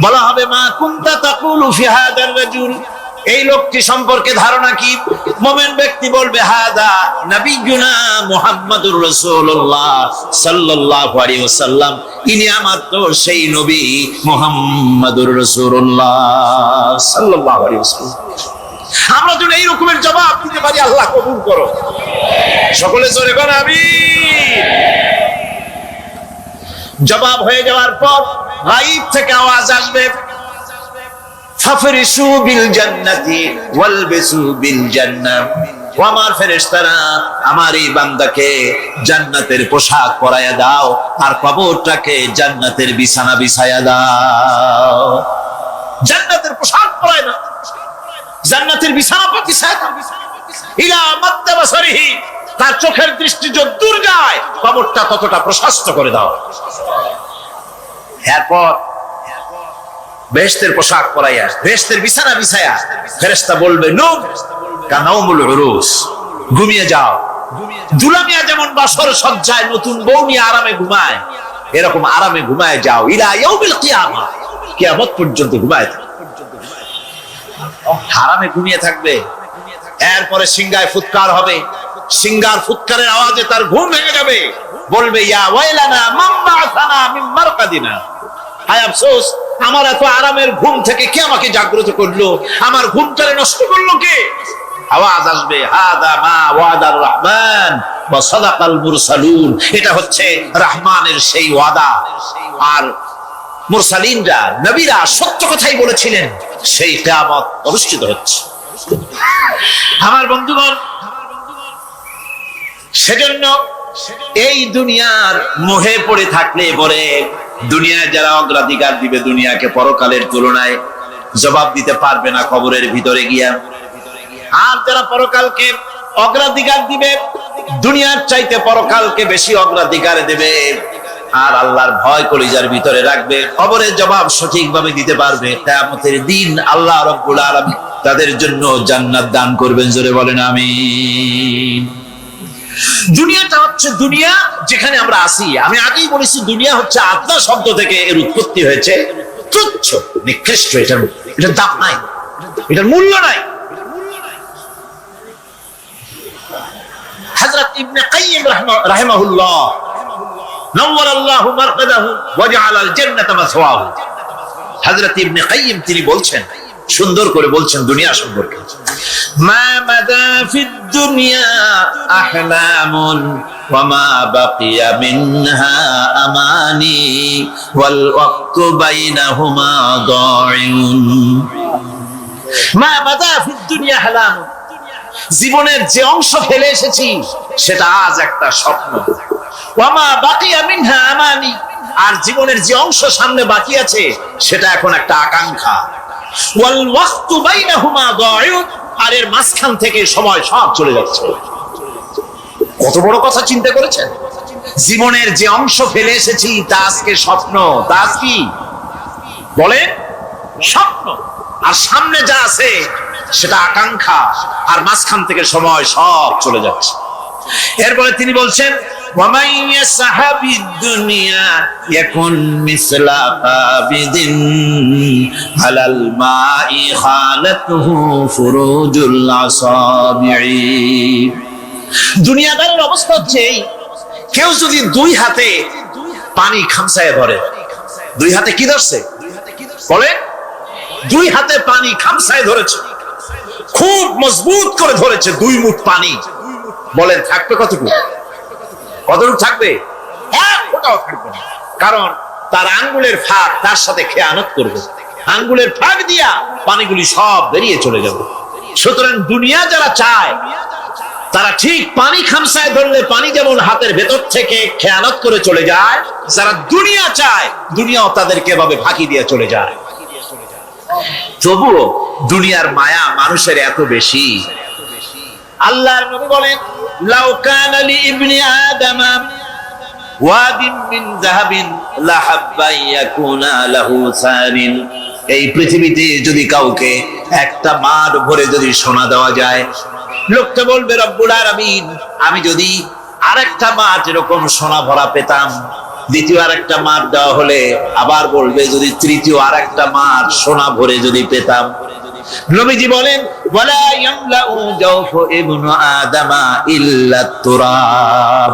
বলা হবে মা কুনতা তাকুলু ফি হাদার রাজুল, এই লোকটি সম্পর্কে ধারণা কি। মুমিন ব্যক্তি বলবে হাদা নবিয়ুনা মুহাম্মাদুর রাসূলুল্লাহ সাল্লাল্লাহু আলাইহি ওয়াসাল্লাম, ইনি আমার তো সেই নবী মুহাম্মাদুর রাসূলুল্লাহ সাল্লাল্লাহু আলাইহি ওয়াসাল্লাম। আমরা যদি এই রকমের জবাব দিতে পারি আল্লাহ কবুল করো। সকলে জোরে বলেন আমিন। জবাব হয়ে যাওয়ার পর গায়ব থেকে আওয়াজ আসবে ফাফরিসু বিল জান্নাতি ওয়ালবিসু বিল জান্নাহ, ও আমার ফেরেশতারা আমার এই বান্দাকে জান্নাতের পোশাক পরায়া দাও আর কবরটাকে জান্নাতের বিছানা বিছায়া দাও। জান্নাতের পোশাক পরায় না, জান্নাতের বিছানা বিছায়া দাও। ইলা মাদ্দা বাসারিহি, তার চোখের দৃষ্টি যত দূর যায় কবরটা ততটা প্রশস্ত করে দাও। এরপর বেহেশতের পোশাক পরাইয়া বেহেশতের বিছানা বিছায়া ফেরেশতা বলবে নূম কানাউমুল উরুস, ঘুমিয়ে যাও। দুলামিয়া যেমন বাসর সজ্জায় নতুন বউ নিয়ে আরামে ঘুমায়, এরকম আরামে ঘুমায় যাও। ইলা ইয়াউমিল কিয়ামা, কিয়ামত পর্যন্ত ঘুমায় আরামে ঘুমিয়ে থাকবে। এরপরে সিংহায় ফুৎকার হবে, সিংহার ফুৎকারের আওয়াজে তার ঘুম ভেঙে যাবে। বলবে ইয়া ওয়াইলানা মান বা'সানা মিন মারকাদিনা, হায় আফসোস আমার এত আরামের ঘুম থেকে কে আমাকে জাগ্রত করলো, আমার ঘুমটারে নষ্ট করলো কে। আওয়াজ আসবে হাদা মা ওয়াদার রহমান ওয়া সাদাকাল মুরসালুন, এটা হচ্ছে রহমানের সেই ওয়াদা আর মুরসালিনরা নবীরা সত্য কথাই বলেছিলেন, সেই কিয়ামত অনুষ্ঠিত হচ্ছে। আমার বন্ধুগণ, সেজন্য এই দুনিয়ার মোহে পড়ে থাকলে পরে দুনিয়ায় যারা অগ্রাধিকার দিবে দুনিয়াকে পরকালের তুলনায়, জবাব দিতে পারবে না কবরের ভিতরে গিয়া। আর যারা পরকালকে অগ্রাধিকার দিবে, দুনিয়ার চাইতে পরকালকে বেশি অগ্রাধিকার দেবে আর আল্লাহর ভয় কলিজার ভিতরে রাখবে, কবরের জবাব সঠিকভাবে দিতে পারবে, কিয়ামতের দিন আল্লাহ রাব্বুল আলামিন তাদের জন্য জান্নাত দান করবেন। জোরে বলেন আমিন। দুনিয়াটা হচ্ছে দুনিয়া যেখানে আমরা আসি। আমি আগেই বলেছি দুনিয়া হচ্ছে আত্মা শব্দ থেকে এর উৎপত্তি হয়েছে। তুচ্ছ, নিকৃষ্ট, এটার দাম নাই, এটার মূল্য নাই। হযরত ইবনে কাইয়িম রাহিমাহুল্লাহ নওয়ারাল্লাহু মারকাদাহু ওয়া জাআলাল জান্নাতা মাসওয়াহু, হযরত ইবনে কাইয়িম তিনি বলছেন, সুন্দর করে বলছেন দুনিয়া সম্পর্কে, মা মাদা ফিদ দুনিয়া আহলামুন ওয়া মা বাকিয়া মিনহা আমানি ওয়াল ওয়াক্তু বাইনাহুমা দাইউন। মা মাদা ফিদ দুনিয়া আহলামুন, জীবনের যে অংশ ফেলে এসেছি সেটা আজ একটা স্বপ্ন। ওয়া মা বাকিয়া মিনহা আমানি, আর জীবনের যে অংশ সামনে বাকি আছে সেটা এখন একটা আকাঙ্ক্ষা। ওয়াল ওয়াক্তু বাইনাহুমা দাইউন, আর এর মাঝখান থেকে সময় সব চলে যাচ্ছে। কত বড় কথা চিন্তা করেছেন? জীবনের যে অংশ ফেলে এসেছি তা আজকে স্বপ্ন, তা আজ কি বলেন? স্বপ্ন। আর সামনে যা আছে সেটা আকাঙ্ক্ষা, আর মাঝখান থেকে সময় সব চলে যাচ্ছে। এরপরে তিনি বলছেন, وَمَنْ يَسْحَبِ الدُّنْيَا يَكُنْ مِثْلَ قَابِضٍ عَلَى الْمَاءِ خَالَتْهُ فُرُوجُ الْأَصَابِعِ। দুনিয়াদারের অবস্থা হচ্ছে কেউ যদি দুই হাতে পানি খামসায় ধরে, দুই হাতে কি ধরছে বলে? দুই হাতে পানি খামসায় ধরেছে, খুব মজবুত করে ধরেছে, 2 মুঠ পানি। বলেন থাকবে কতটুকু? কতটুকু থাকবে? এক ফোঁটাও থাকবে না, কারণ তার আঙ্গুলের ফাঁক তার সাথে খেয়ানত করবে, আঙ্গুলের ফাঁক দিয়া পানিগুলি সব বেরিয়ে চলে যাবে। সুতরাং দুনিয়া যারা চায় তারা ঠিক পানি খামসায় ধরলে পানি যেমন হাতের ভেতর থেকে খেয়ানত করে চলে যায়, যারা দুনিয়া চায় দুনিয়াও তাদেরকে এভাবে ফাঁকি দিয়ে চলে যায়। তবুও দুনিয়ার মায়া মানুষের এত বেশি। আল্লাহর নবী বলেন, লাউ কানা লি ইবনি আদামা ওয়াদিন মিন যাহাবিন লাহাব্বা ইয়াকুনা লাহু সারিন। এই পৃথিবীতে যদি কাউকে একটা মাঠ ভরে যদি সোনা দেওয়া যায়, লোকটা বলবে রব্বুল আলামিন, আমি যদি আরেকটা মাঠ এরকম সোনা ভরা পেতাম। দ্বিতীয় আরেকটা মাঠ দেওয়া হলে আবার বলবে যদি তৃতীয় আরেকটা মাঠ সোনা ভরে যদি পেতাম। নবীজি বলেন, ওয়ালা ইয়ামলাউ জাওফু ইবনু আদামা ইল্লা তুরাব।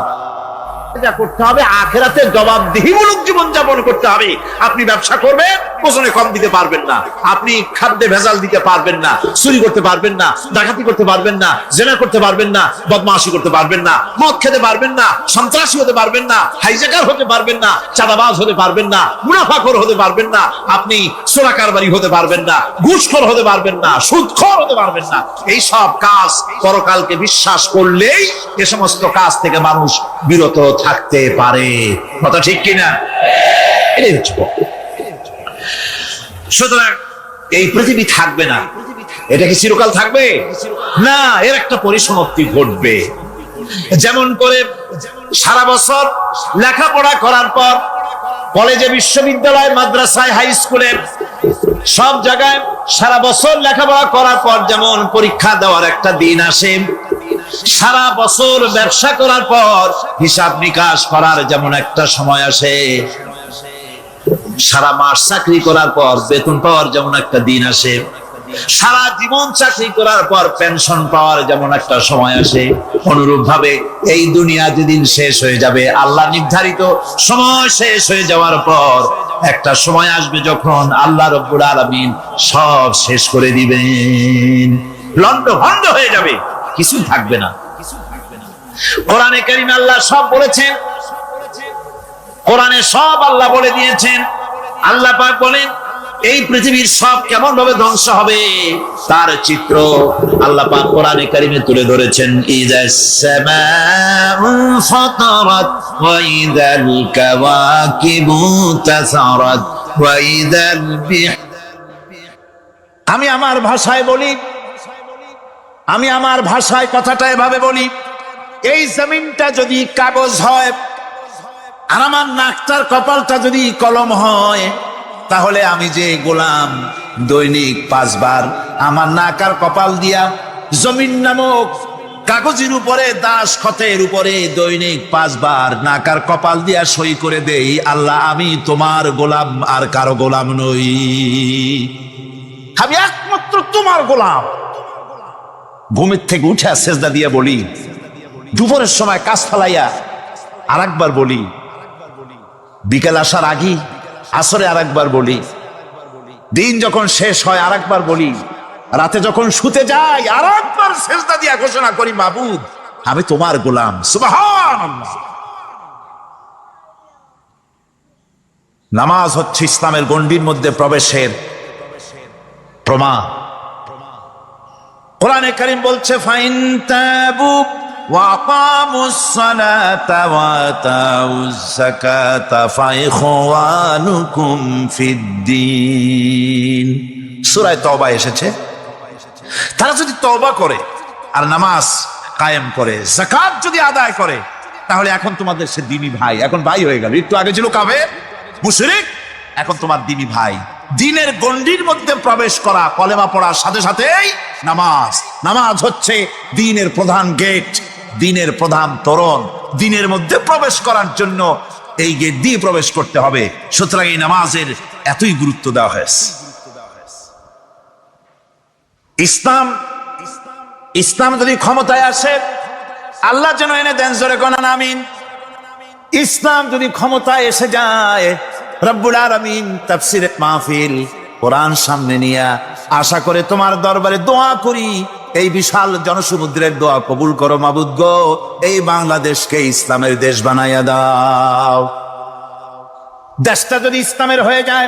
এটা করতে হবে, আখিরাতের জবাবদিহিমূলক জীবন যাপন করতে হবে। আপনি ব্যবসা করবেন, ওজনে কম দিতে পারবেন না, আপনি খাদ্যে ভেজাল দিতে পারবেন না, চুরি করতে পারবেন না, ডাকাতি করতে পারবেন না, জেনা করতে পারবেন না, বদমাশি করতে পারবেন না, মদ খেতে পারবেন না, সন্ত্রাসী হতে পারবেন না, হাইজ্যাকার হতে পারবেন না, চাঁদাবাজ হতে পারবেন না, মুনাফাখোর হতে পারবেন না, আপনি চোরা কারবারি হতে পারবেন না, ঘুষখোর হতে পারবেন না, সুদখোর হতে পারবেন না। এই সব কাজ পরকালকে বিশ্বাস করলেই এ সমস্ত কাজ থেকে মানুষ বিরত থাকতে পারে। কথা ঠিক কিনা? এটাই হচ্ছে। সুতরাং এই পৃথিবী থাকবে না, এটা কি চিরকাল থাকবে না? এর একটা পরিসমাপ্তি ঘটবে। যেমন করে সারা বছর লেখাপড়া করার পর কলেজে, বিশ্ববিদ্যালয়, মাদ্রাসায়, হাই স্কুলে, সব জায়গায় সারা বছর লেখাপড়া করার পর যেমন পরীক্ষা দেওয়ার একটা দিন আসে, সারা বছর ব্যবসা করার পর হিসাব নিকাশ করার যেমন একটা সময় আসে, সারা মাস চাকরি করার পর বেতন পাওয়ার যেমন একটা দিন আসে, সারা জীবন চাকরি করার পর পেনশন পাওয়ার যেমন একটা সময় আসে, অনুরূপ ভাবে এই দুনিয়া যেদিন শেষ হয়ে যাবে, আল্লাহ নির্ধারিত সময় শেষ হয়ে যাওয়ার পর একটা সময় আসবে যখন আল্লাহ রাব্বুল আলামিন সব শেষ করে দিবেন, লন্ডভন্ড হয়ে যাবে, কিছু থাকবে না। কোরআনে কারীমে আল্লাহ সব বলেছেন, কোরআনে সব আল্লাহ বলে দিয়েছেন। আল্লাহ পাক বলেন এই পৃথিবীর সব কেমন ভাবে ধ্বংস হবে তার চিত্র আল্লাহ পাক কোরআনে কারীমে তুলে ধরেছেন। ইযাস সামাউ ফাতারাত ওয়া ইযাল কাওয়াকিবু তাসারাত ওয়া ইযাল বিহ। আমি আমার ভাষায় বলি, আমি আমার ভাষায় কথাটা এভাবে বলি, এই জমিনটা যদি কাগজ হয় আর আমার নাকটার কপালটা যদি কলম হয়, তাহলে আমি যে গোলাম দৈনিক 5 বার আমার নাক আর কপাল দিয়া জমিন নামক কাগজের উপরে দাস খতের উপরে দৈনিক 5 বার নাকার কপাল দিয়া সই করে দেই, আল্লাহ আমি তোমার গোলাম, আর কারো গোলাম নই, আমি একমাত্র তোমার গোলাম। ঘুমের থেকে উঠে সেজদা দিয়ে বলি, দুপুরের সময় কাজ ফেলাইয়া আর একবার বলি, বিকেল আসার আগে আসরে আর একবার বলি, দিন যখন শেষ হয় আর একবার বলি, রাতে যখন শুতে যাই আর একবার সেজদা দিয়া ঘোষণা করি, মাবুদ আমি তোমার গোলাম। সুবহানাল্লাহ। নামাজ হচ্ছে ইসলামের গণ্ডির মধ্যে প্রবেশের প্রমাণ। কোরআনে কারীম বলছে, ফাইন তাবু ওয়া আকামুস সালাতা ওয়া আতাউজ যাকাতা ফাইখওয়ানুকুম ফিদ্দীন। সূরা তওবা এসেছে, তারা যদি তওবা করে আর নামাজ কায়েম করে, যাকাত যদি আদায় করে, তাহলে এখন তোমাদের সে দ্বীনি ভাই, এখন ভাই হয়ে গেল। একটু আগে ছিল কাফের মুশরিক, এখন তোমার দ্বীনি ভাই। দ্বীনের গণ্ডির মধ্যে প্রবেশ করা, কলেমা পড়ার সাথে সাথেই নামাজ। নামাজ হচ্ছে দ্বীনের প্রধান গেট, দ্বীনের প্রধান তোরণ। দ্বীনের মধ্যে প্রবেশ করার জন্য এই গেট দিয়ে প্রবেশ করতে হবে। সুতরাং এই নামাজের এতই গুরুত্ব দেওয়া হয়েছে। ইসলাম যদি ক্ষমতায় আসে, আল্লাহ যেন এনে দেন, জোরে কোন আমিন। ইসলাম যদি ক্ষমতায় এসে যায়, রব্বুল আলামিন তাফসীরে মাহফিল কোরআন সামনে নিয়ে আশা করে তোমার দরবারে দোয়া করি, এই বিশাল জনসমুদ্রের দোয়া কবুল করো মাবুদ গো, এই বাংলাদেশকে ইসলামের দেশ বানাইয়া দাও। দেশটা যদি ইসলামের হয়ে যায়,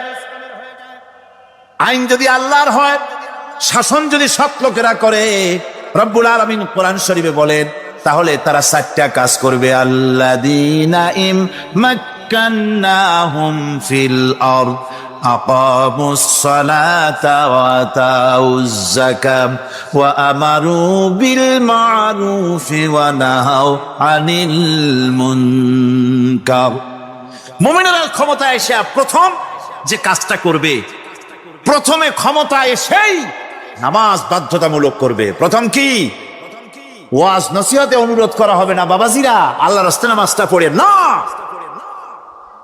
আইন যদি আল্লাহর হয়, শাসন যদি সৎ লোকেরা করে, রব্বুল আলামিন কোরআন শরীফে বলেন, তাহলে তারা 4টা কাজ করবে। আল্লাযীনা ইম্মাক্কান্নাহুম ফিল আরদ আকামুস সালাতা ওয়া আতাউজ যাকাত ওয়া আমারু বিল মা'রুফি ওয়া নাহাউ আনিল মুনকার। মুমিনেরা ক্ষমতায় এসে প্রথম যে কাজটা করবে, প্রথমে ক্ষমতা এসেই নামাজ বাধ্যতামূলক করবে। প্রথম কি? ওয়াজ নসিহতে অনুরোধ করা হবে না, বাবাজিরা আল্লাহর রাস্তায় নামাজটা পড়ে না।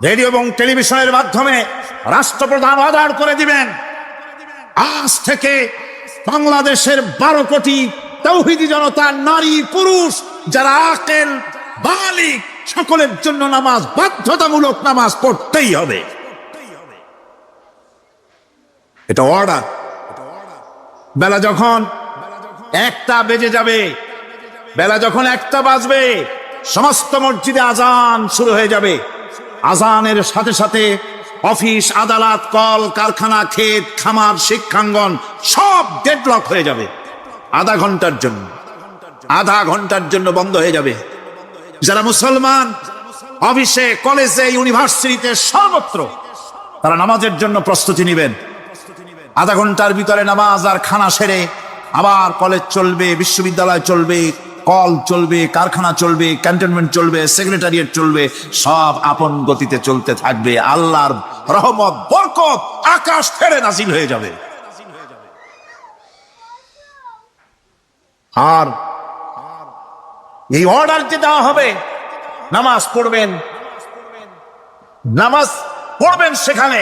রেডিও এবং টেলিভিশনের মাধ্যমে রাষ্ট্রপ্রধান অর্ডার করে দিবেন, আজ থেকে বাংলাদেশের 12 কোটি তাওহীদি জনতা, নারী পুরুষ যারা আকেল বালিগ, সকলের জন্য নামাজ বাধ্যতামূলক, নামাজ পড়তেই হবে। এটা অর্ডার। বেলা যখন 1টা বেজে যাবে, বেলা যখন 1টা বাজবে, সমস্ত মসজিদে আজান শুরু হয়ে যাবে। আজানের সাথে সাথে অফিস, আদালত, কল কারখানা, ক্ষেত খামার, শিক্ষাঙ্গন সব ডেডলক হয়ে যাবে। আধা ঘন্টার জন্য বন্ধ হয়ে যাবে। যারা মুসলমান অফিসে, কলেজে, ইউনিভার্সিটিতে, সর্বত্র তারা নামাজের জন্য প্রস্তুতি নেবেন। আধা ঘন্টার ভিতরে নামাজ আর খানা সেরে আবার কলেজ চলবে, বিশ্ববিদ্যালয় চলবে, কল চলবে, কারখানা চলবে, ক্যান্টনমেন্ট চলবে, সেক্রেটারিয়েট চলবে, সব আপন গতিতে চলতে থাকবে। আল্লাহর রহমত, বরকত আকাশ থেকে নাজিল হয়ে যাবে। আর এই অর্ডার যে দেওয়া হবে, নামাজ পড়বেন, নামাজ পড়বেন সেখানে।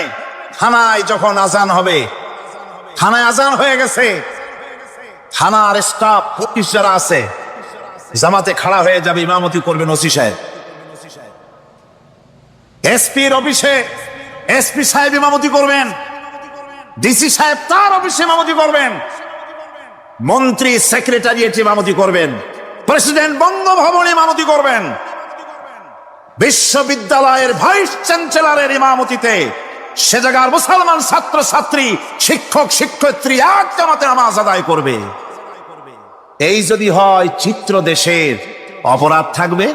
থানায় যখন আজান হবে, থানায় আজান হয়ে গেছে, থানার স্টাফ, পুলিশ যারা আছে জামাতে খাড়া হয়ে যাবে, ইমামতি করবেন ওসি সাহেব। এসপির অফিসে এসপি সাহেব ইমামতি করবেন, ডিসি সাহেব তার অফিসে ইমামতি করবেন, মন্ত্রী সেক্রেটারিয়েট ইমামতি করবেন, প্রেসিডেন্ট বঙ্গভবনে ইমামতি করবেন, বিশ্ববিদ্যালয়ের ভাইস চ্যান্সেলরের ইমামতিতে সে জায়গার মুসলমান ছাত্র ছাত্রী, শিক্ষক শিক্ষয়িত্রী এক জামাতে নামাজ আদায় করবে। এই যদি হয় চিত্র দেশের, অপরাধ থাকবে।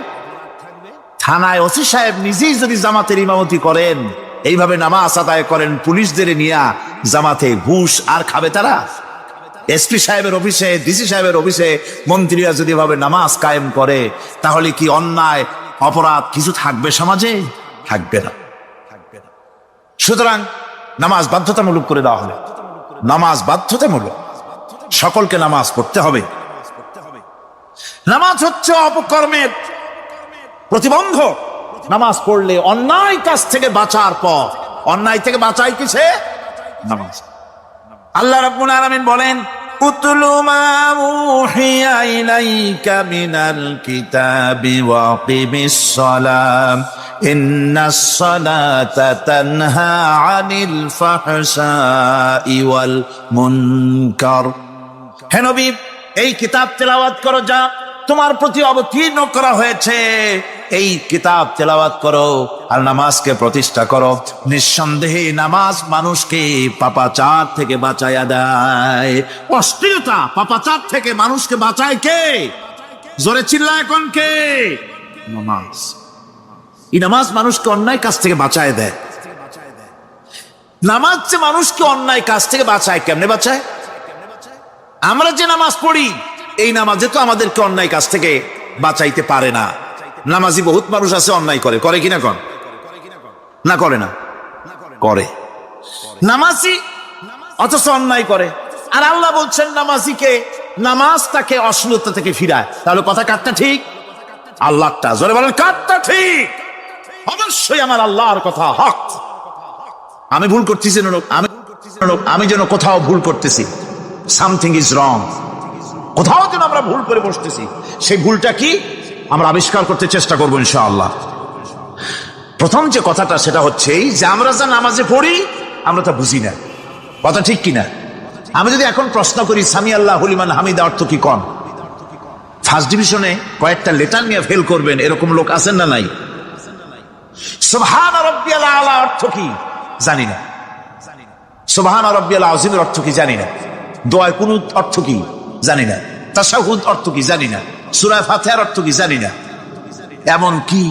থানায় ওসি সাহেব নিজেই যদি জামাতের ইমামতি করেন, এইভাবে নামাজ আদায় করেন পুলিশদের নিয়ে জামাতে, ঘুষ আর খাবে তারা? এসপি সাহেবের অফিসে, ডিসি সাহেবের অফিসে মন্ত্রীরা যদি এভাবে নামাজ কায়েম করে, তাহলে কি অন্যায় অপরাধ কিছু থাকবে সমাজে? থাকবে না। সুতরাং নামাজ বাধ্যতামূলক করে দেওয়া হবে। নামাজ বাধ্যতামূলক, সকলকে নামাজ পড়তে হবে। নামাজ হচ্ছে অপকর্মের প্রতিবন্ধক। নামাজ পড়লে অন্যায় কাজ থেকে বাঁচার পথ। অন্যায় থেকে বাঁচাই কিসে? নামাজ। আল্লাহ রাব্বুল আলামিন বলেন, উতলু মা উহিয়া ইলাইকা মিনাল কিতাবি ওয়া আকিমিস সালাম ইন্নাস সালাতা তানহা আনিল ফাহশাই ওয়াল মুনকার। হে নবী, এই কিতাব তেলাওয়াত করো যা তোমার প্রতি অবতীর্ণ করা হয়েছে। এই কিতাব তেলাওয়াত করো আর নামাজকে প্রতিষ্ঠা করো। নিঃসন্দেহে নামাজ মানুষকে পাপাচার থেকে বাঁচায়া দেয়। অশ্লীলতা পাপাচার থেকে মানুষকে বাঁচায় কে? জোরে চিল্লায় কোন কে? নামাজ। এই নামাজ মানুষকে অন্যায় কাজ থেকে বাঁচায় দেয়। নামাজ যে মানুষকে অন্যায় কাজ থেকে বাঁচায়, কেমনে বাঁচায়? আমরা যে নামাজ পড়ি, এই নামাজে তো আমাদেরকে অন্যায় কাজ থেকে বাঁচাইতে পারে না। নামাজি বহুত মানুষ আছে অন্যায় করে, করে কিনা কন? না করে না? করে। নামাজি অথচ অন্যায় করে। আর আল্লাহ বলছেন নামাজিকে, নামাজ তাকে অশ্লীলতা থেকে ফিরায়। তাহলে কথা কাটটা ঠিক? আল্লাহটা জোরে বলেন, কাটটা ঠিক? অবশ্যই আমার আল্লাহর কথা হক। আমি ভুল করতেছি না, আমি যেন কোথাও ভুল করতেছি, সামথিং ইজ রং, কোথাও যেন আমরা ভুল করে বসতেছি, সেই ভুলটা কি আমরা আবিষ্কার করতে চেষ্টা করবো ইনশাআল্লাহ। প্রথম যে কথাটা সেটা হচ্ছে যে আমরা যা নামাজে পড়ি আমরা তা বুঝি না। কথা ঠিক কিনা? আমি যদি এখন প্রশ্ন করি সামি আল্লাহু লিমান হামিদা অর্থ কি কন, ফার্স্ট ডিভিশনে কয়েকটা লেটার নিয়ে ফেল করবেন, এরকম লোক আছেন না নাই? সুবহান রাব্বিয়াল আলা অর্থ কি জানি না। সুবহান রাব্বিয়াল আযীমের অর্থ কি জানি না। দোয়া কুনুত অর্থ কি জানি না। তাশাহুদ অর্থ কি জানি না। সূরা ফাতিহার অর্থ কি জানি না। এমন কি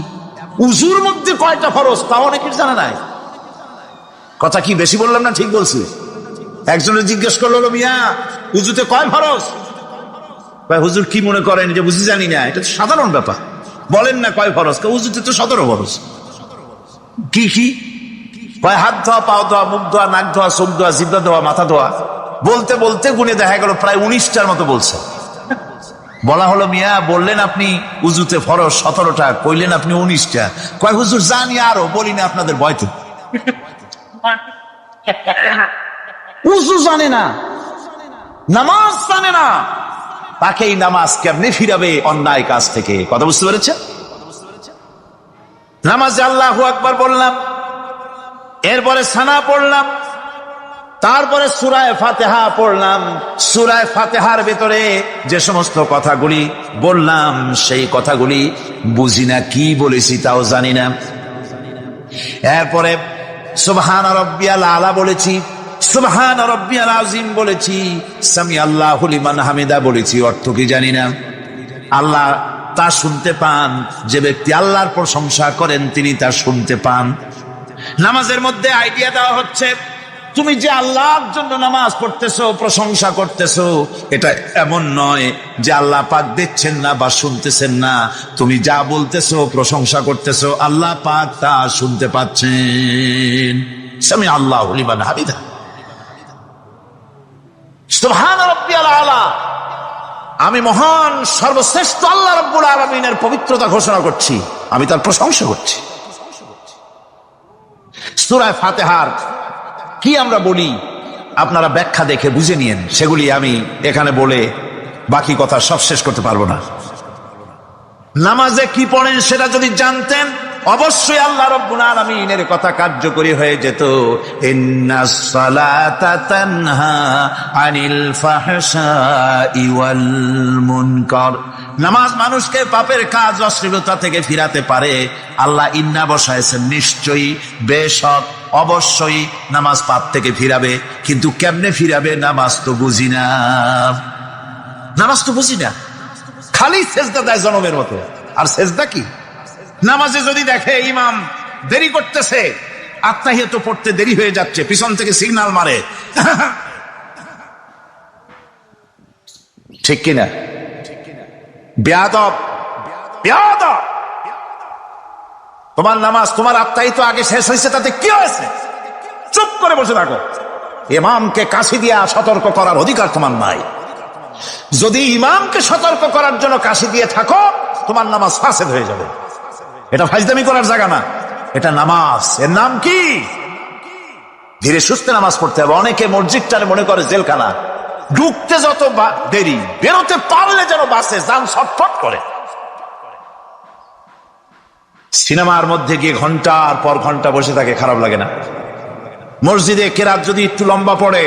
উযুর মধ্যে কয়টা ফরজ তা অনেকের জানা নাই। কথা কি বেশি বললাম না ঠিক বলছি? একজনের জিজ্ঞেস করলো, মিয়া উযুতে কয় ফরজ? ভাই হুজুর কি মনে করেন যে বুঝি জানি না? এটা তো সাধারণ ব্যাপার, বলেন না কয় ফরজ? উযুতে তো 17 ফরজ। কি কি কয়? হাত ধোয়া, পাও ধোয়া, মুখ ধোয়া, নাক ধোয়া, চোখ ধোয়া, জিহ্বা ধোয়া, মাথা ধোয়া। বলতে বলতে গুনে দেখা গেল প্রায় 19টার মতো বলছে। বলা হলো, মিয়া বললেন আপনি উযুতে ফরজ 17টা, কইলেন আপনি 19টা। কয় হুজুর জানি আরো, বলি না আপনাদের ভয়তে। উযু জানে না, নামাজ জানে না, তাকে এই নামাজ কেমনে ফিরাবে অন্যায় কাজ থেকে? কথা বুঝতে পেরেছে? নামাজে আল্লাহু আকবার বললাম, এরপরে সানা পড়লাম, তারপরে সূরা ফাতিহা পড়লাম। সূরা ফাতিহার ভিতরে যে সমস্ত কথাগুলি বললাম সেই কথাগুলি বুঝি না, কি বলেছি তাও জানি না। এরপরে সুবহান রাব্বিয়াল আলা বলেছি, সুবহান রাব্বিয়াল আযীম বলেছি, সামি আল্লাহু লিমান হামিদা বলেছি, অর্থ কি জানি না। আল্লাহ তা শুনতে পান, যে ব্যক্তি আল্লাহর প্রশংসা করেন তিনি তা শুনতে পান। নামাজের মধ্যে আইডিয়া দেওয়া হচ্ছে, তুমি যে আল্লাহর জন্য নামাজ পড়তেছো, প্রশংসা করতেছো, এটা এমন নয় যে আল্লাহ পাক দেখছেন না বা শুনতেছেন না। তুমি যা বলতেছো, প্রশংসা করতেছো, আল্লাহ পাক তা শুনতে পাচ্ছেন। সামি আল্লাহু লিমান হামিদা, সুবহান রাব্বিয়াল আলা। আমি মহান সর্বশ্রেষ্ঠ আল্লাহ রাব্বুল আলামিনের পবিত্রতা ঘোষণা করছি, আমি তার প্রশংসা করছি। সূরা ফাতিহার কি আমরা বলি আপনারা ব্যাখ্যা দেখে বুঝে নিয়েন, সেগুলি আমি এখানে বলে বাকি কথা সব শেষ করতে পারবো না। নামাজে কি পড়েন সেটা যদি জানতেন, অবশ্যই আল্লাহ রাব্বুল আলামিনের কথা কার্যকরী হয়ে যেত। ইন্নাস সালাতা তানহা আনিল ফাহশাই ওয়াল মুনকার। নামাজ মানুষকে পাপের কাজ, অশ্লীলতা থেকে ফিরাতে পারে। আল্লাহ ইন্না বসাইছেন, নিশ্চয়ই, বেশক, অবশ্যই নামাজ পাপ থেকে ফিরাবে। কিন্তু কেমনে ফিরাবে নামাজ তো বুঝি না। নামাজ তো বুঝি না, খালি সেজদা দেয় জনমের মতো। আর সেজদা কি? নামাজে যদি দেখে ইমাম দেরি করতেছে, আত্তাহিয়াত পড়তে দেরি হয়ে যাচ্ছে, পিছন থেকে সিগন্যাল মারে, ঠিক কিনা? বেয়াদব, বেয়াদব। তোমার নামাজ, তোমার আত্তাহিয়াত আগে শেষ হয়েছে, তাতে কি হয়েছে? চুপ করে বসে থাকো। ইমামকে কাশি দিয়া সতর্ক করার অধিকার তোমার নাই। যদি ইমামকে সতর্ক করার জন্য কাশি দিয়ে থাকো, তোমার নামাজ ফাসেদ হয়ে যাবে। এটা ফাজদামি করার জায়গা না, এটা নামাজ। এর নাম কি? ধীরে সুস্থে নামাজ পড়তে হবে। অনেকে মসজিদটারে মনে করে জেলখানা, ঢুকতে যত দেরি, বেরোতে পারলে যেন বাসে যান ছটফট করে। সিনেমার মধ্যে গিয়ে ঘন্টার পর ঘন্টা বসে থাকে, খারাপ লাগে না? মসজিদে কেরাত যদি একটু লম্বা পড়ে,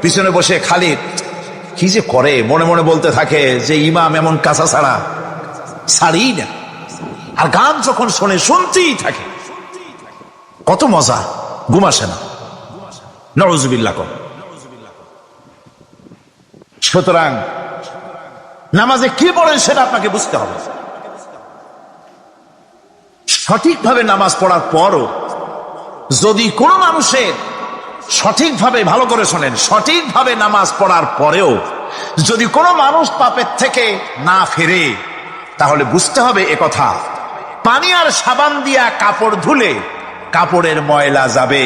পিছনে বসে খালি কি যে করে, মনে মনে বলতে থাকে যে ইমাম এমন কাঁচা ছাড়া ছাড়ি না। আর গান যখন শোনে শুনতেই থাকে, কত মজা, ঘুম আসে না। নওয়াজুবিল্লাহ। সুতরাং নামাজে কি পড়েন সেটা আপনাকে বুঝতে হবে। সঠিকভাবে নামাজ পড়ার পরও যদি কোনো মানুষের সঠিকভাবে, ভালো করে শোনেন, সঠিকভাবে নামাজ পড়ার পরেও যদি কোনো মানুষ পাপের থেকে না ফেরে, তাহলে বুঝতে হবে একথা, পানি আর সাবান দিয়া কাপড় ধুলে কাপড়ের ময়লা যাবে,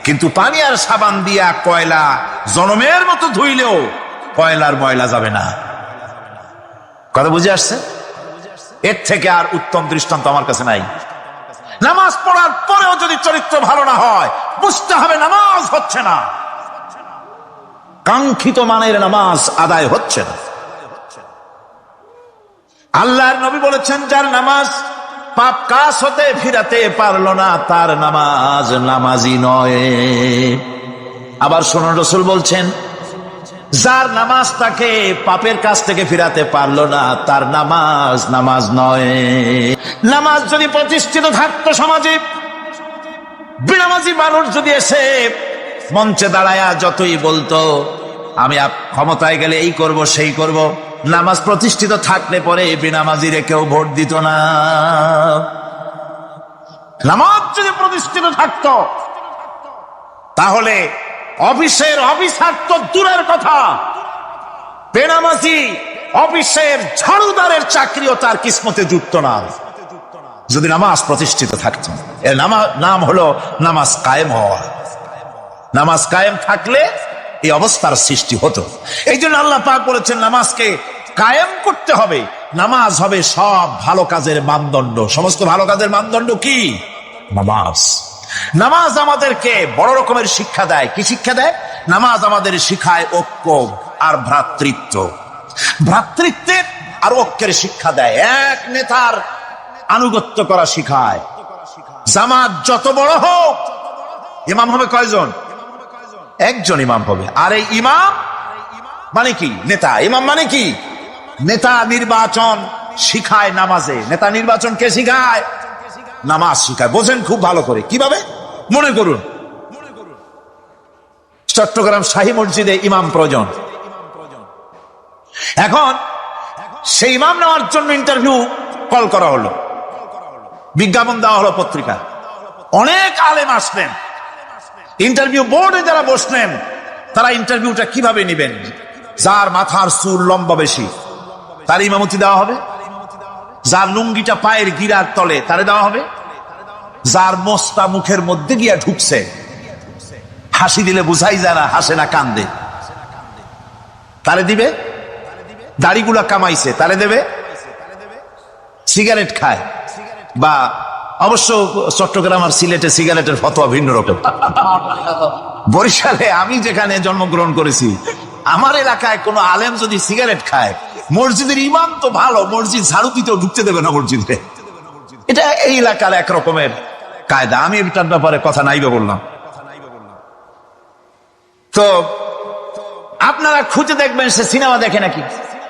কিন্তু পানি আর সাবান দিয়া কয়লা জনমের মতো ধুইলেও কয়লার ময়লা যাবে না। কথা বুঝে আসছে? এর থেকে আর উত্তম দৃষ্টান্ত আমার কাছে নাই। নামাজ পড়ার পরেও যদি চরিত্র ভালো না হয়, বুঝতে হবে নামাজ হচ্ছে না, কাঙ্ক্ষিত মানের নামাজ আদায় হচ্ছে না। আল্লাহর নবী বলেছেন, যার নামাজ পাপ কাজ হতে ফিরাতে পারলো না, তার নামাজ নামাজি নয়। আবার শুনুন, রাসূল বলছেন, যার নামাজ তাকে পাপের কাছ থেকে ফিরাতে পারলো না, তার নামাজ নামাজ নয়। নামাজ যদি প্রতিষ্ঠিত থাকতো সমাজে, বেনামাজি মানুষ যদি এসে মঞ্চে দাঁড়ায়া যতই বলতো আমি ক্ষমতায় গেলে এই করব সেই করব, নামাজ প্রতিষ্ঠিত থাকলে পরে বেনামাজিরে কেউ ভোট দিত না। নামাজ যদি প্রতিষ্ঠিত থাকতো, তাহলে অফিসের অফিসার তো দূরের কথা, বেনামাজি অফিসের ঝাড়ুদারের চাকরিও তার কিসমতে জুটত না, যদি নামাজ প্রতিষ্ঠিত থাকত। এর নাম হলো নামাজ কায়েম হওয়া। নামাজ কায়েম থাকলে এই অবস্থার সৃষ্টি হতো। এই জন্য আল্লাহ পাক বলেছেন, নামাজকে কায়েম করতে হবে। নামাজ হবে সব ভালো কাজের মানদণ্ড। সমস্ত ভালো কাজের মানদণ্ড কি? নামাজ। নামাজ আমাদেরকে বড় রকমের শিক্ষা দেয়। কি শিক্ষা দেয়? নামাজ আমাদের শিখায় ঐক্য আর ভ্রাতৃত্ব। ভ্রাতৃত্বের আর ঐক্যের শিক্ষা দেয়। এক নেতার আনুগত্য করা শিখায়। জামাত যত বড় হোক, ইমাম হবে কয়জন? একজন ইমাম হবে। আর এই ইমাম মানে কি? নেতা। ইমাম মানে কি? নেতা নির্বাচন শিখায় নামাজে। নেতা নির্বাচন কে শিখায়? নামাজ শিখায়। বোঝেন খুব ভালো করে। কিভাবে? মনে করুন, চট্টগ্রাম শাহী মসজিদে ইমাম প্রয়োজন। এখন সেই ইমাম নেওয়ার জন্য ইন্টারভিউ কল করা হলো, বিজ্ঞাপন দেওয়া হলো পত্রিকায়। অনেক আলেম আসলেন। ইন্টারভিউ বোর্ডে যারা বসলেন, তারা ইন্টারভিউটা কিভাবে নেবেন? যার মাথার চুল লম্বা বেশি তার ইমামতি দেওয়া হবে, যার লুঙ্গিটা পায়ের গিরার তলে তারে দেওয়া হবে, যার মোস্তা মুখের মধ্যে গিয়া ঢুকছে, হাসি দিলে বুঝাই যায় না হাসে না কান্দে, তারে দিবে। দাড়িগুলা কামাইছে তারে দেবে। সিগারেট খায়, বা অবশ্য চট্টগ্রাম আর সিলেটে সিগারেটের ফতোয়া ভিন্ন রকম। বরিশালে আমি যেখানে জন্মগ্রহণ করেছি, আমার এলাকায় কোন আলেম যদি সিগারেট খায়, মসজিদের ইমাম তো ভালো, মসজিদ ঝাড়ু দিতেও ঢুকতে দেবে না মসজিদে। এটা এই এলাকার এক রকমের কায়দা। আমি এটার ব্যাপারে কথা নাইবে বললাম। তো আপনারা খুঁজে দেখবেন সে সিনেমা দেখে নাকি,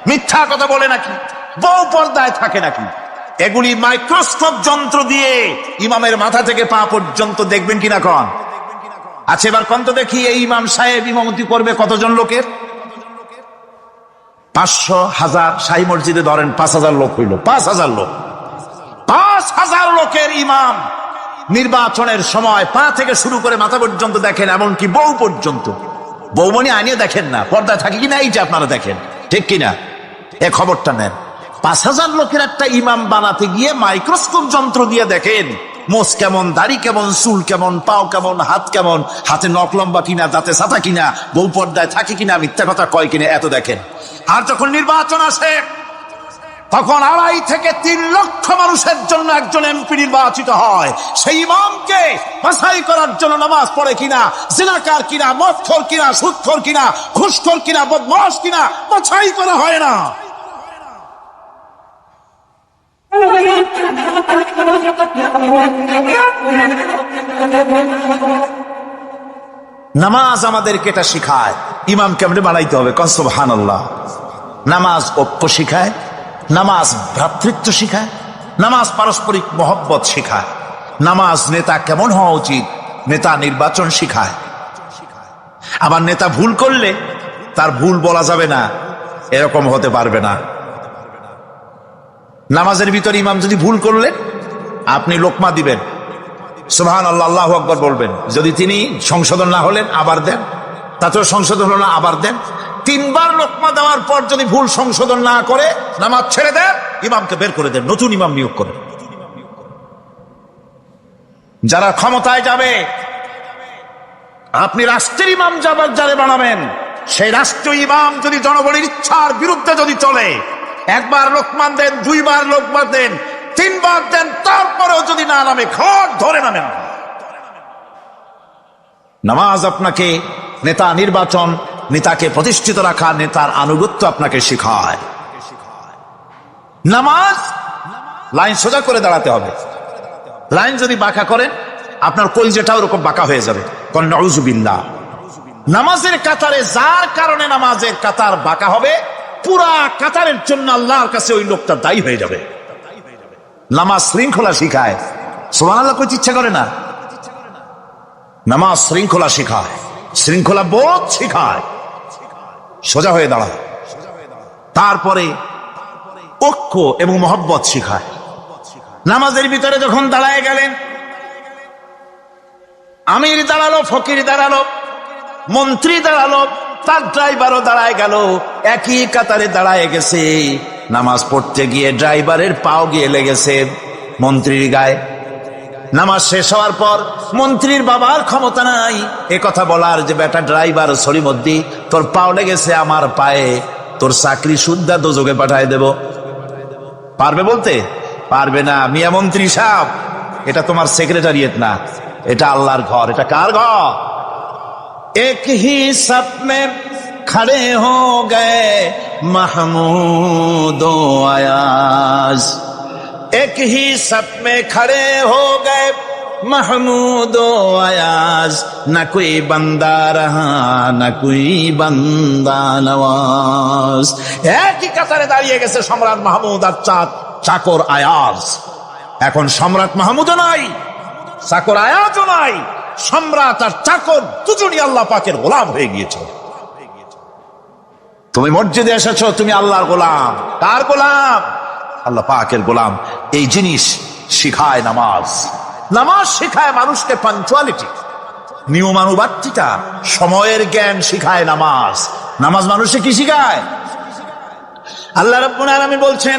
মিথ্যা কথা বলে নাকি, বউ পর্দায় থাকে নাকি। এগুলি মাইক্রোস্কোপ যন্ত্র দিয়ে ইমামের মাথা থেকে পা পর্যন্ত দেখবেন কিনা কন? আচ্ছা, এবার কন তো দেখি, এই ইমাম সাহেব ইমামতি করবে কতজন লোকের? 500, 1000। শাহী মসজিদে ধরেন 5000 লোক হইল। 5000 লোক, 5000 লোকের ইমাম নির্বাচনের সময় পা থেকে শুরু করে মাথা পর্যন্ত দেখেন, এমনকি বউ পর্যন্ত। বউমনি আনিয়ে দেখেন না, পর্দায় থাকে কিনা এইটা আপনারা দেখেন, ঠিক কিনা? এ খবরটা নেন। 5000 লোকের একটা ইমাম বানাতে গিয়ে মাইক্রোস্কোপ যন্ত্র দিয়ে দেখেন মোষ কেমন, দাড়ি কেমন, চুল কেমন, পাও কেমন, হাত কেমন, হাতে নখ লম্বা কিনা, দাঁতে ছাতা কিনা, বউ পর্দায় থাকে কিনা, মিথ্যা কথা কয় কিনা, এত দেখেন। আর যখন নির্বাচন আসে তখন 2.5 থেকে 3 লক্ষ মানুষের জন্য একজন এমপি নির্বাচিত হয়। সেই ইমামকে বাছাই করার জন্য নামাজ পড়ে কিনা, জিনাকার কিনা, মদখোর কিনা, সুদখোর কিনা, ঘুষখোর কিনা, বদমাশ কিনা বাছাই করা হয় না। নামাজ আমাদেরকে এটা শিখায় ইমাম কেমনে বানাইতে হবে। কন সুবহানাল্লাহ। নামাজ ঐক্য শিখায়, নামাজ ভ্রাতৃত্ব শিখায়, নামাজ পারস্পরিক মহব্বত শিখায়, নামাজ নেতা কেমন হওয়া উচিত, নেতা নির্বাচন শিখায়। আবার নেতা ভুল করলে তার ভুল বলা যাবে না, এরকম হতে পারবে না। নামাজের ভিতরে ইমাম যদি ভুল করলে আপনি লোকমা দিবেন, সুবহানাল্লাহ, আল্লাহু আকবার বলবেন। যদি তিনি সংশোধন না হলেন আবার দেন, তাতেও সংশোধন হলো না আবার দেন। 3 বার লোকমা দেওয়ার পর যদি ভুল সংশোধন না করে নামাজ ছেড়ে দেন, ইমামকে বের করে দেন, নতুন ইমাম নিয়োগ করেন। যারা ক্ষমতায় যাবে, আপনি রাষ্ট্রের ইমাম যারে বানাবেন, সেই রাষ্ট্রীয় ইমাম যদি জনগণের ইচ্ছার বিরুদ্ধে যদি চলে, 1 বার লোকমান দেন, 2 বার লোকমান দেন, 3 বার দেন, তারপরেও যদি না নামে, ঘর ধরে নামেন। নামাজ আপনাকে নেতা নির্বাচন, নেতাকে প্রতিষ্ঠিত রাখা, নেতার আনুগত্য আপনাকে শেখায়। নামাজ লাইন সোজা করে দাঁড়াতে হবে। লাইন যদি বাঁকা করেন আপনার কলজেটাও ওরকম বাঁকা হয়ে যাবে। নাউযুবিল্লাহ। নামাজের কাতারে যার কারণে নামাজের কাতার বাঁকা হবে, পুরা কাতারের জন্য আল্লাহর কাছে ওই লোকটা দায়ী হয়ে যাবে। নামাজ শৃঙ্খলা শিখায়। সুবহানাল্লাহ কইতে ইচ্ছা করে না? নামাজ শৃঙ্খলা শিখায়, শৃঙ্খলা বোধ শিখায়, সোজা হয়ে দাঁড়ায়। তারপরে ঐক্য এবং মহব্বত শিখায়। নামাজের ভিতরে যখন দাঁড়ায় গেলেন, আমির দাঁড়ালো, ফকির দাঁড়ালো, মন্ত্রী দাঁড়ালো, তার ড্রাইভারও দাঁড়ায় গেল, একই কাতারে দাঁড়ায় গেছে। নামাজ পড়তে গিয়ে ড্রাইভারের পাও গিয়ে লেগেছে মন্ত্রীর গায়ে। নামাজ শেষ হওয়ার পর মন্ত্রীর বাবার ক্ষমতা নাই এ কথা বলার যে বেটা ড্রাইভার সলিমদ্দি, তোর পাও লেগেছে আমার পায়ে, তোর চাকরি শুদ্ধা দোজকে পাঠায় দেব। পারবে বলতে? পারবে না। মিয়া মন্ত্রী সাহেব, এটা তোমার সেক্রেটারিয়েট না, এটা আল্লাহর ঘর। এটা কার ঘর? এক হি সব মে খড়ে হো গয়ে মাহমুদ ও আয়াজ, एक ही सब में खड़े हो गए महमूद ও আয়াজ, না कोई बंदा रहा না कोई बंदा नवाज। একই কাতারে দাঁড়িয়ে গেছে সম্রাট মাহমুদ আর চাকর আয়াজ। এখন সম্রাট মাহমুদও নাই, চাকর আয়াজও নাই, সম্রাট আর চাকর দুজনই আল্লাহ পাকের গোলাম হয়ে গিয়েছে। তুমি মসজিদে এসেছো, তুমি আল্লাহর গোলাম। কার গোলাম? আল্লাহ পাকের গোলাম। এই জিনিস শিখায় নামাজ। নামাজ শিখায় মানুষকে পাঞ্চুয়ালিটি, নিয়মানুবর্তিতা, সময়ের জ্ঞান শিখায় নামাজ। নামাজ মানুষকে কি শিখায়? আল্লাহ রাব্বুল আলামিন বলছেন,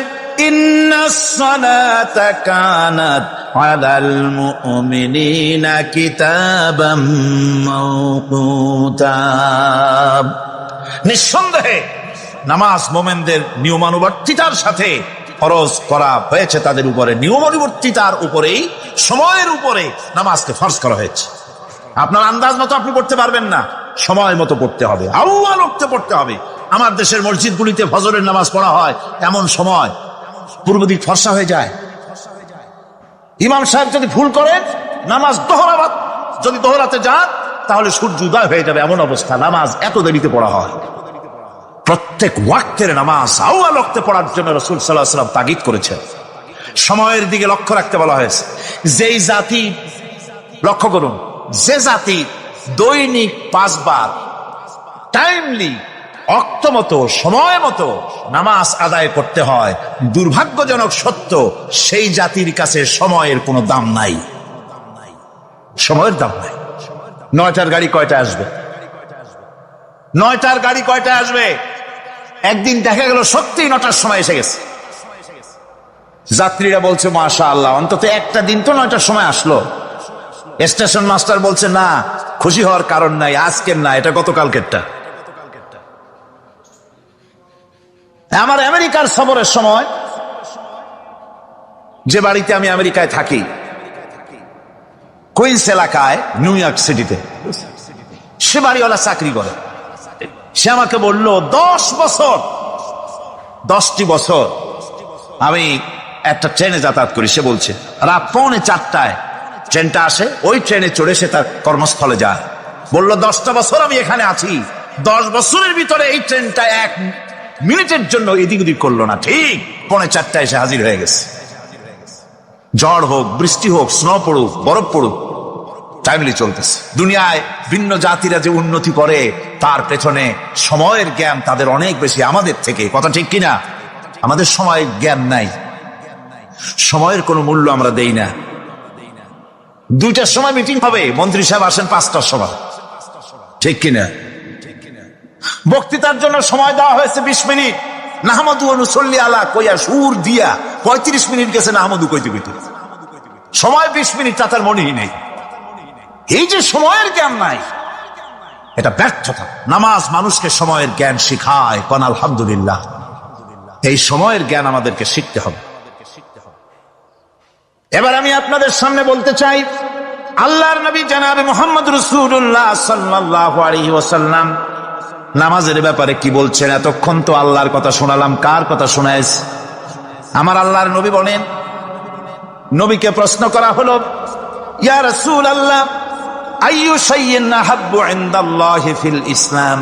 ইন্নাস সালাতা কানাত আলাল মুমিনিনা কিতাবাম মাওকুতা। নিঃসন্দেহে নামাজ মোমেনদের নিয়মানুবর্তিতার সাথে ফরজ করা হয়েছে, তাদের উপরে নিয়মানুবর্তিতার উপরেই, সময়ের উপরে নামাজকে ফরজ করা হয়েছে। আপনার আন্দাজ মতো আপনি পড়তে পারবেন না, সময় মতো পড়তে হবে, আউয়াল ওয়াক্তে পড়তে হবে। আমার দেশের মসজিদগুলিতে ফজরের নামাজ পড়া হয় এমন সময় পূর্ব দিক ফর্সা হয়ে যায়। ইমাম সাহেব যদি ভুল করেন, নামাজ যদি দোহরাতে যান তাহলে সূর্য উদয় হয়ে যাবে, এমন অবস্থা। নামাজ এত দেরিতে পড়া হয়। প্রত্যেক ওয়াক্তের নামাজ আউয়াল ওয়াক্তে পড়ার জন্য রাসূল সাল্লাল্লাহু আলাইহি ওয়াসাল্লাম তাগিদ করেছেন। সময়ের দিকে লক্ষ্য রাখতে বলা হয়েছে। যেই জাতি, লক্ষ্য করুন, যে জাতি দৈনিক 5 বার টাইমলি, অক্ত মতো, সময় মতো নামাজ আদায় করতে হয়, দুর্ভাগ্যজনক সত্য, সেই জাতির কাছে সময়ের কোনো দাম নাই। সময়ের দাম নাই। 9টার গাড়ি কয়টায় আসবে? 9টার গাড়ি কয়টায় আসবে? একদিন দেখা গেল সত্যি 9টার সময় এসে গেছে। যাত্রীরা বলছে মাশাআল্লাহ, অন্তত একটা দিন তো 9টার সময় আসলো। স্টেশন মাস্টার বলছে না, খুশি হওয়ার কারণ নাই, আজকের না, এটা গতকালকেরটা। আমার আমেরিকার সফরের সময়, যে বাড়িতে আমি আমেরিকায় থাকি, কুইন্স এলাকায়, নিউ ইয়র্ক সিটিতে, সে বাড়িওয়ালা চাকরি করে। সে আমাকে বলল 10টি বছর আমি একটা ট্রেনে যাতায়াত করি। সে বলছে রাত 3:45 ট্রেনটা আসে, ওই ট্রেনে চড়ে সে তার কর্মস্থলে যায়। বলল 10টা বছর আমি এখানে আছি, 10 বছরের ভিতরে এই ট্রেনটা 1 মিনিটের জন্য এদিক ওদিক করলো না, ঠিক 3:45 এসে হাজির হয়ে গেছে। ঝড় হোক, বৃষ্টি হোক, স্নো পড়ুক, বরফ পড়ুক, টাইমলি চলতেছে। দুনিয়ায় ভিন্ন জাতিরা যে উন্নতি করে তার পেছনে সময়ের জ্ঞান তাদের অনেক বেশি আমাদের থেকে, কথা ঠিক কিনা? আমাদের সময়ের জ্ঞান নাই, সময়ের কোনো মূল্য আমরা দেই না। 2টার সময় মিটিং হবে, মন্ত্রী সাহেব আসেন 5টার সময়, ঠিক কিনা? বক্তৃতার জন্য সময় দেওয়া হয়েছে 20 মিনিট, নাহমাদু ওয়া নুসাল্লি আলা কইয়া সুর দিয়া 35 মিনিট গেছে নাহমাদু কইতে কইতে, সময় 20 মিনিট, তার মনেই নেই। এই যে সময়ের জ্ঞান নাই, এটা ব্যর্থতা। নামাজ মানুষকে সময়ের জ্ঞান শিখায়, কোন আলহামদুলিল্লাহ। এই সময়ের জ্ঞান আমাদেরকে শিখতে হবে। এবার আমি আপনাদের সামনে বলতে চাই, আল্লাহর নবী জনাবে মুহাম্মদ রাসূলুল্লাহ সাল্লাল্লাহু আলাইহি ওয়াসাল্লাম নামাজের ব্যাপারে কি বলছেন। এতক্ষণ তো আল্লাহর কথা শোনালাম, কার কথা শোনাইছে? আমার আল্লাহর নবী বলেন, নবীকে প্রশ্ন করা হলো, ইয়া রাসূলুল্লাহ আইয়ু শাইইন আহাব্বু ইনদাল্লাহি ফিল ইসলাম,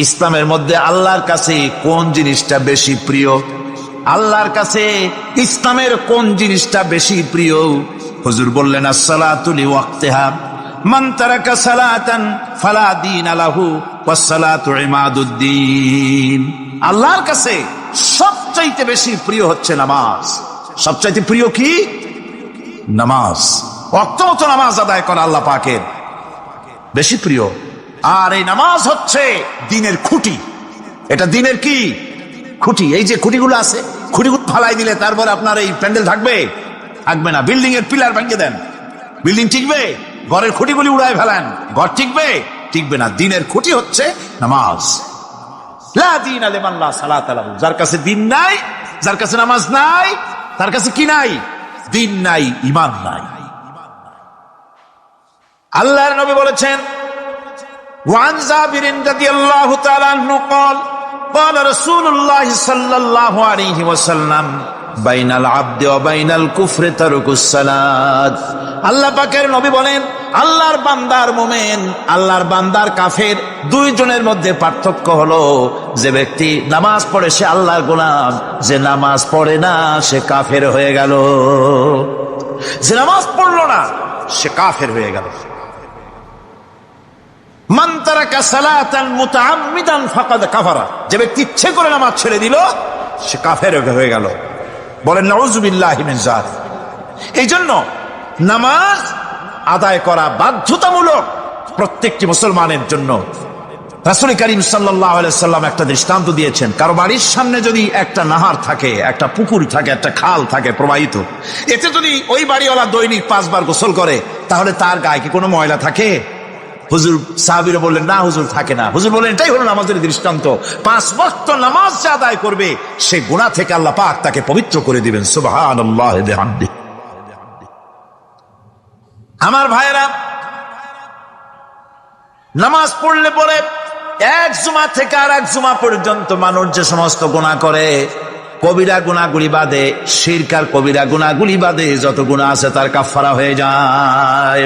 ইসলামের মধ্যে আল্লাহর কাছে কোন জিনিসটা বেশি প্রিয়? আল্লাহর কাছে ইসলামের কোন জিনিসটা বেশি প্রিয়? হুজুর বললেন আস-সালাতু লিওয়াক্তিহা, মান তারাকা সালাতান ফালা দীন লাহু ওয়াস-সালাতু ইমাদুদ্দিন। আল্লাহর কাছে সবচাইতে বেশি প্রিয় হচ্ছে নামাজ। সবচাইতে প্রিয় কি? নামাজ। ওয়াক্ত মতো নামাজ আদায় করা আল্লাহ পাকের বেশি প্রিয়। আর এই নামাজ হচ্ছে দ্বীনের খুঁটি। এটা দ্বীনের কি? খুঁটি। এই যে খুঁটিগুলো আছে, খুঁটিগুলো ফালাই দিলে তারপর আপনার এই প্যান্ডেল থাকবে? থাকবে না। বিল্ডিং এর পিলার ভেঙে দেন, বিল্ডিং টিকবে? ঘরের খুঁটিগুলি উড়ায় ফেলেন, ঘর টিকবে? টিকবে না। দ্বীনের খুঁটি হচ্ছে নামাজ। লা দীনা লিমান লা সালাতা লাহু, যার কাছে দ্বীন নাই, যার কাছে নামাজ নাই, তার কাছে কি নাই? দ্বীন নাই, ঈমান নাই। আল্লাহর নবী বলেছেন, ওয়ান জাবির রাদিয়াল্লাহু তাআলা আনহু قال قال رسول الله صلى الله عليه وسلم بين العبد وبين الكفر ترك الصلاة। আল্লাহ পাকের নবী বলেন, আল্লাহর বান্দার মুমিন, আল্লাহর বান্দার কাফের, দুইজনের মধ্যে পার্থক্য হলো, যে ব্যক্তি নামাজ পড়ে সে আল্লাহর গোলাম, যে নামাজ পড়ে না সে কাফের হয়ে গেল। যে নামাজ পড়লো না সে কাফের হয়ে গেল। মান তারাকা সালাতান মুতাআম্মিদান ফাকাদ কাফারা, যে ব্যক্তি ইচ্ছে করে নামাজ ছেড়ে দিল সে কাফের হয়ে গেল। বলেন নাউযুবিল্লাহি মিন যালিক। এই জন্য নামাজ আদায় করা বাধ্যতামূলক প্রত্যেকটি মুসলমানের জন্য। রাসূল করিম সাল্লাল্লাহু আলাইহি সাল্লাম একটা দৃষ্টান্ত দিয়েছেন, কারো বাড়ির সামনে যদি একটা নাহার থাকে, একটা পুকুর থাকে, একটা খাল থাকে প্রবাহিত, এতে যদি ওই বাড়িওয়ালা দৈনিক 5 বার গোসল করে, তাহলে তার গায়ে কি কোনো ময়লা থাকে? হুজুর, সাহাবীরা বললেন না হুজুর, থাকে না। হুজুর বললেন এটাই হলো নামাজের দৃষ্টান্ত। 5 ওয়াক্ত নামাজ যে আদায় করবে সে গুনাহ থেকে আল্লাহ পাক তাকে পবিত্র করে দিবেন। সুবহানাল্লাহি ওয়া বিহামদিহি। আমার ভাইরা, নামাজ পড়লে পরে এক জুমা থেকে আর এক জুমা পর্যন্ত মানুষ যে সমস্ত গুনাহ করে, কবিরা গুনাহগুলি বাদে, শিরক আর কবিরা গুনাহগুলি বাদে যত গুনাহ আছে তার কাফারা হয়ে যায়।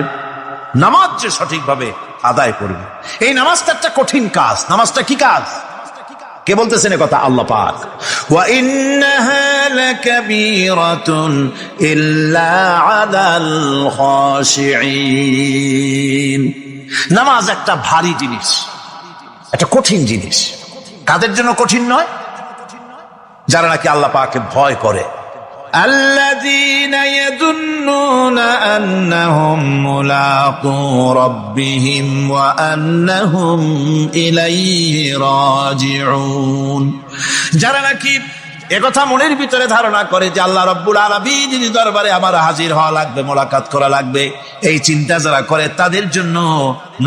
নামাজ যে সঠিকভাবে আদায় করবে, এই নামাজটা একটা কঠিন কাজ। নামাজটা কি কাজ? কে বলতেছেন এ কথা? আল্লাহ পাক। ওয়া ইন্নাহা লাকাবীরাতুন ইল্লা আলাল খাশিঈন। নামাজ একটা ভারী জিনিস, একটা কঠিন জিনিস। কাদের জন্য কঠিন নয়? যারা নাকি আল্লাহ পাককে ভয় করে। আল্লাযীনা ইয়াযুন্নুনা আন্নাহুম মুলাকু রাব্বিহিম ওয়া আন্নাহুম ইলাইহি রাজিউন। যারা নাকি একথা মনের ভিতরে ধারণা করে যে আল্লাহ রাব্বুল আলামিন দরবারে আমার হাজির হওয়া লাগবে, মোলাকাত করা লাগবে, এই চিন্তা যারা করে তাদের জন্য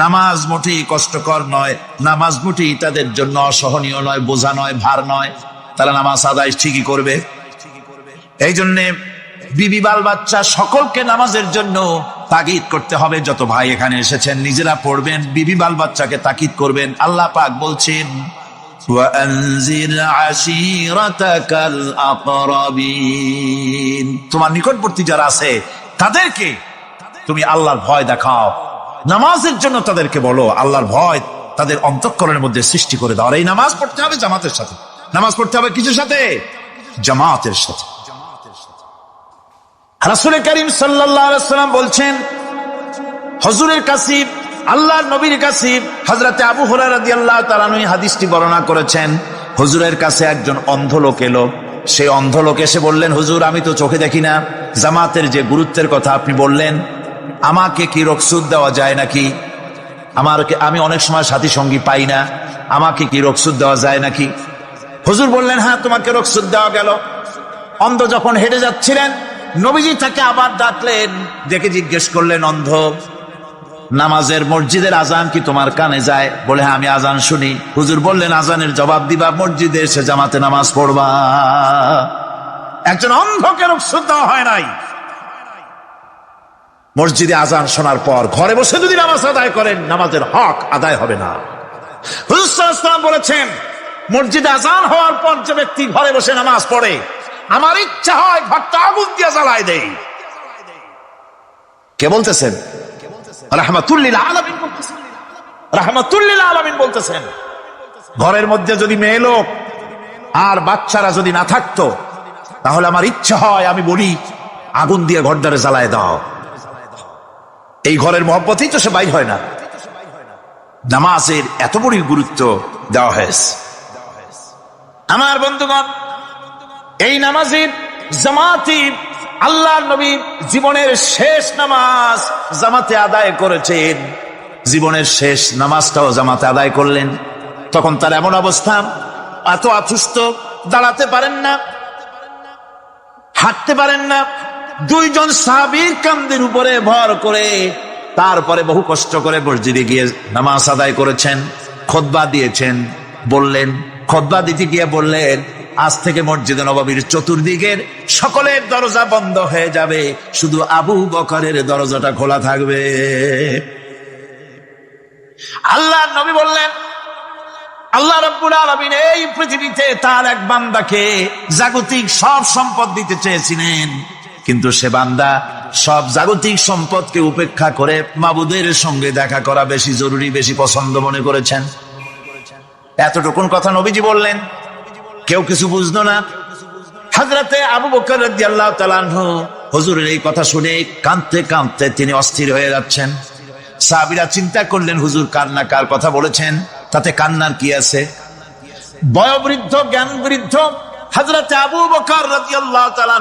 নামাজ মোটেই কষ্টকর নয়, নামাজ মোটেই তাদের জন্য অসহনীয় নয়, বোঝা নয়, ভার নয়, তারা নামাজ আদায় ঠিকই করবে। এই জন্যে বিবি বাল বাচ্চা সকলকে নামাজের জন্য তাগিদ করতে হবে। যত ভাই এখানে এসেছেন নিজেরা পড়বেন, বিবি বাল বাচ্চাকে তাকিদ করবেন। আল্লাহ পাক বলছেন وَأَنذِرْ عَشِيرَتَكَ الْأَقْرَبِينَ, তোমার নিকটবর্তী যারা আছে তাদেরকে তুমি আল্লাহর ভয় দেখাও, নামাজের জন্য তাদেরকে বলো, আল্লাহর ভয় তাদের অন্তঃকরণের মধ্যে সৃষ্টি করে দাও। আর এই নামাজ পড়তে হবে জামাতের সাথে, নামাজ পড়তে হবে কিছুর সাথে, জামাতের সাথে। রাসূল করিম সাল্লাল্লাহু আলাইহি ওয়াসাল্লাম বলছেন, হুজুরের কাছে, আল্লাহর নবীর কাছে হযরতে আবু হুরায়রা রাদিয়াল্লাহু তাআলা আনহু হাদিসটি বর্ণনা করেছেন। হুজুরের কাছে একজন অন্ধ লোক এলো। সেই অন্ধ লোক এসে বললেন, হুজুর আমি তো চোখে দেখি না, জামাতের যে গুরুত্বের কথা আপনি বললেন, আমাকে কি রুখসত দেওয়া যায় নাকি? আমি অনেক সময় সাথী সঙ্গী পাই না, আমাকে কি রুখসত দেওয়া যায় নাকি? হুজুর বললেন, হ্যাঁ তোমাকে রুখসত দেওয়া গেল। অন্ধ যখন হেঁটে যাচ্ছিলেন নবীজি তাকে আবার ডাকলেন, ডেকে জিজ্ঞেস করলেন, অন্ধ নামাজের মসজিদের আজান কি তোমার কানে যায়? বলে, হ্যাঁ আমি আজান শুনি। হুজুর বললেন, আজানের জবাব দিবা, মসজিদে এসে জামাতে নামাজ পড়বা। একজন অন্ধকে রুখসত দেওয়া হয় নাই। মসজিদে আজান শোনার পর ঘরে বসে যদি নামাজ আদায় করেন, নামাজের হক আদায় হবে না। হুজুর সাল্লাল্লাহু আলাইহি ওয়াসাল্লাম বলেছেন, মসজিদে আজান হওয়ার পর যে ব্যক্তি ঘরে বসে নামাজ পড়ে, আমার ইচ্ছা হয় ঘরটা আগুন দিয়ে জ্বালায় দেই। কে বলতেছেন? রাহমাতুল লিল আলামিন বলতেছেন, রাহমাতুল লিল আলামিন বলতেছেন। ঘরের মধ্যে যদি মেয়ে লোক আর বাচ্চারা যদি না থাকতো, তাহলে আমার ইচ্ছা হয় আমি বলি আগুন দিয়ে ঘরটারে জ্বালায় দাও। এই ঘরের মহব্বতেই তো সে বাইর হয় না। নামাজের এত বড় গুরুত্ব দেওয়া হয়েছে। আমার বন্ধুগণ, এই নামাজের জামাতি আল্লাহর নবী জীবনের শেষ নামাজ জামাতে আদায় করেছেন। জীবনের শেষ নামাজটাও জামাতে আদায় করলেন। তখন তার এমন অবস্থা, এত অসুস্থ, দাঁড়াতে পারেন না, হাঁটতে পারেন না। দুইজন সাহাবীর কাঁধের উপরে ভর করে তারপরে বহু কষ্ট করে মসজিদে গিয়ে নামাজ আদায় করেছেন। খুতবা দিয়েছেন, বললেন, খুতবা দিতে গিয়ে বললেন, আজ থেকে মসজিদে নববীর চতুর্দিকের সকলের দরজা বন্ধ হয়ে যাবে, শুধু আবু বকরের দরজাটা খোলা থাকবে। আল্লাহর নবী বললেন, আল্লাহ রাব্বুল আলামিন এই পৃথিবীতে তার এক বান্দাকে জাগতিক সব সম্পদ দিতে চেয়েছিলেন, কিন্তু সে বান্দা সব জাগতিক সম্পদকে উপেক্ষা করে মাবুদের সঙ্গে দেখা করা বেশি জরুরি, বেশি পছন্দ মনে করেছেন। এতটুকুন কথা নবীজি বললেন, কেউ কিছু বুঝলো না। হযরতে আবু বকর রাদিয়াল্লাহু তাআলা আনহু হুজুরের এই কথা শুনে কাঁদতে কাঁদতে তিনি অস্থির হয়ে যাচ্ছেন। সাহাবীরা চিন্তা করলেন, হুজুর কান্না কার কথা বলেছেন, তাতে কান্নার কি আছে? বয়োবৃদ্ধ, জ্ঞান বৃদ্ধ হযরতে আবু বকর রাদিয়াল্লাহু তাআলা